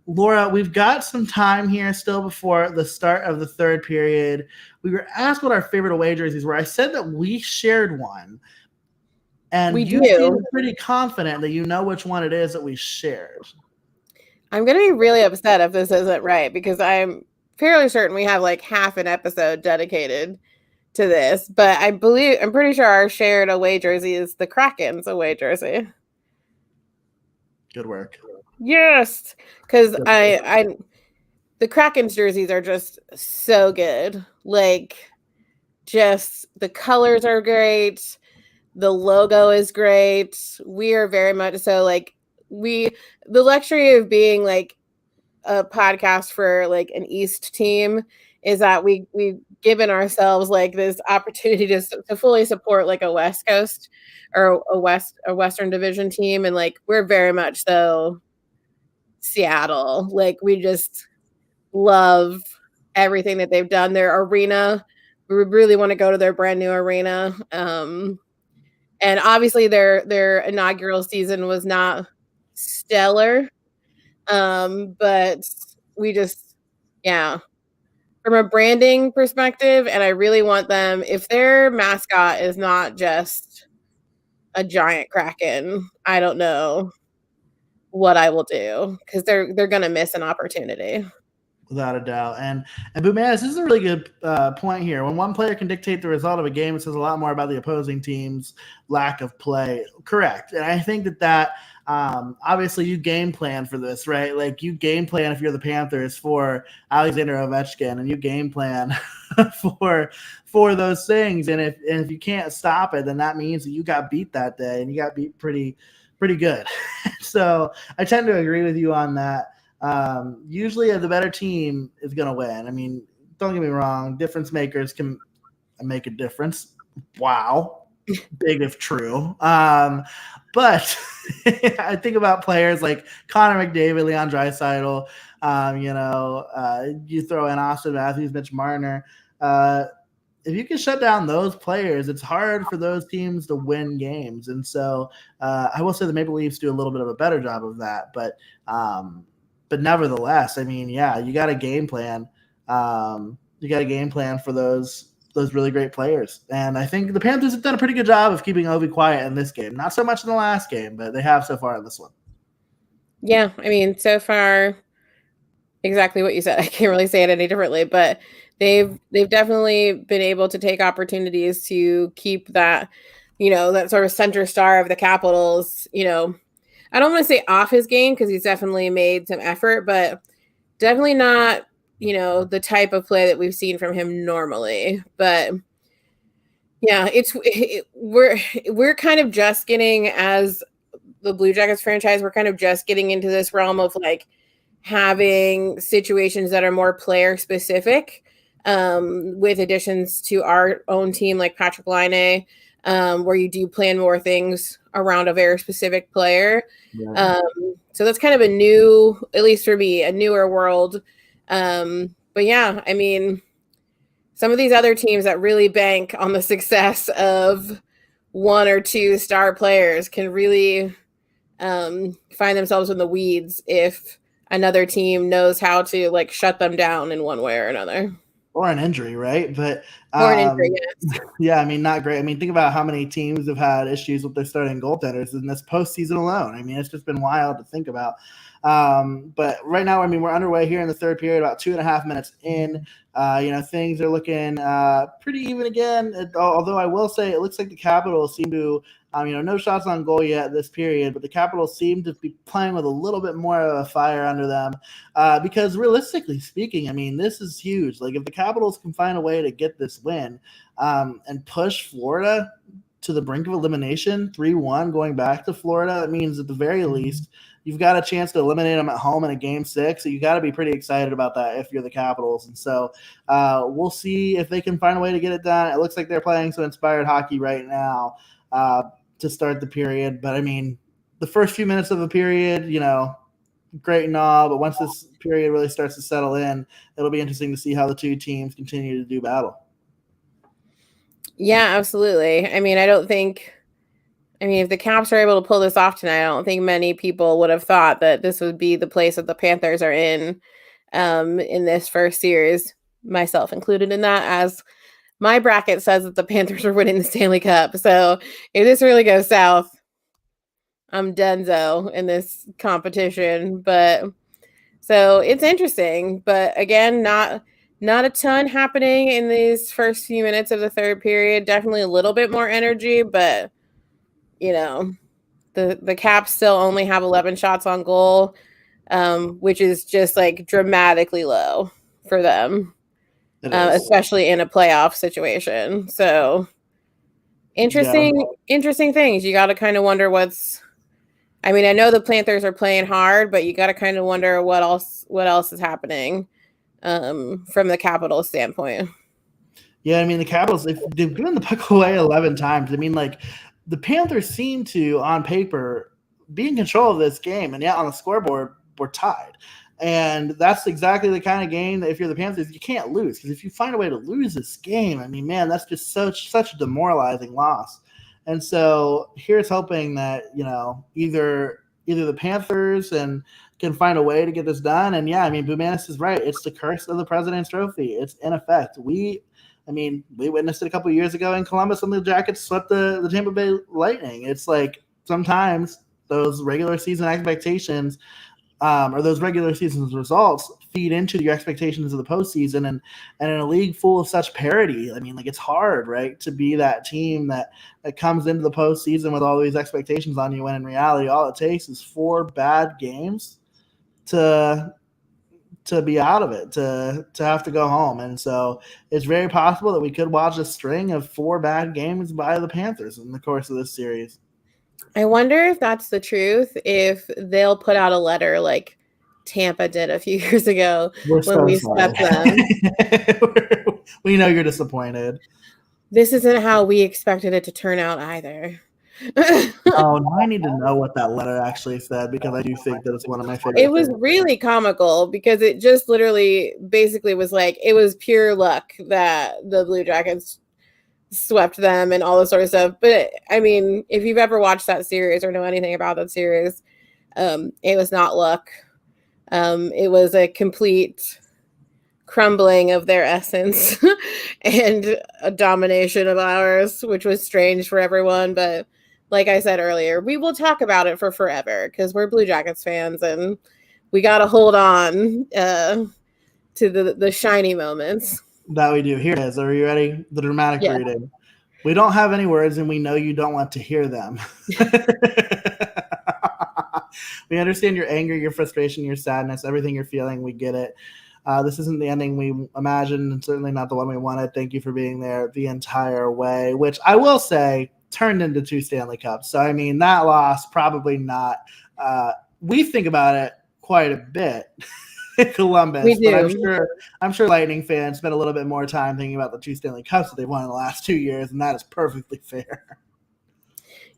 Laura, we've got some time here still before the start of the third period. We were asked what our favorite away jerseys were. I said that we shared one. And you seem pretty confident that you know which one it is that we shared. I'm going to be really upset if this isn't right, because I'm fairly certain we have like half an episode dedicated to this. But I'm pretty sure our shared away jersey is the Kraken's away jersey. Good work. Yes, because the Kraken's jerseys are just so good. Like, just the colors are great. The logo is great. We are very much so like the luxury of being like a podcast for like an East team is that we've given ourselves like this opportunity to fully support like a West Coast or a Western Division team, and like we're very much so Seattle. Like, we just love everything that they've done. Their arena, we really want to go to their brand new arena. And obviously their inaugural season was not stellar. But we just, yeah, from a branding perspective, and I really want them, if their mascot is not just a giant Kraken, I don't know what I will do, because they're going to miss an opportunity. Without a doubt. And Bumanis, this is a really good point here. When one player can dictate the result of a game, it says a lot more about the opposing team's lack of play. Correct. And I think that obviously you game plan for this, right? Like you game plan if you're the Panthers for Alexander Ovechkin, and you game plan for those things. And if you can't stop it, then that means that you got beat that day, and you got beat pretty good. So I tend to agree with you on that. Usually the better team is going to win. I mean, don't get me wrong. Difference makers can make a difference. Wow. Big if true. But I think about players like Connor McDavid, Leon Draisaitl, you throw in Austin Matthews, Mitch Marner. If you can shut down those players, it's hard for those teams to win games. And so I will say the Maple Leafs do a little bit of a better job of that. But nevertheless, I mean, yeah, you got a game plan. You got a game plan for those really great players. And I think the Panthers have done a pretty good job of keeping Ovi quiet in this game. Not so much in the last game, but they have so far in this one. Yeah, I mean, so far, exactly what you said. I can't really say it any differently, but they've definitely been able to take opportunities to keep that, that sort of center star of the Capitals, I don't want to say off his game, because he's definitely made some effort, but definitely not, the type of play that we've seen from him normally. But yeah, we're kind of just getting, as the Blue Jackets franchise, we're kind of just getting into this realm of like having situations that are more player specific, with additions to our own team, like Patrick Laine, where you do plan more things around a very specific player. Yeah. So that's kind of a new, at least for me, a newer world. But yeah, I mean, some of these other teams that really bank on the success of one or two star players can really find themselves in the weeds if another team knows how to like shut them down in one way or another. Or an injury, right? But or an injury, yes. Yeah, I mean, not great. I mean, think about how many teams have had issues with their starting goaltenders in this postseason alone. I mean, it's just been wild to think about. But right now, I mean, we're underway here in the third period, about 2.5 minutes in. Things are looking pretty even again. Although I will say it looks like the Capitals seem to, no shots on goal yet this period, but the Capitals seem to be playing with a little bit more of a fire under them. Because realistically speaking, I mean, this is huge. Like if the Capitals can find a way to get this win and push Florida to the brink of elimination, 3-1 going back to Florida, that means at the very least you've got a chance to eliminate them at home in a game 6. So you got to be pretty excited about that if you're the Capitals. And so we'll see if they can find a way to get it done. It looks like they're playing some inspired hockey right now to start the period. But I mean, the first few minutes of the period, great and all, but once this period really starts to settle in, it'll be interesting to see how the two teams continue to do battle. Yeah, absolutely. I mean, if the Caps are able to pull this off tonight, I don't think many people would have thought that this would be the place that the Panthers are in this first series, myself included in that, as my bracket says that the Panthers are winning the Stanley Cup. So if this really goes south, I'm donezo in this competition. But so it's interesting. But again, not a ton happening in these first few minutes of the third period. Definitely a little bit more energy, but the Caps still only have 11 shots on goal, which is just like dramatically low for them, especially in a playoff situation. So interesting things. You got to kind of wonder I know the Panthers are playing hard, but you got to kind of wonder what else is happening from the Capitals standpoint. Yeah, I mean, the Capitals, they've given the puck away 11 times. I mean, like, the Panthers seem to, on paper, be in control of this game. And yet on the scoreboard, we're tied. And that's exactly the kind of game that if you're the Panthers, you can't lose. Because if you find a way to lose this game, I mean, man, that's just such a demoralizing loss. And so here's hoping that, either the Panthers can find a way to get this done. And, yeah, I mean, Bumanis is right. It's the curse of the President's Trophy. It's in effect. We witnessed it a couple of years ago in Columbus when the Jackets swept the Tampa Bay Lightning. It's like sometimes those regular season expectations or those regular season results feed into your expectations of the postseason, and in a league full of such parity. I mean, like, it's hard, right, to be that team that comes into the postseason with all these expectations on you, when in reality, all it takes is 4 bad games to be out of it, to have to go home. And so it's very possible that we could watch a string of 4 bad games by the Panthers in the course of this series. I wonder if that's the truth, if they'll put out a letter like Tampa did a few years ago when we swept them. We know you're disappointed. This isn't how we expected it to turn out either. Oh, now I need to know what that letter actually said, because I do think that it's one of my favorite. It was really comical, because it just literally basically was like, it was pure luck that the Blue Jackets swept them and all this sort of stuff. But I mean, if you've ever watched that series or know anything about that series, it was not luck. It was a complete crumbling of their essence and a domination of ours, which was strange for everyone. But like I said earlier, we will talk about it for forever, because we're Blue Jackets fans and we got to hold on to the shiny moments. That we do. Here it is. Are you ready? The dramatic reading. We don't have any words, and we know you don't want to hear them. We understand your anger, your frustration, your sadness, everything you're feeling. We get it. This isn't the ending we imagined, and certainly not the one we wanted. Thank you for being there the entire way, which I will say turned into 2 Stanley Cups. So, I mean, that loss, probably not. We think about it quite a bit in Columbus. We do. But I'm sure Lightning fans spend a little bit more time thinking about the 2 Stanley Cups that they've won in the last 2 years, and that is perfectly fair.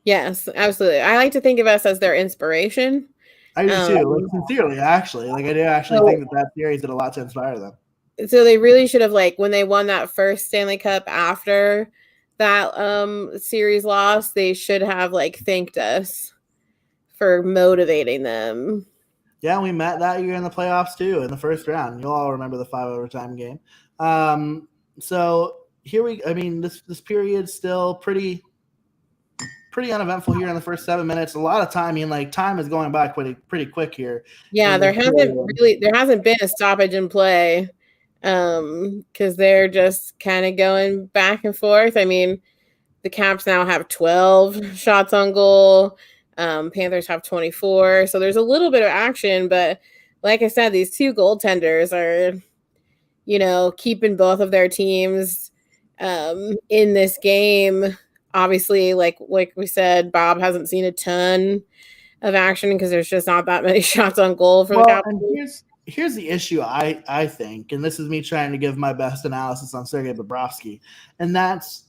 Yes, absolutely. I like to think of us as their inspiration. I do too. Like, sincerely, actually. Like, I do actually think that series did a lot to inspire them. So they really should have, like, when they won that first Stanley Cup after that series loss, they should have, like, thanked us for motivating them. Yeah, we met that year in the playoffs too, in the first round. You'll all remember the 5 overtime game. So here this period's still pretty uneventful here in the first 7 minutes. A lot of time. I mean, like, time is going by pretty quick here. Yeah, there hasn't been a stoppage in play, because they're just kind of going back and forth. I mean, the Caps now have 12 shots on goal. Panthers have 24. So there's a little bit of action, but like I said, these 2 goaltenders are, keeping both of their teams in this game. Obviously, like we said, Bob hasn't seen a ton of action because there's just not that many shots on goal for the Capitals. Here's the issue, I think, and this is me trying to give my best analysis on Sergei Bobrovsky, and that's,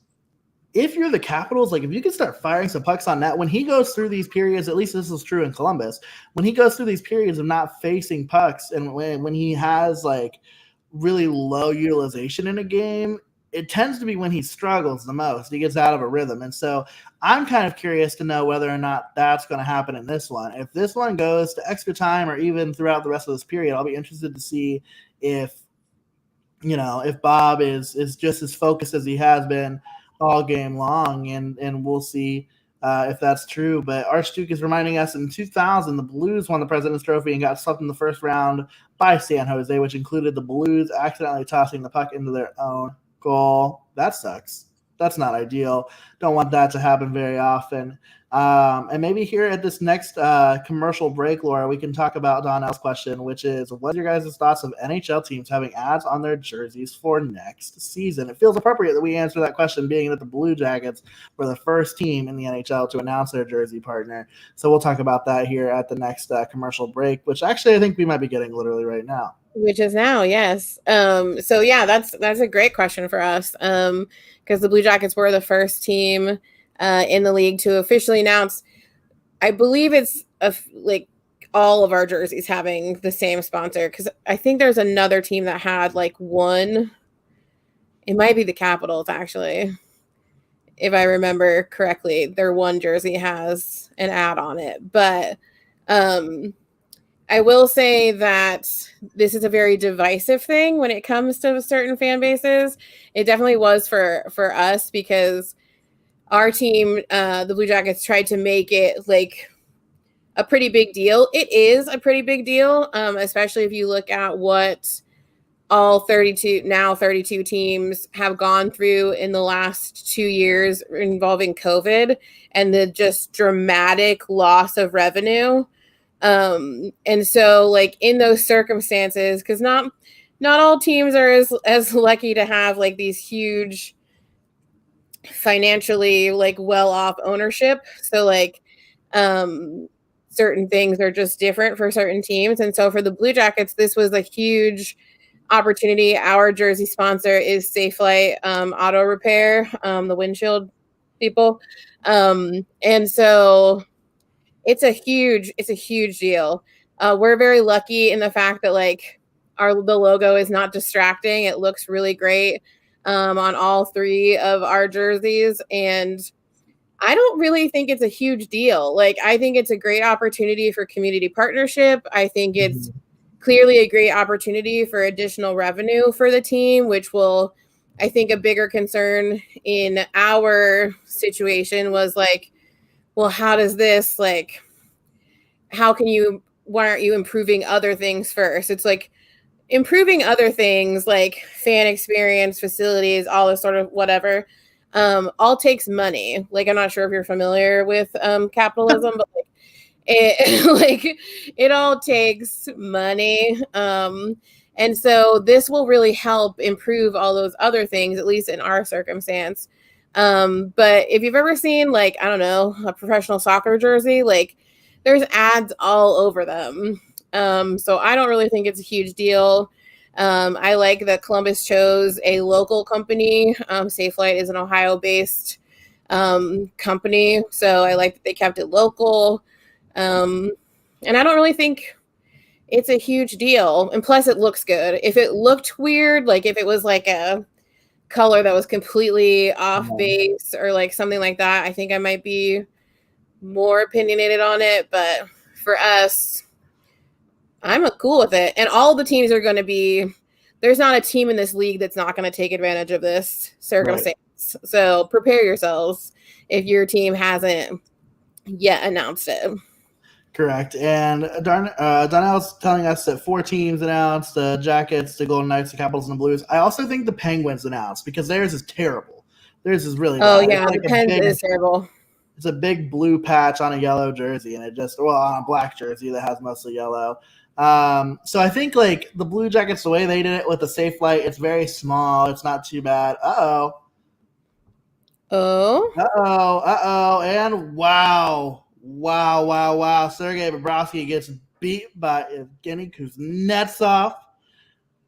if you're the Capitals, like, if you can start firing some pucks on net, when he goes through these periods, at least this is true in Columbus, when he goes through these periods of not facing pucks, and when he has, like, really low utilization in a game, it tends to be when he struggles the most. He gets out of a rhythm. And so I'm kind of curious to know whether or not that's going to happen in this one. If this one goes to extra time, or even throughout the rest of this period, I'll be interested to see if Bob is just as focused as he has been all game long, and we'll see if that's true. But Archduke is reminding us, in 2000, the Blues won the President's Trophy and got swept in the first round by San Jose, which included the Blues accidentally tossing the puck into their own goal. That sucks. That's not ideal. Don't want that to happen very often. And maybe here at this next commercial break, Laura, we can talk about Donnell's question, which is, what are your guys' thoughts of NHL teams having ads on their jerseys for next season? It feels appropriate that we answer that question, being that the Blue Jackets were the first team in the NHL to announce their jersey partner. So we'll talk about that here at the next commercial break, which actually I think we might be getting literally right now. Which is now, yes. So yeah, that's a great question for us, because the Blue Jackets were the first team in the league to officially announce. I believe it's like all of our jerseys having the same sponsor, because I think there's another team that had like one. It might be the Capitals, actually, if I remember correctly. Their one jersey has an ad on it, but I will say that this is a very divisive thing when it comes to certain fan bases. It definitely was for us, because our team, the Blue Jackets, tried to make it like a pretty big deal. It is a pretty big deal, especially if you look at what all 32 teams have gone through in the last 2 years involving COVID and the just dramatic loss of revenue. And so like in those circumstances, because not all teams are as lucky to have like these huge financially like well off ownership. So like certain things are just different for certain teams. And so for the Blue Jackets, this was a huge opportunity. Our jersey sponsor is Safelite Auto Repair, the windshield people. And so it's a huge deal. We're very lucky in the fact that like the logo is not distracting. It looks really great on all 3 of our jerseys. And I don't really think it's a huge deal. Like, I think it's a great opportunity for community partnership. I think it's clearly a great opportunity for additional revenue for the team, which will, I think, a bigger concern in our situation was like, well, how does this like, why aren't you improving other things first? It's like improving other things like fan experience, facilities, all this sort of whatever, all takes money. Like, I'm not sure if you're familiar with capitalism, but like it all takes money. And so this will really help improve all those other things, at least in our circumstance. But if you've ever seen like, I don't know, a professional soccer jersey, like there's ads all over them. So I don't really think it's a huge deal. I like that Columbus chose a local company. Safelite is an Ohio-based company, so I like that they kept it local. And I don't really think it's a huge deal. And plus, it looks good. If it looked weird, like if it was like a color that was completely off base or like something like that, I think I might be more opinionated on it. But for us, I'm cool with it. And all the teams are going to be, there's not a team in this league that's not going to take advantage of this circumstance. Right. So prepare yourselves if your team hasn't yet announced it. Correct. And Donnell's telling us that 4 teams announced, the Jackets, the Golden Knights, the Capitals, and the Blues. I also think the Penguins announced because theirs is terrible. Theirs is really bad. Oh, yeah, like the Pens is terrible. It's a big blue patch on a yellow jersey, and on a black jersey that has mostly yellow. So I think like the Blue Jackets, the way they did it with the Safelite, it's very small. It's not too bad. And wow. Sergei Bobrovsky gets beat by Evgeny Kuznetsov.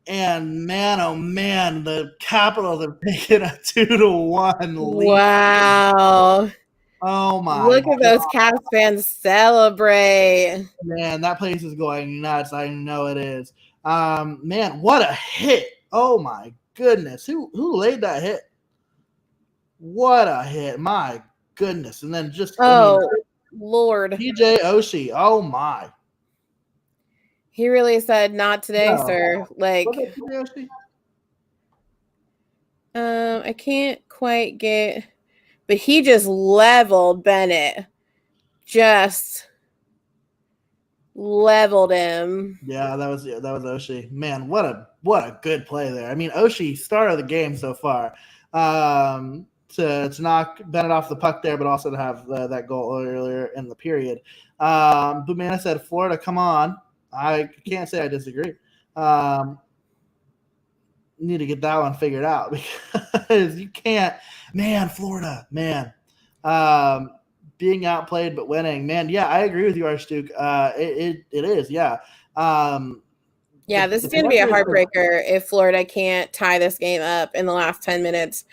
And man, oh man, the Capitals have taken a 2-1 lead. Wow. Oh my! Look at those Caps fans celebrate. Man, that place is going nuts. I know it is. Man, what a hit! Oh my goodness, who laid that hit? What a hit! My goodness, and then just Lord, TJ Oshie. Oh my! He really said, "Not today, sir." Like, I can't quite get. But he just leveled Bennett. Just leveled him. Yeah, that was Oshie. Man, what a good play there. I mean, Oshie, star of the game so far. To knock Bennett off the puck there, but also to have that goal earlier in the period. But man, I said, Florida, come on. I can't say I disagree. Need to get that one figured out because you can't. Man, Florida, man. Being outplayed but winning, man. Yeah, I agree with you, Archduke. It is, yeah. This is going to be a heartbreaker if Florida can't tie this game up in the last 10 minutes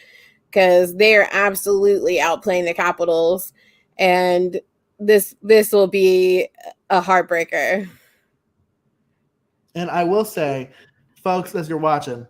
because they are absolutely outplaying the Capitals, and this will be a heartbreaker. And I will say, folks, as you're watching,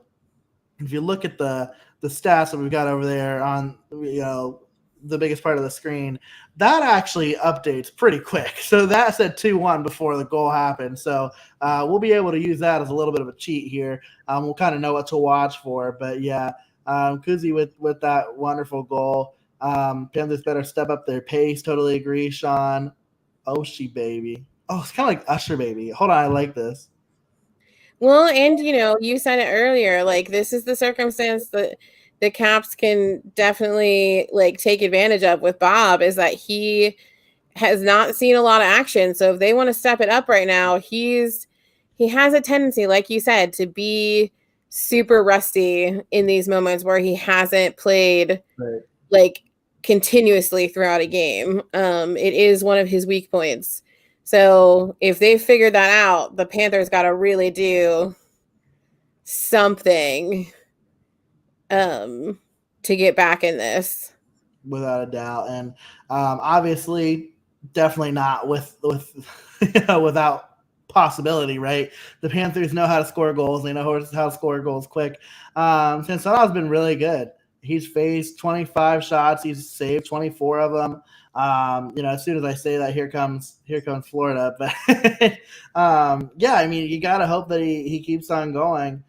if you look at the stats that we've got over there on the biggest part of the screen, that actually updates pretty quick. So that said 2-1 before the goal happened. So we'll be able to use that as a little bit of a cheat here. We'll kind of know what to watch for. But yeah, Kuzi with that wonderful goal. Panthers better step up their pace. Totally agree, Sean. Oshie baby. Oh, it's kind of like Usher baby. Hold on, I like this. Well, and you said it earlier, like this is the circumstance that the Caps can definitely like take advantage of with Bob, is that he has not seen a lot of action. So if they want to step it up right now, he has a tendency, like you said, to be super rusty in these moments where he hasn't played like continuously throughout a game. It is one of his weak points. So if they figured that out, the Panthers got to really do something to get back in this. Without a doubt. And obviously, definitely not with without possibility, right? The Panthers know how to score goals. They know how to score goals quick. Sansona's been really good. He's faced 25 shots. He's saved 24 of them. As soon as I say that, here comes Florida. But yeah, I mean, you got to hope that he keeps on going,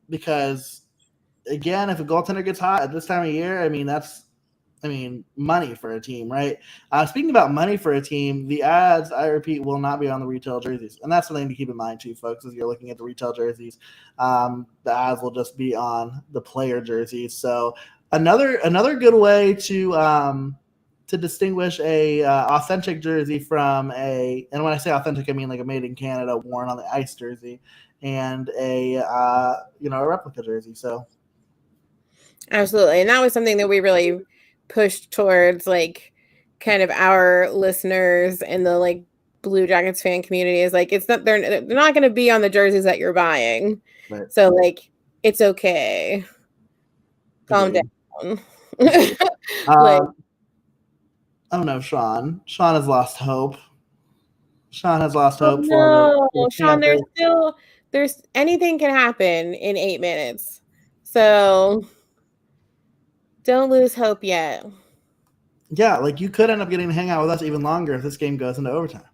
because again, if a goaltender gets hot at this time of year, I mean, that's money for a team, right? Speaking about money for a team, the ads, I repeat, will not be on the retail jerseys. And that's something to keep in mind too, folks, as you're looking at the retail jerseys. The ads will just be on the player jerseys. So another good way to distinguish a authentic jersey from and when I say authentic, I mean like a made in Canada worn on the ice jersey, and a replica jersey. So Absolutely. And that was something that we really pushed towards, like, kind of our listeners and the like Blue Jackets fan community, is like, it's not, they're not going to be on the jerseys that you're buying. right. So like, it's okay. Calm down. Like, oh no, Sean has lost hope. Sean has lost hope no, for the Sean, there's anything can happen in 8 minutes. So don't lose hope yet. Yeah, like you could end up getting to hang out with us even longer if this game goes into overtime.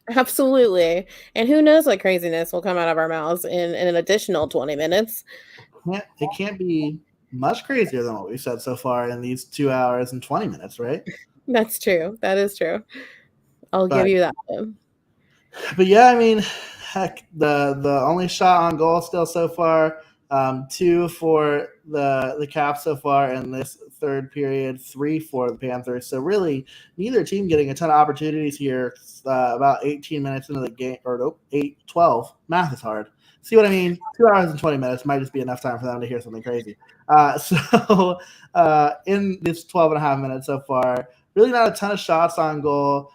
Absolutely. And who knows what craziness will come out of our mouths in an additional 20 minutes. It can't be much crazier than what we said so far in these 2 hours and 20 minutes, right? That's true. That is true. I'll give you that one. But yeah, I mean, heck, the only shot on goal still so far, 2 for the Caps so far in this third period, 3 for the Panthers. So really, neither team getting a ton of opportunities here. About 18 minutes into the game, or nope, 12. Math is hard. See what I mean? 2 hours and 20 minutes might just be enough time for them to hear something crazy. So in this 12 and a half minutes so far, really not a ton of shots on goal.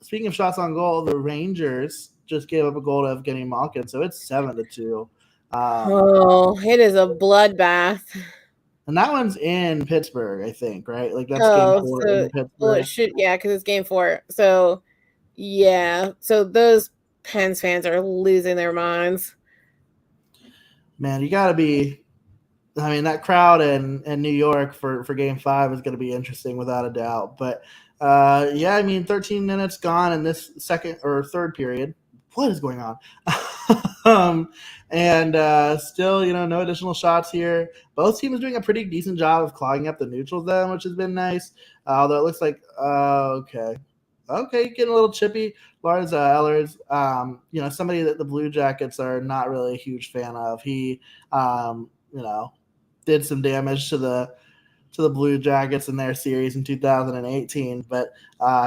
Speaking of shots on goal, the Rangers just gave up a goal to Evgeny Malkin, so it's 7-2. It is a bloodbath. And that one's in Pittsburgh, I think, right? Like that's game 4 in Pittsburgh. Well, it should, yeah, because it's game 4. So yeah, so those Pens fans are losing their minds. Man, you gotta be. I mean, that crowd in New York for game 5 is going to be interesting without a doubt. But yeah, I mean, 13 minutes gone in this second or third period. What is going on? And still, no additional shots here. Both teams doing a pretty decent job of clogging up the neutral zone, which has been nice. Although it looks like, okay, getting a little chippy. Lars Ellers, somebody that the Blue Jackets are not really a huge fan of. He, did some damage to the Blue Jackets in their series in 2018, but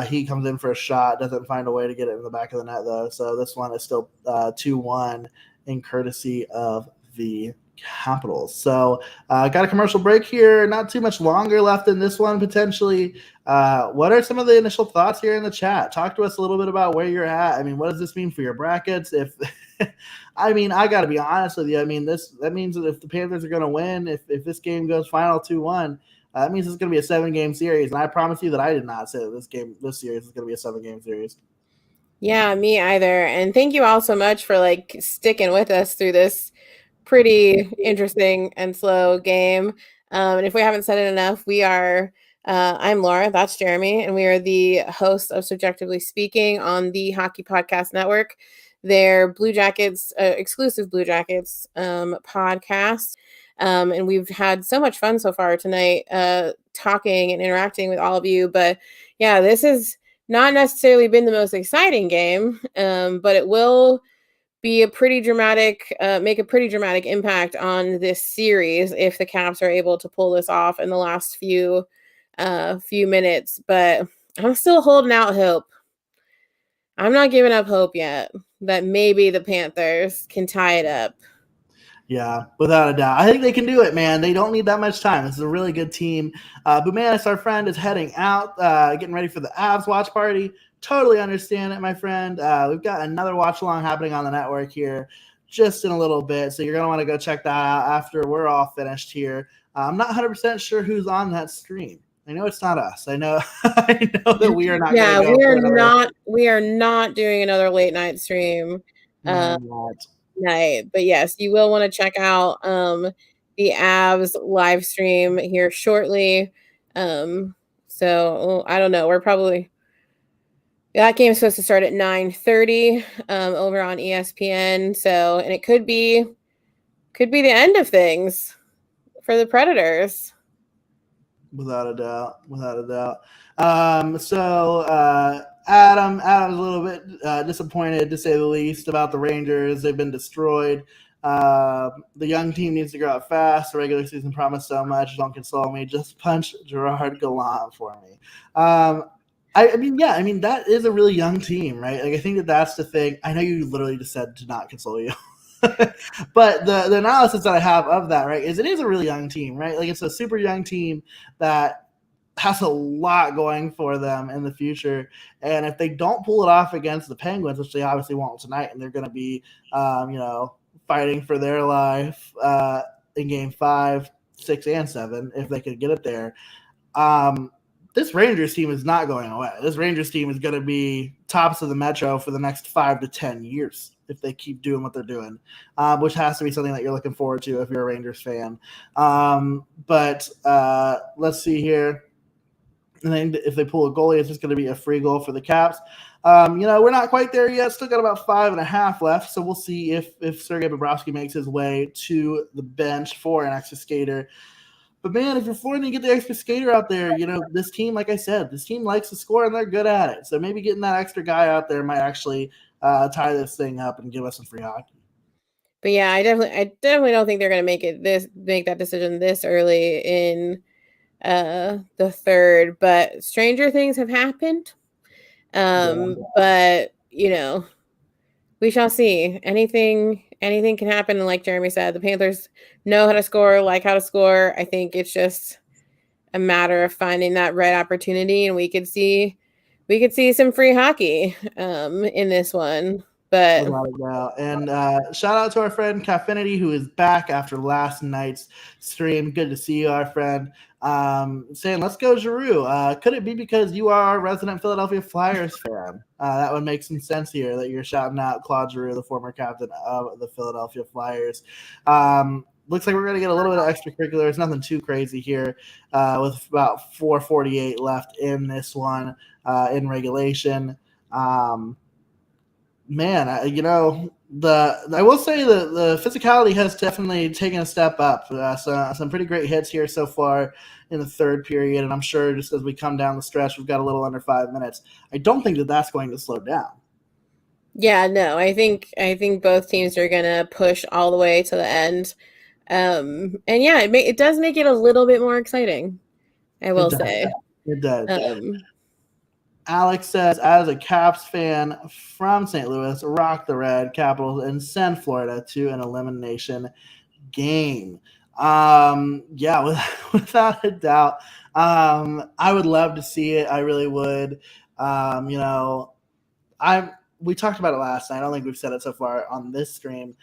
he comes in for a shot, doesn't find a way to get it in the back of the net though. So this one is still 2-1 in courtesy of the Capitals. So got a commercial break here. Not too much longer left in this one potentially. What are some of the initial thoughts here in the chat? Talk to us a little bit about where you're at. I mean, what does this mean for your brackets? If I mean, I got to be honest with you. I mean, that means that if the Panthers are going to win, if this game goes final 2-1, that means it's going to be a 7-game series. And I promise you that I did not say that this series is going to be a 7-game series. Yeah, me either. And thank you all so much for like sticking with us through this pretty interesting and slow game. And if we haven't said it enough, we are I'm Laura, that's Jeremy, and we are the hosts of Subjectively Speaking on the Hockey Podcast Network, their Blue Jackets, exclusive Blue Jackets podcast. And we've had so much fun so far tonight talking and interacting with all of you. But yeah, this is not necessarily been the most exciting game, but it will be a pretty dramatic, make a pretty dramatic impact on this series if the Caps are able to pull this off in the last few minutes. But I'm still holding out hope. I'm not giving up hope yet that maybe the Panthers can tie it up. Yeah, without a doubt. I think they can do it, man. They don't need that much time. This is a really good team. Bumanis, our friend, is heading out, getting ready for the Avs watch party. Totally understand it, my friend. We've got another watch along happening on the network here just in a little bit. So you're going to want to go check that out after we're all finished here. I'm not 100% sure who's on that stream. I know it's not us. I know I know that we are not. Yeah, we are not doing another late night stream. Night, but yes, you will want to check out the Avs live stream here shortly. So I don't know. We're probably that game is supposed to start at 9:30 over on ESPN. So, and it could be the end of things for the Predators. Without a doubt. Adam's a little bit disappointed, to say the least, about the Rangers. They've been destroyed. The young team needs to grow up fast. The regular season promised so much. Don't console me. Just punch Gerard Gallant for me. I mean, that is a really young team, right? Like, I think that's the thing. I know you literally just said to not console you. But the analysis that I have of that, right, is it is a really young team, right? Like, it's a super young team that has a lot going for them in the future. And if they don't pull it off against the Penguins, which they obviously won't tonight, and they're going to be, fighting for their life in game 5, 6, and 7, if they could get it there. This Rangers team is not going away. This Rangers team is going to be tops of the Metro for the next 5 to 10 years if they keep doing what they're doing, which has to be something that you're looking forward to if you're a Rangers fan. But let's see here. And then if they pull a goalie, it's just going to be a free goal for the Caps. We're not quite there yet. Still got about 5.5 left. So we'll see if Sergei Bobrovsky makes his way to the bench for an extra skater. But, man, if you're fortunate to get the extra skater out there, this team, like I said, this team likes to score and they're good at it. So maybe getting that extra guy out there might actually tie this thing up and give us some free hockey. But, yeah, I definitely don't think they're going to make that decision this early in the third. But stranger things have happened. But, we shall see. Anything can happen. And like Jeremy said, the Panthers know how to score, like how to score. I think it's just a matter of finding that right opportunity, and we could see some free hockey in this one. But and shout out to our friend Caffinity, who is back after last night's stream. Good to see you, our friend. Saying, let's go, Giroux. Could it be because you are a resident Philadelphia Flyers fan? That would make some sense here that you're shouting out Claude Giroux, the former captain of the Philadelphia Flyers. Looks like we're going to get a little bit of extracurriculars. Nothing too crazy here with about 4:48 left in this one in regulation. Man, I will say the physicality has definitely taken a step up. Some pretty great hits here so far in the third period, and I'm sure just as we come down the stretch, we've got a little under 5 minutes. I don't think that's going to slow down. Yeah, no, I think both teams are going to push all the way to the end, and yeah, it does make it a little bit more exciting. I will say it does. Alex says, as a Caps fan from St. Louis, rock the Red Capitals and send Florida to an elimination game. Without a doubt. I would love to see it. I really would. We talked about it last night. I don't think we've said it so far on this stream,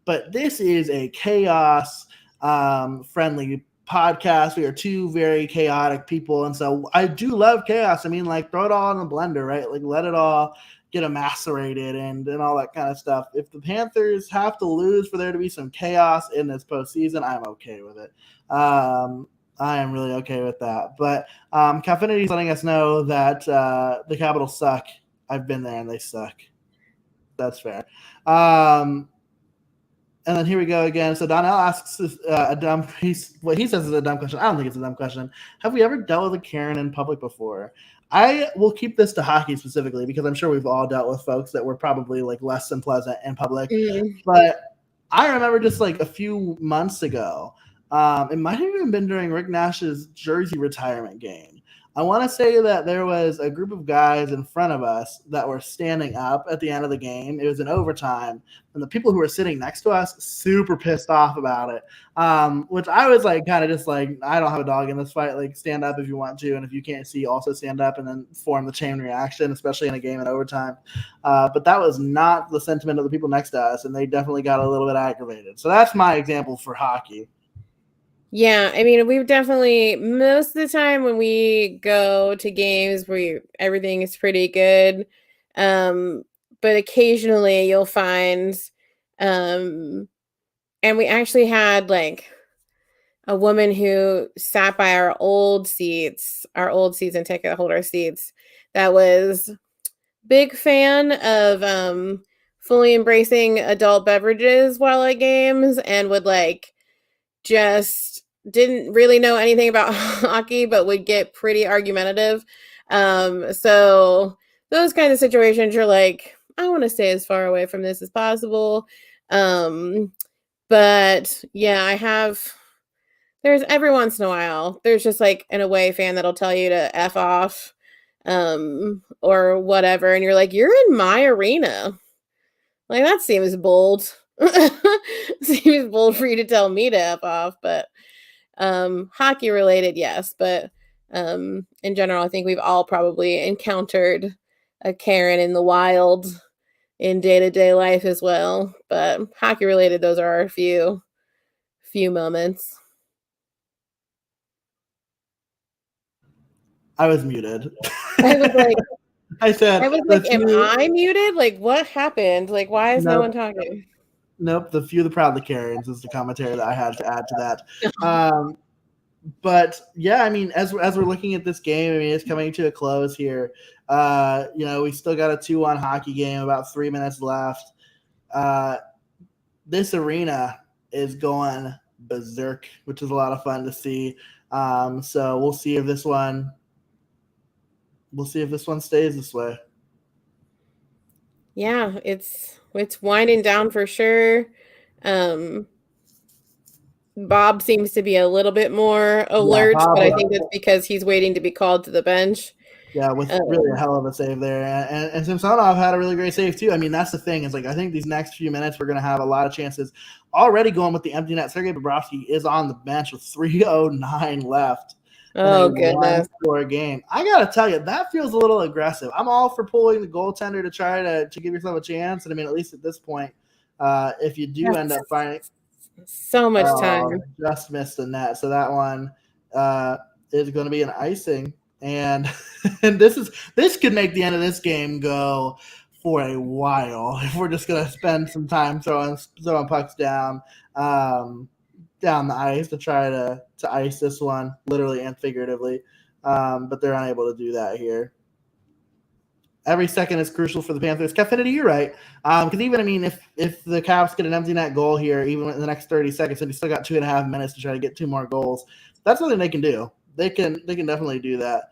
but this is a chaos friendly podcast. We are two very chaotic people, and so I do love chaos. I mean, like, throw it all in the blender, right? Like, let it all get macerated and all that kind of stuff. If the Panthers have to lose for there to be some chaos in this postseason, I'm okay with it. I am really okay with that. But Caffinity is letting us know that the Capitals suck. I've been there and they suck. That's fair. And then here we go again. So Donnell asks what he says is a dumb question. I don't think it's a dumb question. Have we ever dealt with a Karen in public before? I will keep this to hockey specifically because I'm sure we've all dealt with folks that were probably like less than pleasant in public. But I remember just like a few months ago, it might have even been during Rick Nash's jersey retirement game. I want to say that there was a group of guys in front of us that were standing up at the end of the game. It was in overtime, and the people who were sitting next to us super pissed off about it, which I was like kind of just like, I don't have a dog in this fight. Like, stand up if you want to, and if you can't see, also stand up and then form the chain reaction, especially in a game in overtime. But that was not the sentiment of the people next to us, and they definitely got a little bit aggravated. So that's my example for hockey. Yeah, I mean, we've definitely, most of the time when we go to games where everything is pretty good, but occasionally you'll find, and we actually had like a woman who sat by our old season ticket holder seats, that was big fan of fully embracing adult beverages while at games, and would like just didn't really know anything about hockey, but would get pretty argumentative. So those kinds of situations, you're like, I want to stay as far away from this as possible. But yeah, there's every once in a while, there's just like an away fan that'll tell you to F off, or whatever. And you're like, you're in my arena. Like, that seems bold. Seems bold for you to tell me to F off, but hockey related, yes. But in general, I think we've all probably encountered a Karen in the wild in day-to-day life as well. But hockey related, those are our few moments. I was muted. I was like, am I muted? Like, what happened? Like, why is no one talking? Nope, the few, the proud, the Karens is the commentary that I had to add to that. But yeah, I mean, as we're looking at this game, I mean, it's coming to a close here. We still got a 2-1 hockey game, about 3 minutes left. This arena is going berserk, which is a lot of fun to see. So we'll see if this one stays this way. Yeah, it's winding down for sure. Bob seems to be a little bit more alert, but I think that's because he's waiting to be called to the bench. Yeah, with really a hell of a save there. And Samsonov had a really great save too. I mean, that's the thing. Is like, I think these next few minutes we're going to have a lot of chances. Already going with the empty net. Sergei Bobrovsky is on the bench with 3:09 left. Oh, goodness. For a game. I got to tell you, that feels a little aggressive. I'm all for pulling the goaltender to try to give yourself a chance. And I mean, at least at this point, if you do end up finding so much time, just missed the net. So that one is going to be an icing. And this could make the end of this game go for a while if we're just going to spend some time throwing pucks down the ice to try to ice this one, literally and figuratively. But they're unable to do that here. Every second is crucial for the Panthers. Cafinity, you're right. Because even, I mean, if the Caps get an empty net goal here, even in the next 30 seconds, and you still got 2.5 minutes to try to get 2 more goals, that's something they can do. They can definitely do that.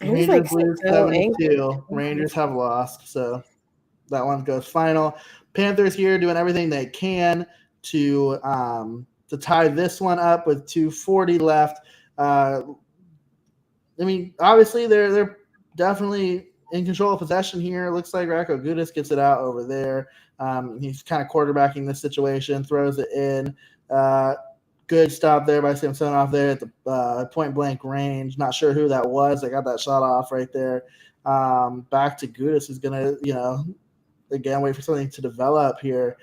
Rangers lose 7-2. Rangers have lost, so that one goes final. Panthers here doing everything they can to tie this one up with 2:40 left. I mean, obviously they're definitely in control of possession here. It looks like Radko Gudas gets it out over there. He's kind of quarterbacking this situation, throws it in. Good stop there by Samsonov there at the point-blank range. Not sure who that was. I got that shot off right there. Back to Gudas, who's going to, again, wait for something to develop here.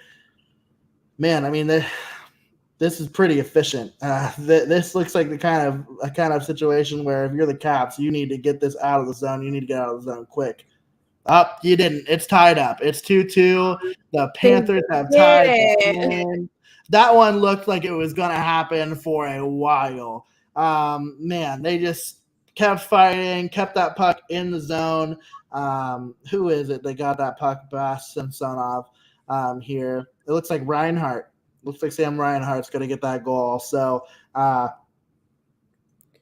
Man, I mean, this is pretty efficient. This looks like a kind of situation where if you're the Caps, you need to get this out of the zone. You need to get out of the zone quick. You didn't. It's tied up. It's 2-2. The Panthers have tied the game. That one looked like it was going to happen for a while. Man, they just kept fighting, kept that puck in the zone. Who is it? They got that puck past Samsonov here. It looks like Reinhart. Looks like Sam Reinhart's going to get that goal. So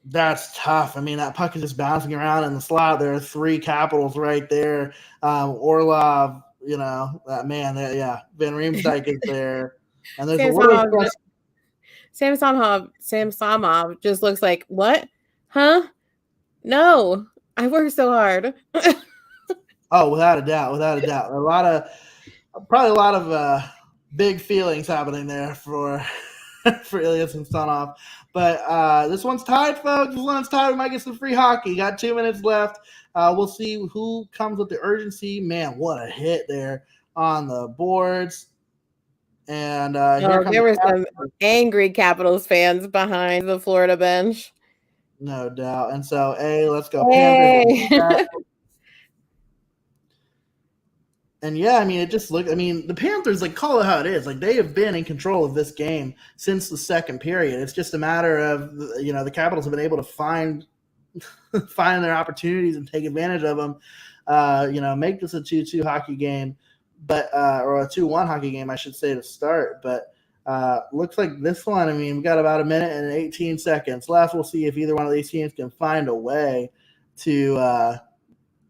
that's tough. I mean, that puck is just bouncing around in the slot. There are 3 Capitals right there. Orlov, that man. Van Riemsdyk is there. And there's a little Samsonov just looks like, what? Huh? No, I worked so hard. Oh, without a doubt. Probably a lot of big feelings happening there for Ilya Samsonov. But this one's tied, folks. This one's tied. We might get some free hockey. Got 2 minutes left. We'll see who comes with the urgency. Man, what a hit there on the boards. And there were some angry Capitals fans behind the Florida bench. No doubt. And so, let's go Panthers. And yeah, I mean, the Panthers, like, call it how it is. Like, they have been in control of this game since the second period. It's just a matter of, the Capitals have been able to find their opportunities and take advantage of them. Make this a 2-2 hockey game, or a 2-1 hockey game, I should say, to start. But looks like this one, I mean, we've got about 1 minute and 18 seconds left. We'll see if either one of these teams can find a way to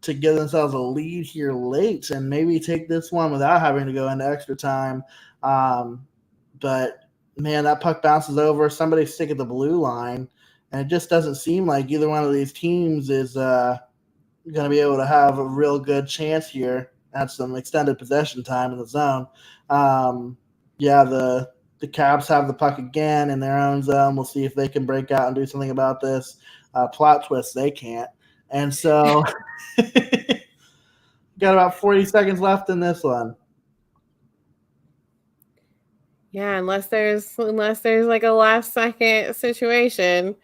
give themselves a lead here late and maybe take this one without having to go into extra time. But, man, that puck bounces over. Somebody stick at the blue line, and it just doesn't seem like either one of these teams is going to be able to have a real good chance here at some extended possession time in the zone. The Caps have the puck again in their own zone. We'll see if they can break out and do something about this. Plot twist, they can't. And so got about 40 seconds left in this one. Yeah, unless there's like a last second situation,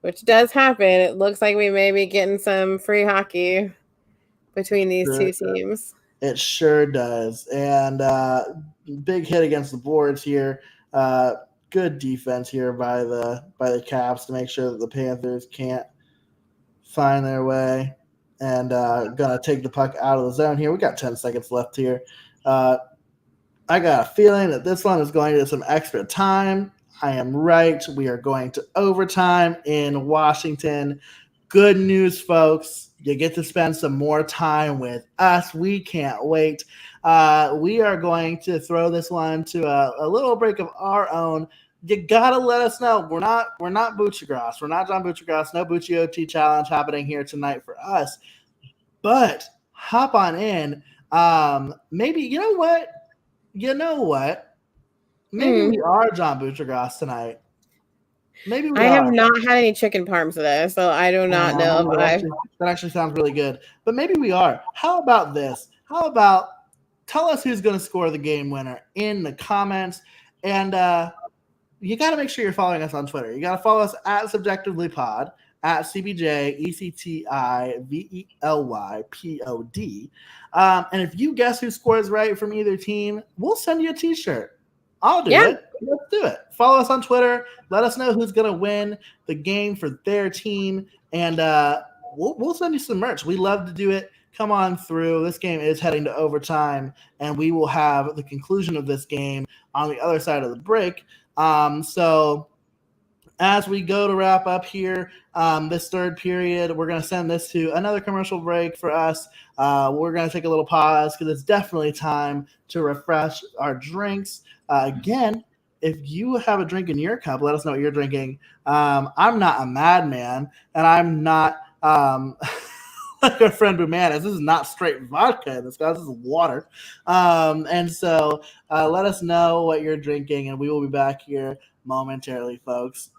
which does happen, it looks like we may be getting some free hockey between these two teams. It sure does. And big hit against the boards here. Good defense here by the Caps to make sure that the Panthers can't find their way, and gonna take the puck out of the zone here. We got 10 seconds left here. I got a feeling that this one is going to some extra time. I am right. We are going to overtime in Washington. Good news, folks. You get to spend some more time with us. We can't wait. We are going to throw this one to a little break of our own. You gotta let us know. We're not Buccigross. We're not John Buccigross. No Bucci OT challenge happening here tonight for us. But hop on in. Maybe you know what? Maybe we are John Buccigross tonight. Maybe we I have not had any chicken parms today, so I do not know if that actually sounds really good. But maybe we are. How about this? How about tell us who's going to score the game winner in the comments, and you got to make sure you're following us on Twitter. You got to follow us at SubjectivelyPod, at CBJECTIVELYPOD. And if you guess who scores right from either team, we'll send you a t-shirt. I'll do it. Let's do it. Follow us on Twitter. Let us know who's going to win the game for their team. And we'll send you some merch. We love to do it. Come on through. This game is heading to overtime, and we will have the conclusion of this game on the other side of the break. So as we go to wrap up here, this third period, we're going to send this to another commercial break for us. We're going to take a little pause because it's definitely time to refresh our drinks. Again, if you have a drink in your cup, let us know what you're drinking. I'm not a madman, and I'm not like our friend Bumanis. This is not straight vodka in this, guys. This is water. And so let us know what you're drinking, and we will be back here momentarily, folks.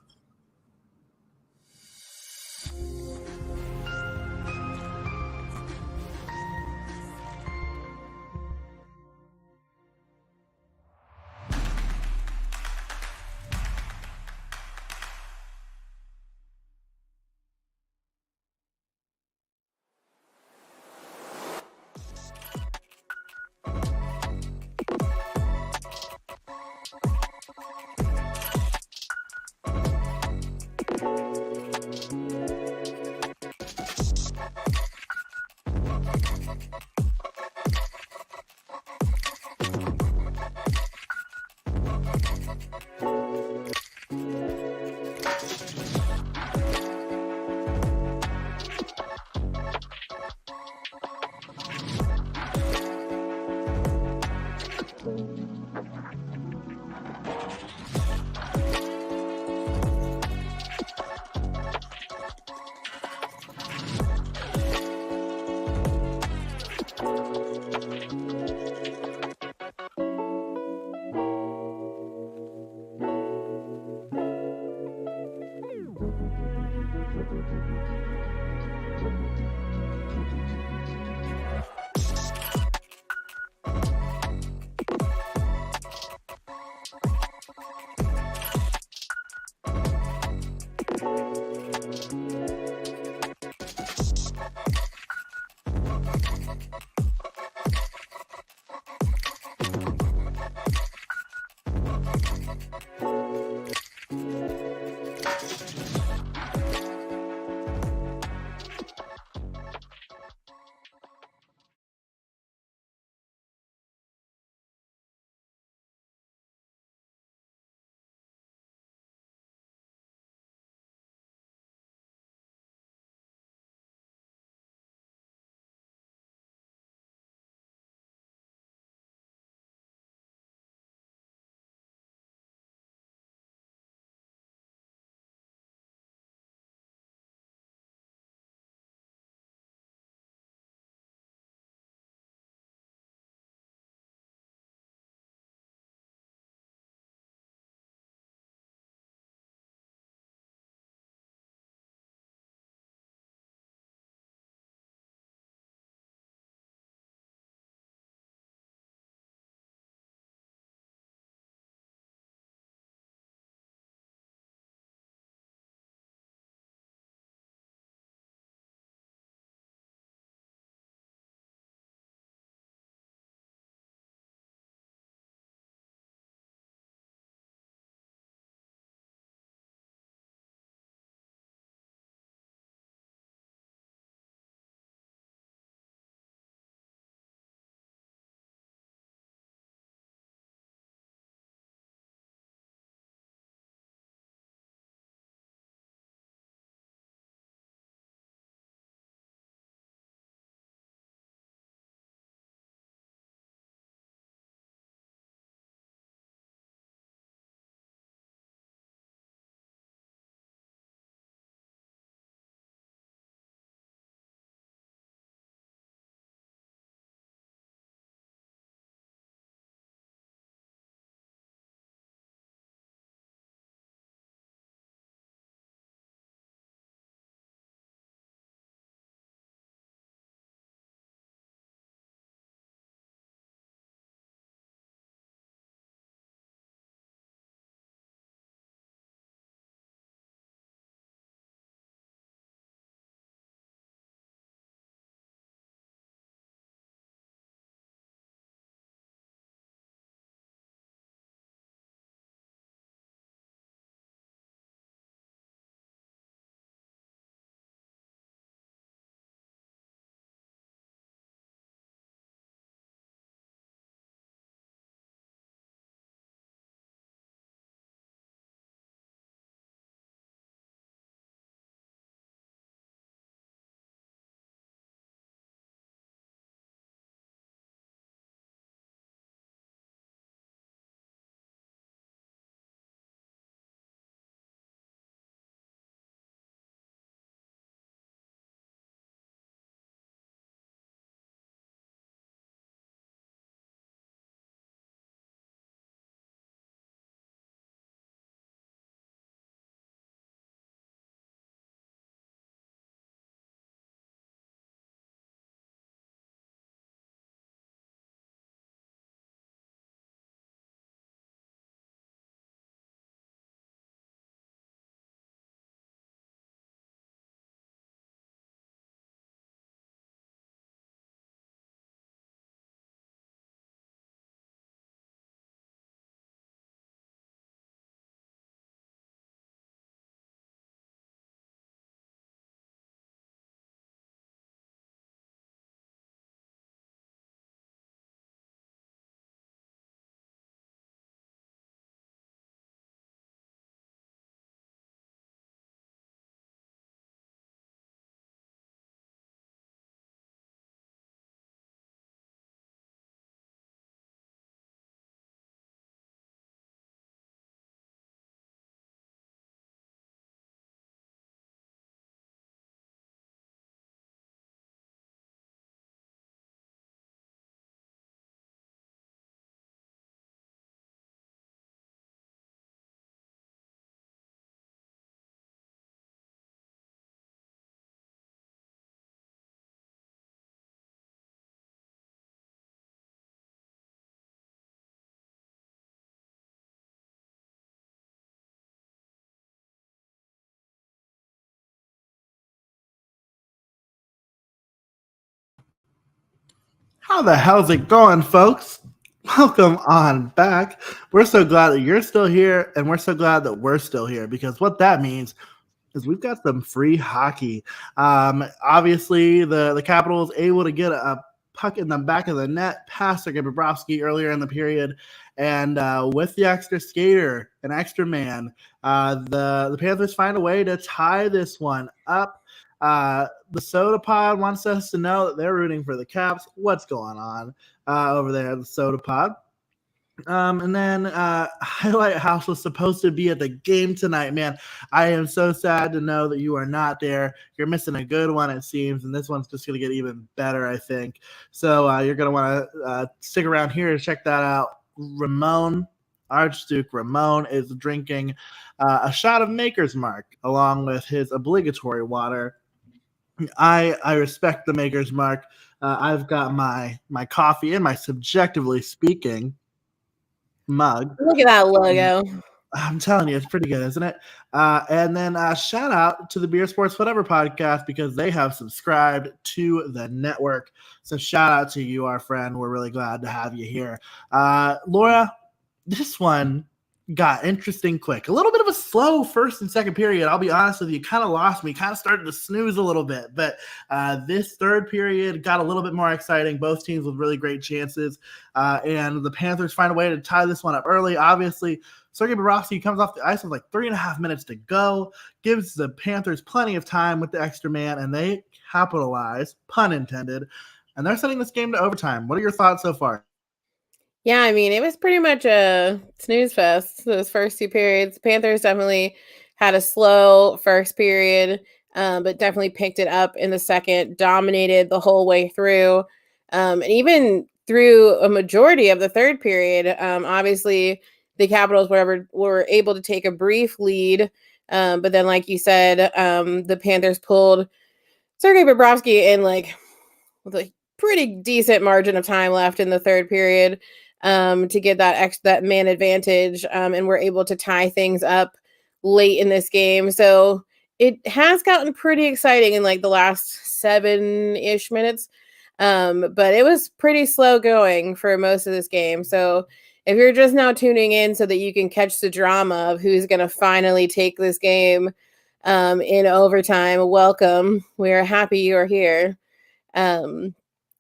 How the hell's it going, folks? Welcome on back. We're so glad that you're still here, and we're so glad that we're still here, because what that means is we've got some free hockey. Obviously, the Capitals able to get a puck in the back of the net past Sergei Bobrovsky earlier in the period, and with the extra skater, an extra man, the Panthers find a way to tie this one up. The Soda Pod wants us to know that they're rooting for the Caps. What's going on over there at the Soda Pod? And then Highlight House was supposed to be at the game tonight. Man, I am so sad to know that you are not there. You're missing a good one, it seems, and this one's just going to get even better, I think. So you're going to want to stick around here to check that out. Archduke Ramon is drinking a shot of Maker's Mark along with his obligatory water. I respect the Maker's Mark. I've got my coffee in my subjectively speaking mug. Look at that logo. I'm telling you, it's pretty good, isn't it? And then shout out to the Beer Sports Whatever podcast, because they have subscribed to the network. So shout out to you, our friend. We're really glad to have you here. Laura, this one got interesting quick. A little bit of a slow first and second period. I'll be honest with you, kind of lost me, kind of started to snooze a little bit. But this third period got a little bit more exciting. Both teams with really great chances. And the Panthers find a way to tie this one up early. Obviously, Sergei Bobrovsky comes off the ice with like 3.5 minutes to go, gives the Panthers plenty of time with the extra man, and they capitalize, pun intended. And they're sending this game to overtime. What are your thoughts so far? Yeah, I mean, it was pretty much a snooze fest those first two periods. Panthers definitely had a slow first period, but definitely picked it up in the second, dominated the whole way through. And even through a majority of the third period, obviously the Capitals were able to take a brief lead. But then, like you said, the Panthers pulled Sergei Bobrovsky in with a pretty decent margin of time left in the third period. To get that man advantage, and we're able to tie things up late in this game. So it has gotten pretty exciting in the last 7-ish minutes, but it was pretty slow going for most of this game. So if you're just now tuning in so that you can catch the drama of who's going to finally take this game in overtime, welcome. We are happy you are here.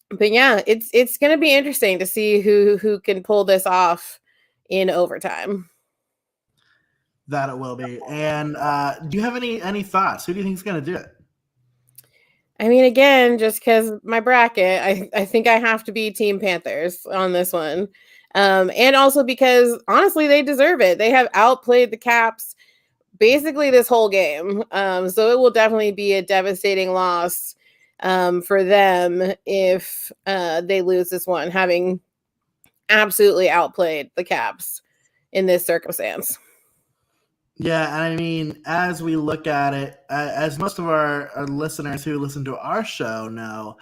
But yeah, it's going to be interesting to see who can pull this off in overtime. That it will be. And do you have any thoughts? Who do you think is going to do it? I mean, again, just because my bracket, I think I have to be Team Panthers on this one. And also because, honestly, they deserve it. They have outplayed the Caps basically this whole game. So it will definitely be a devastating loss for them if they lose this one, having absolutely outplayed the Caps in this circumstance. Yeah, and I mean, as we look at it, as most of our listeners who listen to our show know,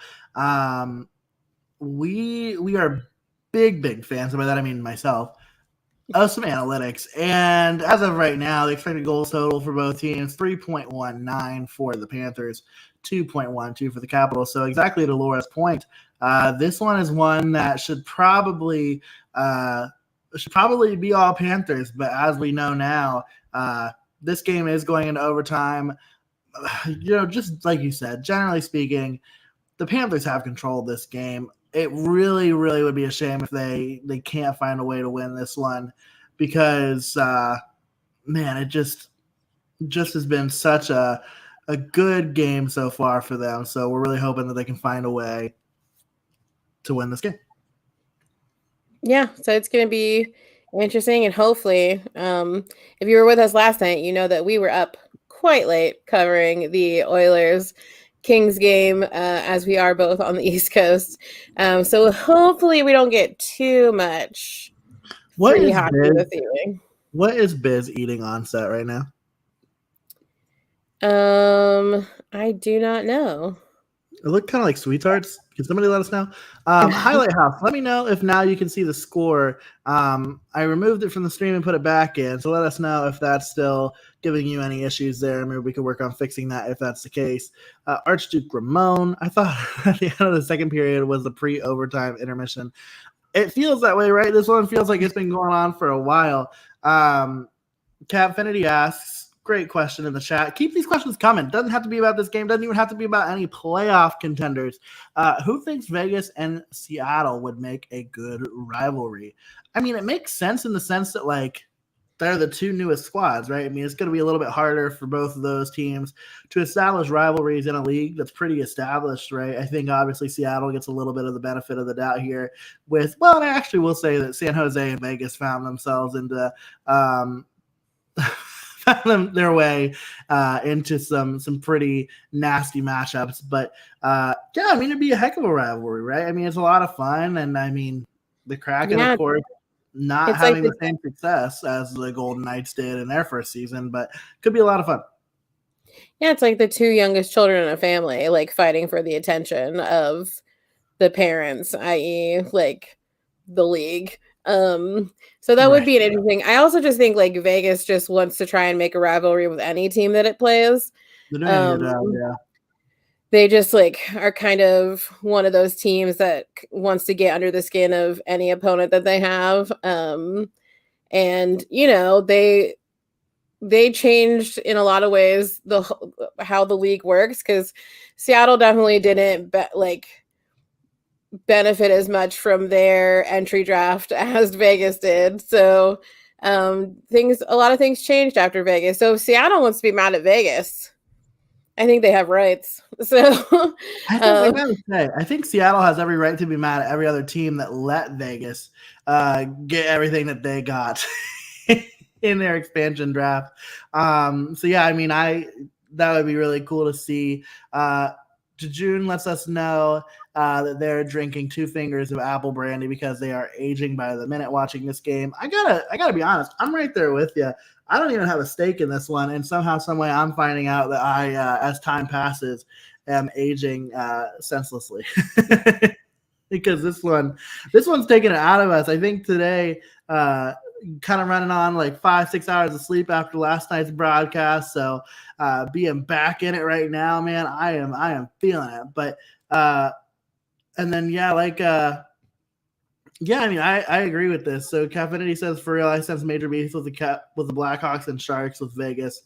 we are big fans, and by that I mean myself, of some analytics. And as of right now, the expected goals total for both teams, 3.19 for the Panthers, 2.12 for the Capitals. So exactly to Laura's point, this one is one that should probably be all Panthers. But as we know now, this game is going into overtime. Just like you said, generally speaking, the Panthers have control of this game. It really would be a shame if they can't find a way to win this one, because man, it just has been such a good game so far for them. So we're really hoping that they can find a way to win this game. Yeah, so it's going to be interesting, and hopefully, if you were with us last night, you know that we were up quite late covering the Oilers Kings game, as we are both on the East Coast. So hopefully we don't get too much free hockey this evening. What is Biz eating on set right now? I do not know. It looked kind of like sweethearts. Can somebody let us know? Highlight House. Let me know if now you can see the score. I removed it from the stream and put it back in. So let us know if that's still giving you any issues there. Maybe we could work on fixing that if that's the case. Archduke Ramon. I thought at the end of the second period was the pre-overtime intermission. It feels that way, right? This one feels like it's been going on for a while. Capfinity asks, great question in the chat. Keep these questions coming. Doesn't have to be about this game. Doesn't even have to be about any playoff contenders. Who thinks Vegas and Seattle would make a good rivalry? I mean, it makes sense in the sense that, like, they're the two newest squads, right? I mean, it's going to be a little bit harder for both of those teams to establish rivalries in a league that's pretty established, right? I think obviously Seattle gets a little bit of the benefit of the doubt here with, well, I actually will say that San Jose and Vegas found themselves into their way into some pretty nasty matchups. But yeah, I mean, it'd be a heck of a rivalry, right? I mean, it's a lot of fun. And I mean, the Kraken, of course, not having the same success as the Golden Knights did in their first season, but could be a lot of fun. Yeah, it's like the two youngest children in a family, like fighting for the attention of the parents, i.e., like the league. So that would be an interesting. I also just think like Vegas just wants to try and make a rivalry with any team that it plays. Yeah. They just like are kind of one of those teams that wants to get under the skin of any opponent that they have. And you know, they changed in a lot of ways how the league works, because Seattle definitely didn't benefit as much from their entry draft as Vegas did. So a lot of things changed after Vegas. So if Seattle wants to be mad at Vegas, I think they have rights. So I think Seattle has every right to be mad at every other team that let Vegas get everything that they got in their expansion draft. So yeah, I mean, that would be really cool to see. June lets us know that they're drinking 2 fingers of apple brandy because they are aging by the minute watching this game. I gotta be honest. I'm right there with you. I don't even have a stake in this one, and somehow, some way, I'm finding out that I, as time passes, am aging senselessly. Because this one's taking it out of us. I think today, kind of running on like 5-6 hours of sleep after last night's broadcast. So being back in it right now, man, I am feeling it. But and then I mean, I agree with this. So Cafinity says, for real, I sense major beef with the Blackhawks and Sharks with Vegas.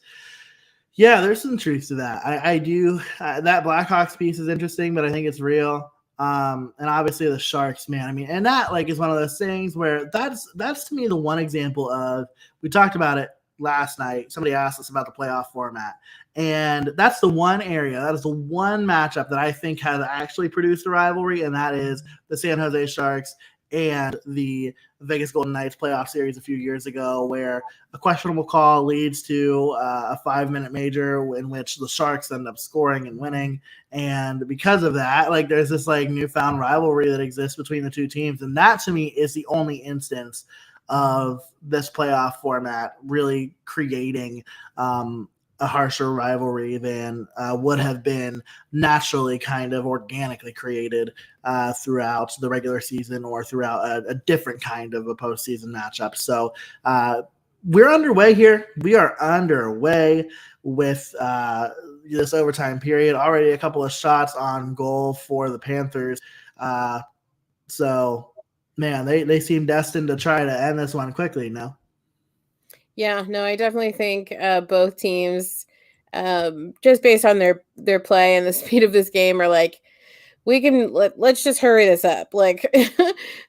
Yeah, there's some truth to that. I do. That Blackhawks piece is interesting, but I think it's real. And obviously the Sharks, man. I mean, and that like is one of those things where that's to me the one example of, we talked about it last night. Somebody asked us about the playoff format, and that's the one area, that is the one matchup that I think has actually produced a rivalry, and that is the San Jose Sharks and the Vegas Golden Knights playoff series a few years ago, where a questionable call leads to a 5-minute major in which the Sharks end up scoring and winning. And because of that, like, there's this like newfound rivalry that exists between the two teams. And that to me is the only instance of this playoff format really creating a harsher rivalry than would have been naturally kind of organically created throughout the regular season or throughout a different kind of a postseason matchup. So we're underway here. We are underway with this overtime period. Already a couple of shots on goal for the Panthers. So, man, they seem destined to try to end this one quickly now. Yeah, no, I definitely think both teams, just based on their play and the speed of this game, are like, let's just hurry this up. Like,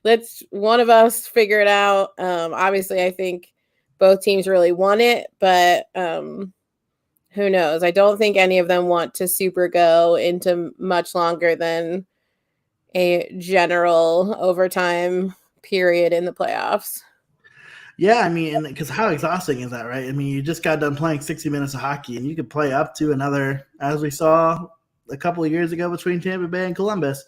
let's one of us figure it out. Obviously, I think both teams really want it, but who knows? I don't think any of them want to super go into much longer than a general overtime period in the playoffs. Yeah, I mean, because how exhausting is that, right? I mean, you just got done playing 60 minutes of hockey, and you could play up to another, as we saw a couple of years ago between Tampa Bay and Columbus.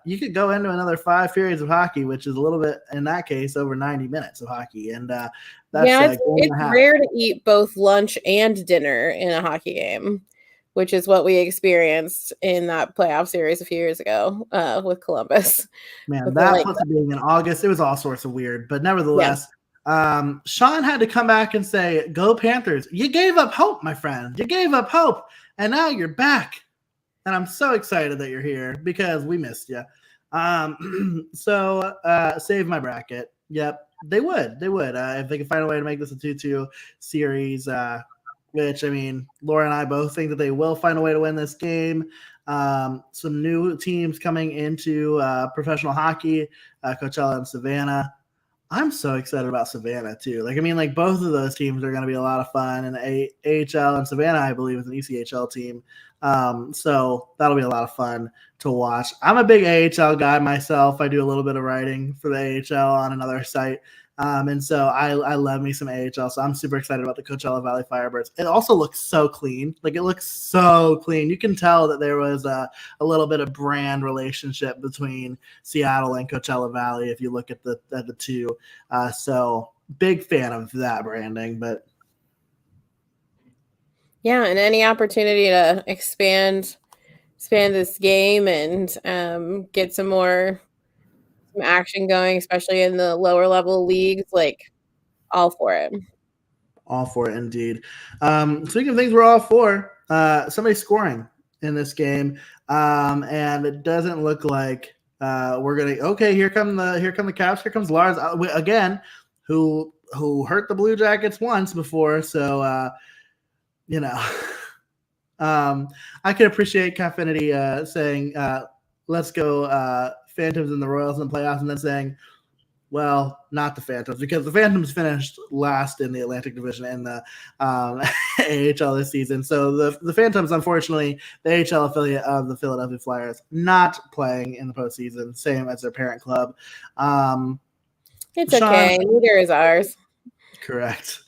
You could go into another 5 periods of hockey, which is a little bit, in that case, over 90 minutes of hockey. And that's it's rare to eat both lunch and dinner in a hockey game. which is what we experienced in that playoff series a few years ago with Columbus. Man, With that plus it being in August, it was all sorts of weird. But nevertheless, Sean had to come back and say, "Go Panthers! You gave up hope, my friend. You gave up hope, and now you're back." And I'm so excited that you're here because we missed you. So save my bracket. Yep, they would. They would if they could find a way to make this a 2-2 series. Which, I mean, Laura and I both think that they will find a way to win this game. Some new teams coming into professional hockey, Coachella and Savannah. I'm so excited about Savannah too. Like, I mean, like both of those teams are going to be a lot of fun. And AHL and Savannah, I believe, is an ECHL team. So that'll be a lot of fun to watch. I'm a big AHL guy myself. I do a little bit of writing for the AHL on another site. And so I love me some AHL. So I'm super excited about the Coachella Valley Firebirds. It also looks so clean. Like, it looks so clean. You can tell that there was a little bit of brand relationship between Seattle and Coachella Valley if you look at the two. So big fan of that branding. But yeah, and any opportunity to expand this game and get some action going, especially in the lower level leagues, like, all for it. All for it, indeed. Speaking of things we're all for, somebody's scoring in this game, and it doesn't look like we're gonna. Okay, here come the Caps. Here comes Lars again, who hurt the Blue Jackets once before. So you know, I can appreciate Cafinity saying, "Let's go, Phantoms and the Royals in the playoffs," and then saying, well, not the Phantoms, because the Phantoms finished last in the Atlantic Division in the AHL this season. So the Phantoms, unfortunately, the AHL affiliate of the Philadelphia Flyers, not playing in the postseason, same as their parent club. It's Sean, okay. Neither is ours. Correct.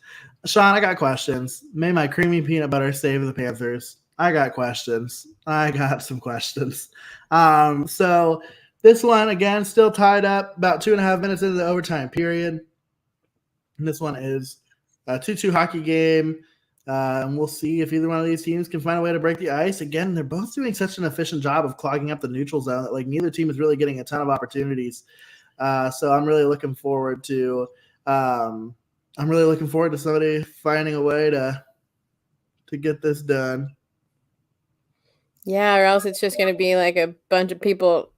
Sean, I got questions. May my creamy peanut butter save the Panthers. I got questions. I got some questions. So this one, again, still tied up about 2.5 minutes into the overtime period. And this one is a 2-2 hockey game. And we'll see if either one of these teams can find a way to break the ice. Again, they're both doing such an efficient job of clogging up the neutral zone that, like, neither team is really getting a ton of opportunities. So I'm really looking forward to somebody finding a way to get this done. Yeah, or else it's just going to be like a bunch of people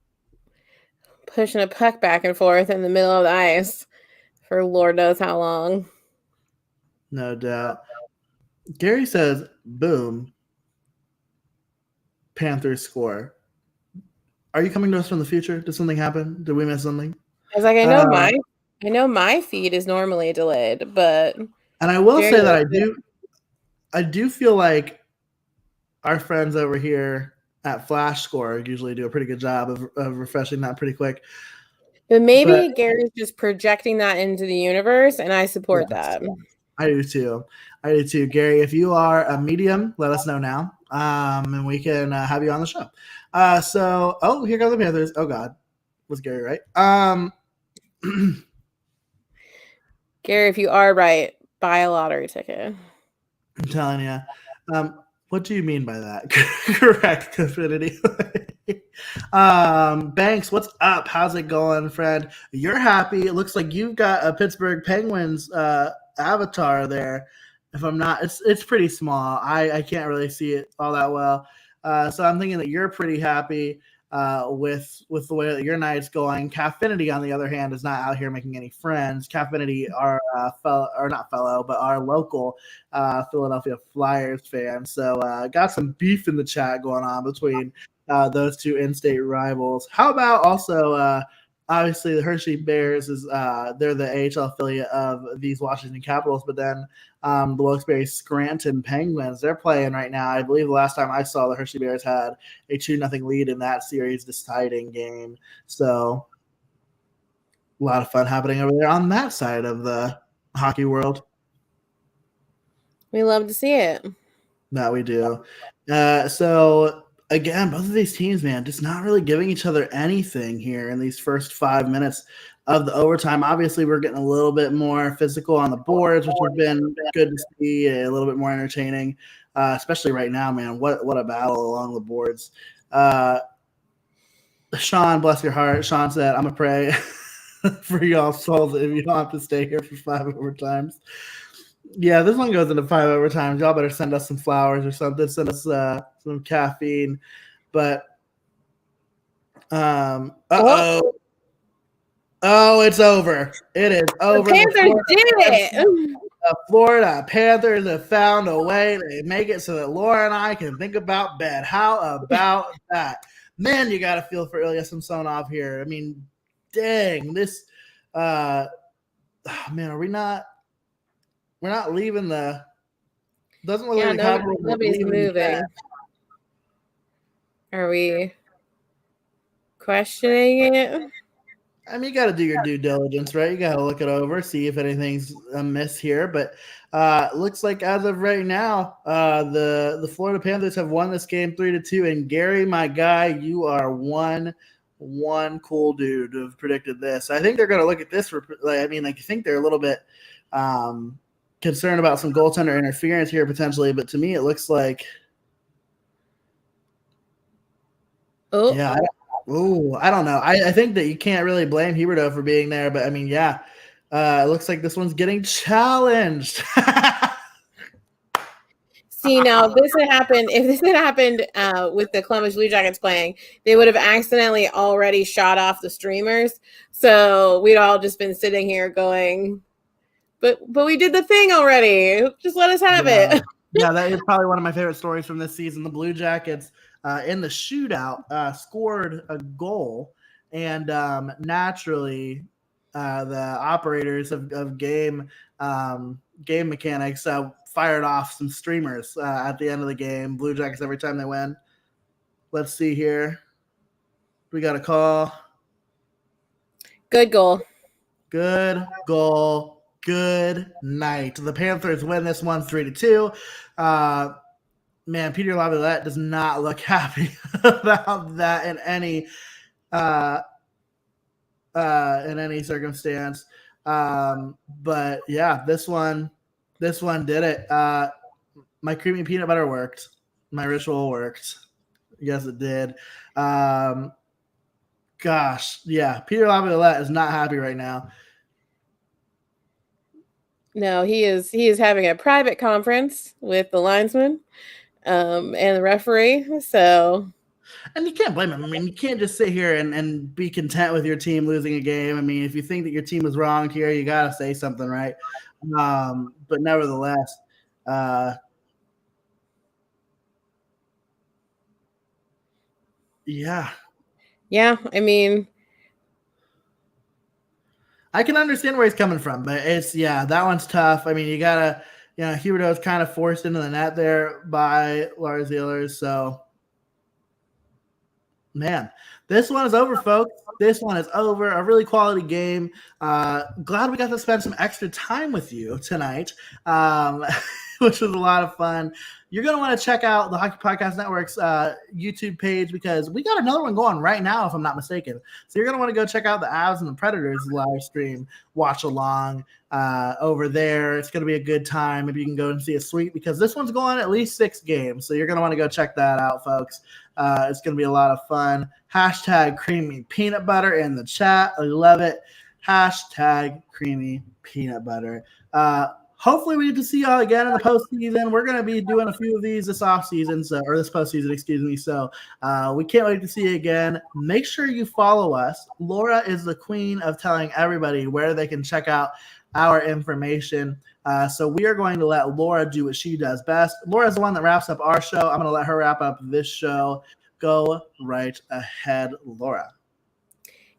pushing a puck back and forth in the middle of the ice for Lord knows how long. No doubt. Gary says, boom, Panthers score. Are you coming to us from the future? Did something happen? Did we miss something? I was like, I know my feed is normally delayed, but and I will say that I do feel like our friends over here at Flash Score usually do a pretty good job of refreshing that pretty quick. But maybe Gary's just projecting that into the universe, and I support that. I do too. Gary, if you are a medium, let us know now, and we can have you on the show. So, here go the Panthers. Oh, God. Was Gary right? Gary, if you are right, buy a lottery ticket. I'm telling you. What do you mean by that? Correct, Confinity. Banks, what's up? How's it going, friend? You're happy. It looks like you've got a Pittsburgh Penguins avatar there. If I'm not, it's pretty small. I can't really see it all that well. So I'm thinking that you're pretty happy with the way that your night's going. Cafinity, on the other hand, is not out here making any friends. Cafinity are our local Philadelphia Flyers fan. So got some beef in the chat going on between those two in-state rivals. How about also obviously the Hershey Bears is they're the AHL affiliate of these Washington Capitals, but then the Wilkes-Barre Scranton Penguins, they're playing right now. I believe the last time I saw the Hershey Bears had a 2-0 lead in that series deciding game. So a lot of fun happening over there on that side of the hockey world. We love to see it. That we do. So again, both of these teams, man, just not really giving each other anything here in these first 5 minutes of the overtime. Obviously, we're getting a little bit more physical on the boards, which has been good to see, a little bit more entertaining. especially right now, man. What a battle along the boards. Sean, bless your heart. Sean said, I'm going to pray for y'all's souls if you don't have to stay here for 5 overtimes. Yeah, this one goes into 5 overtimes. Y'all better send us some flowers or something. Send us some caffeine. But, uh-oh. Oh, it's over. It is over. The Panthers did it. The Florida Panthers have found a way to make it so that Laura and I can think about bed. How about that? Man, you got to feel for Ilya Samsonov here. I mean, dang, this man, we're not leaving the doesn't look like nobody's moving. Are we questioning it? I mean, you got to do your due diligence, right? You got to look it over, see if anything's amiss here. But looks like as of right now, the Florida Panthers have won this game 3-2. And Gary, my guy, you are one cool dude to have predicted this. I think they're going to look at this. I think they're a little bit concerned about some goaltender interference here potentially. But to me, it looks like, yeah. I don't know. I think that you can't really blame Huberdeau for being there, but I mean, yeah, it looks like this one's getting challenged. See, now if this had happened with the Columbus Blue Jackets playing, they would have accidentally already shot off the streamers. So we'd all just been sitting here going, but we did the thing already. Just let us have it. Yeah, that is probably one of my favorite stories from this season. The Blue Jackets in the shootout scored a goal, and naturally the operators of game mechanics fired off some streamers at the end of the game. Blue Jackets every time they win. Let's see here. We got a call. Good goal. Good goal. Good night. The Panthers win this one 3-2. Man, Peter Laviolette does not look happy about that in any circumstance. But yeah, this one did it. My creamy peanut butter worked. My ritual worked. Yes, it did. Gosh, yeah, Peter Laviolette is not happy right now. No, he is having a private conference with the linesman and the referee. So, and you can't blame him. I mean, you can't just sit here and be content with your team losing a game. I mean, if you think that your team is wrong here, you got to say something, right? But nevertheless, yeah. I mean, I can understand where he's coming from, but that one's tough. I mean, you gotta, Huberdeau's kind of forced into the net there by Lars Ehlers. So, man, this one is over, folks. This one is over. A really quality game. Glad we got to spend some extra time with you tonight, which was a lot of fun. You're going to want to check out the Hockey Podcast Network's YouTube page because we got another one going right now, if I'm not mistaken. So you're going to want to go check out the Avs and the Predators live stream, watch along over there. It's going to be a good time. Maybe you can go and see a suite because this one's going at least 6 games. So you're going to want to go check that out, folks. It's going to be a lot of fun. Hashtag creamy peanut butter in the chat. I love it. Hashtag creamy peanut butter. Hopefully we get to see y'all again in the postseason. We're going to be doing a few of these this offseason, or this postseason, excuse me. So we can't wait to see you again. Make sure you follow us. Laura is the queen of telling everybody where they can check out our information. So we are going to let Laura do what she does best. Laura's the one that wraps up our show. I'm going to let her wrap up this show. Go right ahead, Laura.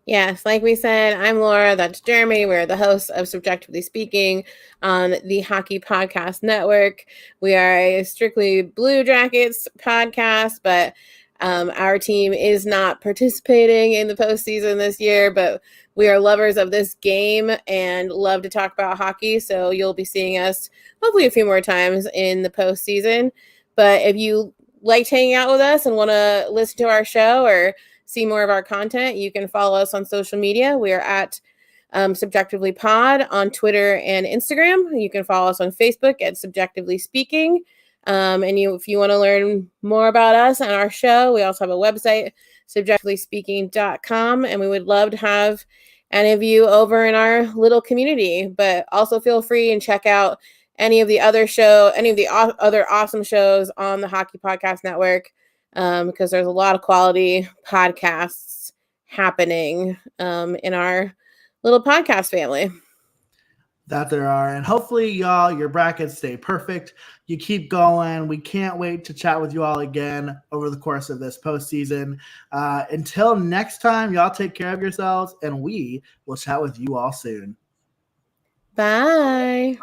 Yes, like we said, I'm Laura. That's Jeremy. We're the hosts of Subjectively Speaking on the Hockey Podcast Network. We are a strictly Blue Jackets podcast, but our team is not participating in the postseason this year, but we are lovers of this game and love to talk about hockey. So you'll be seeing us hopefully a few more times in the postseason. But if you liked hanging out with us and want to listen to our show or see more of our content, you can follow us on social media. We are at Subjectively Pod on Twitter and Instagram. You can follow us on Facebook at Subjectively Speaking. And if you want to learn more about us and our show, we also have a website, subjectivelyspeaking.com, and we would love to have any of you over in our little community. But also feel free and check out any of the other other awesome shows on the Hockey Podcast Network, because there's a lot of quality podcasts happening in our little podcast family. That there are. And hopefully, y'all, your brackets stay perfect. You keep going. We can't wait to chat with you all again over the course of this postseason. Until next time, y'all take care of yourselves, and we will chat with you all soon. Bye.